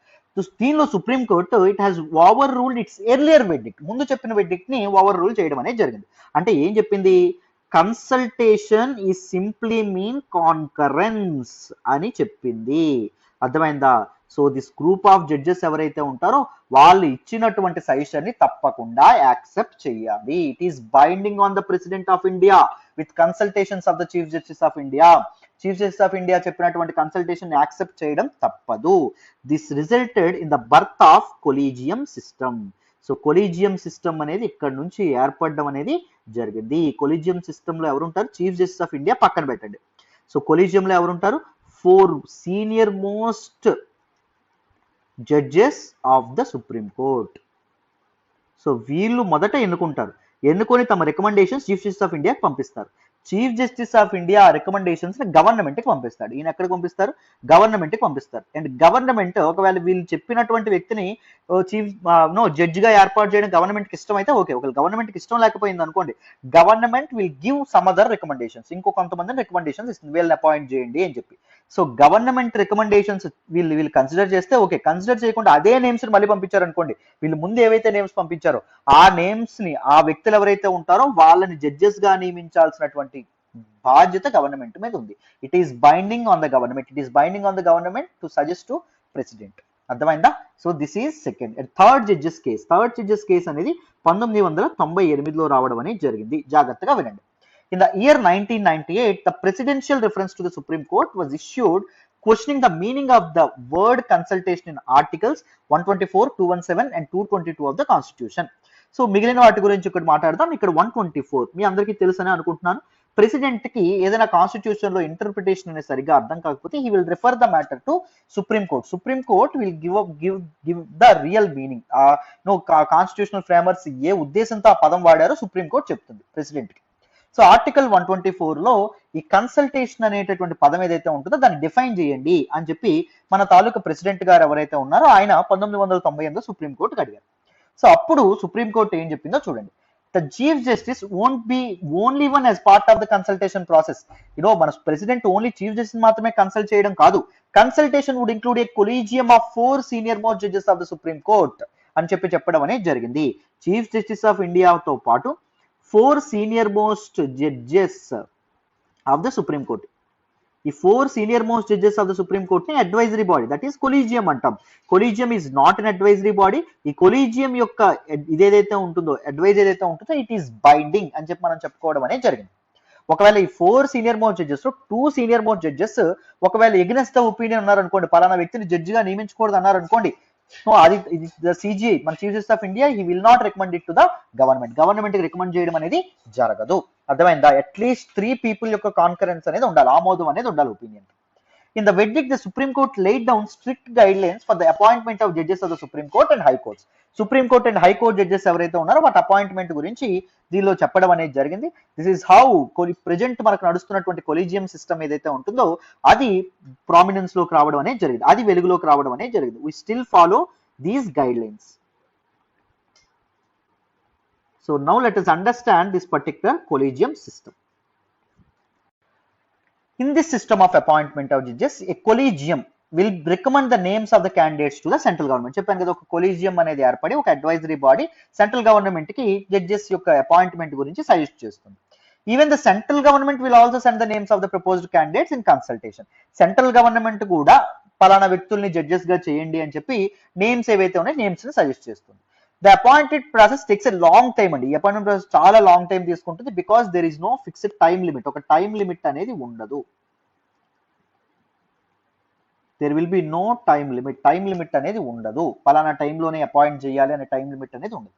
దీనిలో supreme court it has overruled its earlier verdict, ముందు చెప్పిన వెర్డిక్ట్ ని ఓవర్ రూల్ చేయడం అనేది జరిగింది. అంటే ఏం చెప్పింది? కన్సల్టేషన్ ఈజ్ సింప్లీ మీన్ కాన్కరెన్స్ అని చెప్పింది. అర్థమైందా? So this group of judges ఎవరైతే ఉంటారో వాళ్ళు ఇచ్చినటువంటి సజెషన్ ని తప్పకుండా యాక్సెప్ట్ చేయాలి. It is binding on the president of India with consultations of the chief justice of India. Chief justice of India చెప్పినటువంటి కన్సల్టేషన్ యాక్సెప్ట్ చేయడం తప్పదు. This resulted in the birth of collegium system. So collegium system అనేది ఇక్కడ నుంచి ఏర్పడడం అనేది జరిగింది. Collegium system లో ఎవరుంటారు? చీఫ్ జస్టిస్ ఆఫ్ ఇండియా పక్కన పెట్టండి. సో కొలీజియం లో ఎవరుంటారు? 4 senior most judges of the supreme court. So వీళ్ళు మొదట ఎన్నుకొని తమ రికమెండేషన్స్ చీఫ్ జస్టిస్ ఆఫ్ ఇండియాకి పంపిస్తారు. చీఫ్ జస్టిస్ ఆఫ్ ఇండియా ఆ రికమెండేషన్స్ గవర్నమెంట్కి పంపిస్తాడు. ఈయన ఎక్కడికి పంపిస్తారు? గవర్నమెంట్కి పంపిస్తారు. అండ్ గవర్నమెంట్ ఒకవేళ వీళ్ళు చెప్పినటువంటి వ్యక్తిని చీఫ్ జడ్జిగా ఏర్పాటు చేయడం గవర్నమెంట్కి ఇష్టం అయితే ఓకే. ఒకవేళ గవర్నమెంట్కి ఇష్టం లేకపోయింది అనుకోండి, government will give some other recommendations, ఇంకో కొంతమంది రికమెండేషన్స్ ఇస్తుంది, వీళ్ళని అపాయింట్ చేయండి అని చెప్పి. సో గవర్నమెంట్ రికమెండేషన్స్ వీళ్ళు కన్సిడర్ చేస్తే ఓకే. కన్సిడర్ చేయకుండా అదే నేమ్స్ మళ్ళీ పంపించారు అనుకోండి, వీళ్ళు ముందు ఏవైతే నేమ్స్ పంపించారో ఆ నేమ్స్ ని ఆ వ్యక్తులు ఎవరైతే ఉంటారో వాళ్ళని జడ్జెస్ గా నియమించాల్సినటువంటి బాధ్యత గవర్నమెంట్ మీద ఉంది. It is binding on the government to suggest to president. అర్థమైందా? So this is second. Third judges case అనేది 1998లో రావడం అనేది జరిగింది. జాగ్రత్తగా వినండి. In the year 1998, the presidential reference to the Supreme Court was issued questioning the meaning of the word consultation in articles 124, 217 and 222 of the Constitution. So మిగిలిన వాటి గురించి ఇక్కడ మాట్లాడదాం. ఇక్కడ 124 మీ అందరికీ తెలుసని అనుకుంటున్నాను. ప్రెసిడెంట్ కి ఏదైనా కాన్స్టిట్యూషన్ లో ఇంటర్ప్రిటేషన్ అనేది సరిగ్గా అర్థం కాకపోతే he will refer the matter to supreme court will give the real meaning. Constitutional framers ఏ ఉద్దేశంతో ఆ పదం వాడారో సుప్రీం కోర్ట్ చెప్తుంది ప్రెసిడెంట్ కి. సో ఆర్టికల్ 124లో ఈ కన్సల్టేషన్ అనేటటువంటి పదం ఏదైతే ఉంటుందో దాన్ని డిఫైన్ చేయండి అని చెప్పి మన తాలూకా ప్రెసిడెంట్ గారు ఎవరైతే ఉన్నారో ఆయన 1998లో సుప్రీంకోర్టుకి అడిగారు. సో అప్పుడు సుప్రీంకోర్టు ఏం చెప్పిందో చూడండి. The chief justice won't be only one as part of the consultation process. మన ప్రెసిడెంట్ ఓన్లీ చీఫ్ జస్టిస్ మాత్రమే కన్సల్ట్ చేయడం కాదు. Consultation would include a collegium of 4 senior most judges of the supreme court అని చెప్పడం అనేది జరిగింది. Chief justice of ఇండియాతో పాటు 4 senior most judges of the supreme court. ఈ 4 senior most judges of the supreme court ని advisory body, that is collegium అంటాం. Collegium is not an advisory body. ఈ కొలీజియం యొక్క ఇదేదైతే ఉంటుందో, అడ్వైజ్ ఏదైతే ఉంటుందో ఇట్ ఈస్ బైండింగ్ అని చెప్పి మనం చెప్పుకోవడం అనేది జరిగింది. ఒకవేళ ఈ 4 senior most judges 2 senior most judges ఒకవేళ ఎగ్నెస్ట్ ద ఒపీనియన్ ఉన్నారనుకోండి, పలానా వ్యక్తిని జడ్జిగా నియమించకూడదు అన్నారనుకోండి, సో అది సిజిఐ మన chief justice of India he will not recommend it to the government కి రికమెండ్ చేయడం అనేది జరగదు. అర్థమైందా? అట్లీస్ట్ 3 పీపుల్ యొక్క కాన్కరెన్స్ అనేది ఉండాలి, ఆమోదం అనేది ఉండాలి opinion. In the verdict, the Supreme Court laid down strict guidelines for the appointment of judges of the Supreme Court and High Courts. Supreme Court and High Court judges ఎవరైతే ఉన్నారో వాటి appointment గురించి దీనిలో చెప్పడం అనేది జరిగింది. దిస్ ఈస్ హౌ ప్రెజెంట్ మనకు నడుస్తున్నటువంటి కొలీజియం సిస్టమ్ ఏదైతే ఉంటుందో అది ప్రామినెన్స్ లోకి రావడం అనేది జరిగింది, అది వెలుగులోకి రావడం అనేది జరిగింది. We still follow these guidelines. So now let us understand this particular collegium system. In this system of appointment of judges, a collegium will recommend the names of the candidates to the central government. చెప్పాను కదా, ఒక collegium అనేది ఏర్పడి ఒక advisory body central government కి judges యొక్క appointment గురించి suggest చేస్తుంది. Even the central government will also send the names of the proposed candidates in consultation. Central government కూడా పలానా వ్యక్తుల్ని జడ్జెస్ గా చేయండి అని చెప్పి నేమ్స్ ఏవైతే ఉన్నాయో నేమ్స్ ని సజెస్ట్ చేస్తుంది. The appointed process takes a long time అండి. ఈ అపాయింట్మెంట్ ప్రాసెస్ చాలా లాంగ్ టైం తీసుకుంటుంది because there is no fixed time limit. ఒక టైం లిమిట్ అనేది ఉండదు. There will be no time limit అనేది ఉండదు. పలానా టైంలోనే అపాయింట్ చేయాలి అనే టైం లిమిట్ అనేది ఉండదు.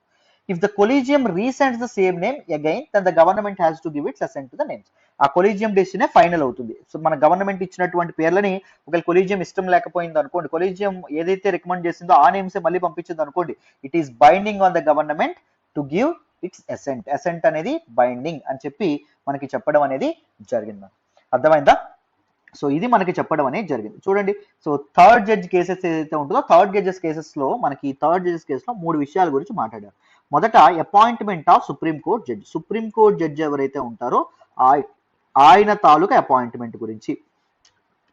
If the collegium resends the same name again then the government has to give its assent to the names. ఆ కొలీజియం డెసిషనే ఫైనల్ అవుతుంది. సో మన గవర్నమెంట్ ఇచ్చినటువంటి పేర్లని ఒకవేళ కొలీజియం ఇష్టం లేకపోయింది అనుకోండి, కొలీజియం ఏదైతే రికమెండ్ చేసిందో ఆ నేమ్సే మళ్ళీ పంపించింది అనుకోండి, it is binding on the government to give its assent అనేది బైండింగ్ అని చెప్పి మనకి చెప్పడం అనేది జరిగింది. అర్థమైందా? సో ఇది మనకి చెప్పడం అనేది జరిగింది. చూడండి, సో థర్డ్ జడ్జ్ కేసెస్ ఏదైతే ఉంటుందో థర్డ్ జడ్జెస్ కేసెస్ లో మనకి థర్డ్ జడ్జెస్ కేసులో 3 విషయాల గురించి మాట్లాడారు. మొదట appointment of supreme court judge ఎవరైతే ఉంటారో ఆయన తాలూకా అపాయింట్మెంట్ గురించి.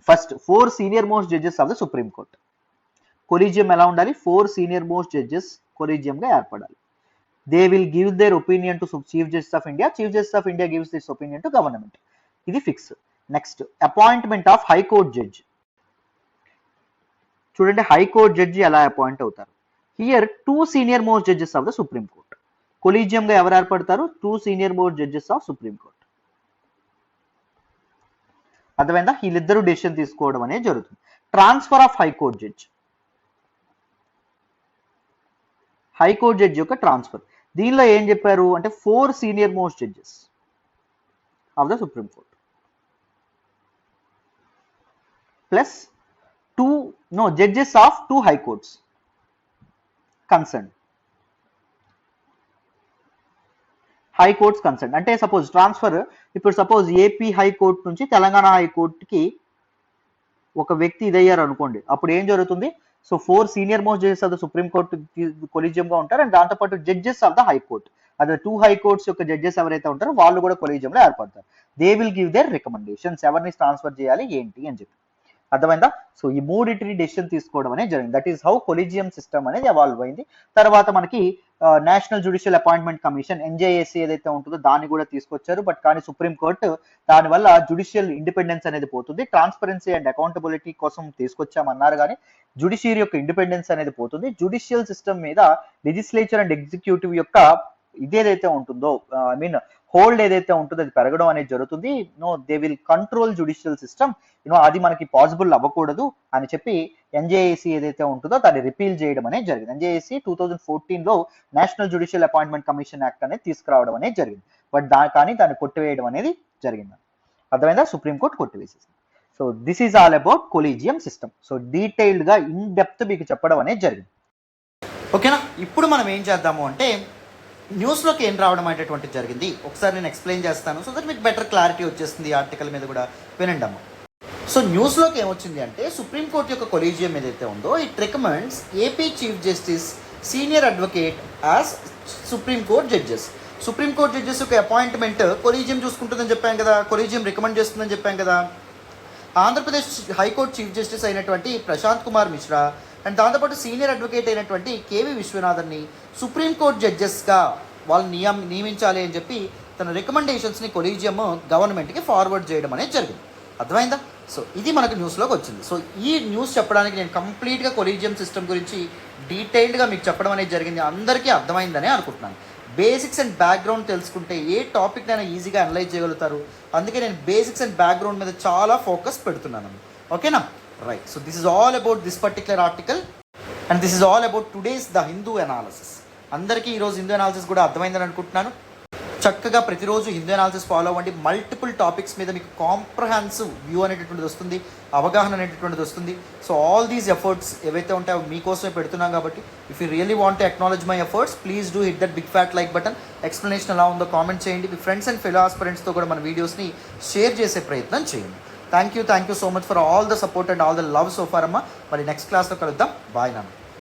First 4 senior most judges of the supreme court. Collegium ఎలా ఉండాలి? 4 సీనియర్ మోస్ట్ జడ్జెస్ కొలీజియం గా ఏర్పడాలి. They will give their opinion to chief justice of India. Chief justice of India gives this opinion to government. ఇది fix. Next appointment of high court judge. చూడండి, high court judge ఎలా appoint అవుతారు. Here 2 senior most judges of the supreme court. Collegium గా ఎవరు ఏర్పడతారు? 2 senior most judges of supreme court. అర్థమైందా? వీళ్ళిద్దరూ decision తీసుకోవడం అనేది జరుగుతుంది. ట్రాన్స్ఫర్ ఆఫ్ హైకోర్ట్ జడ్జి యొక్క ట్రాన్స్ఫర్. దీనిలో ఏం చెప్పారు అంటే 4 senior most judges of the supreme court plus 2 no judges of 2 high courts concern. High courts concern అంటే సపోజ్ ట్రాన్స్ఫర్, ఇప్పుడు సపోజ్ ఏపీ హైకోర్టు నుంచి తెలంగాణ హైకోర్టుకి ఒక వ్యక్తి ఇదయ్యారు అనుకోండి, అప్పుడు ఏం జరుగుతుంది? So 4 senior most judges of the supreme court collegium గా ఉంటారు, అండ్ దాంతోపాటు జడ్జెస్ ఆఫ్ ద హైకోర్టు, అదే 2 హైకోర్ట్స్ యొక్క జడ్జెస్ ఎవరైతే ఉంటారో వాళ్ళు కూడా కొలీజియంలో ఏర్పడతారు. They will give their recommendations, ఎవరిని ట్రాన్స్ఫర్ చేయాలి ఏంటి అని చెప్పి. అర్థమైందా? సో ఈ మూడింటిని డెసిషన్ తీసుకోవడం అనేది జరిగింది. That is how collegium system అనేది ఎవాల్వ్ అయింది. తర్వాత మనకి national judicial appointment commission NJAC ఏదైతే ఉంటుందో దాన్ని కూడా తీసుకొచ్చారు. బట్ కానీ సుప్రీం కోర్టు దానివల్ల జ్యుడిషియల్ ఇండిపెండెన్స్ అనేది పోతుంది, ట్రాన్స్పరెన్సీ అండ్ అకౌంటబిలిటీ కోసం తీసుకొచ్చామన్నారు కానీ జ్యుడిషియరీ యొక్క ఇండిపెండెన్స్ అనేది పోతుంది. జ్యుడిషియల్ సిస్టమ్ మీద లెజిస్లేచర్ అండ్ ఎగ్జిక్యూటివ్ యొక్క ఇదేదైతే ఉంటుందో, ఐ మీన్ హోల్డ్ ఏదైతే ఉంటుందో అది పెరగడం అనేది జరుగుతుంది. They will control judicial system, అది మనకి పాసిబుల్ అవ్వకూడదు అని చెప్పి ఎన్జేఏసీ ఏదైతే ఉంటుందో దాన్ని రిపీల్ చేయడం అనేది జరిగింది. ఎన్జేఏసీ 2014లో national judicial appointment commission act అనేది తీసుకురావడం అనేది జరిగింది. బట్ కానీ దాన్ని కొట్టివేయడం అనేది జరిగింది. అర్థమైందా? సుప్రీంకోర్టు కొట్టివేసేసింది. So this is all about collegium system. So detailed గా ఇన్ డెప్త్ మీకు చెప్పడం అనేది జరిగింది. ఓకేనా? ఇప్పుడు మనం ఏం చేద్దాము అంటే న్యూస్లోకి ఏం రావడం అనేటటువంటి జరిగింది ఒకసారి నేను ఎక్స్ప్లెయిన్ చేస్తాను, సో దట్ మీకు బెటర్ క్లారిటీ వచ్చేస్తుంది. ఆర్టికల్ మీద కూడా వినండి అమ్మ. సో న్యూస్లోకి ఏమొచ్చింది అంటే సుప్రీంకోర్టు యొక్క కొలీజియం ఏదైతే ఉందో it recommends AP chief justice senior advocate as supreme court judges. Supreme court judges యొక్క అపాయింట్మెంట్ కొలీజియం చూసుకుంటుందని చెప్పాను కదా, కొలీజియం రికమెండ్ చేస్తుందని చెప్పాను కదా. ఆంధ్రప్రదేశ్ హైకోర్టు చీఫ్ జస్టిస్ అయినటువంటి ప్రశాంత్ కుమార్ మిశ్రా అండ్ దాంతోపాటు సీనియర్ అడ్వకేట్ అయినటువంటి కేవీ విశ్వనాథన్ని సుప్రీంకోర్టు జడ్జెస్గా వాళ్ళు నియమించాలి అని చెప్పి తన రికమెండేషన్స్ని కొలీజియం గవర్నమెంట్కి ఫార్వర్డ్ చేయడం అనేది జరిగింది. అర్థమైందా? సో ఇది మనకు న్యూస్లోకి వచ్చింది. సో ఈ న్యూస్ చెప్పడానికి నేను కంప్లీట్గా కొలీజియం సిస్టమ్ గురించి డీటెయిల్డ్గా మీకు చెప్పడం అనేది జరిగింది. అందరికీ అర్థమైందనే అనుకుంటున్నాను. బేసిక్స్ అండ్ బ్యాక్గ్రౌండ్ తెలుసుకుంటే ఏ టాపిక్ నైనా ఈజీగా అనలైజ్ చేయగలుగుతారు. అందుకే నేను బేసిక్స్ అండ్ బ్యాక్గ్రౌండ్ మీద చాలా ఫోకస్ పెడుతున్నాను. ఓకేనా? Right. So this is all about this particular article and this is all about today's the Hindu analysis. అందరికీ ఈరోజు హిందూ అనాలిసిస్ కూడా అర్థమైందని అనుకుంటున్నాను. చక్కగా ప్రతిరోజు హిందూ అనాలిసిస్ ఫాలో అవ్వండి. మల్టిపుల్ టాపిక్స్ మీద మీకు కాంప్రహెన్సివ్ వ్యూ అనేటటువంటిది వస్తుంది, అవగాహన అనేటటువంటిది వస్తుంది. సో ఆల్ దీస్ ఎఫర్ట్స్ ఏవైతే ఉంటాయో మీకోసమే పెడుతున్నాం కాబట్టి if you really want to acknowledge my efforts please do hit that big fat like button. Explanation ఎలా ఉందో కామెంట్ చేయండి. మీ ఫ్రెండ్స్ అండ్ ఫెలో ఆస్పిరెంట్స్తో కూడా మన వీడియోస్ని షేర్ చేసే ప్రయత్నం చేయండి. Thank you so much for all the support and all the love so far అమ్మ. మరి నెక్స్ట్ క్లాస్లో కలుద్దాం. బాయ్ నాన్న.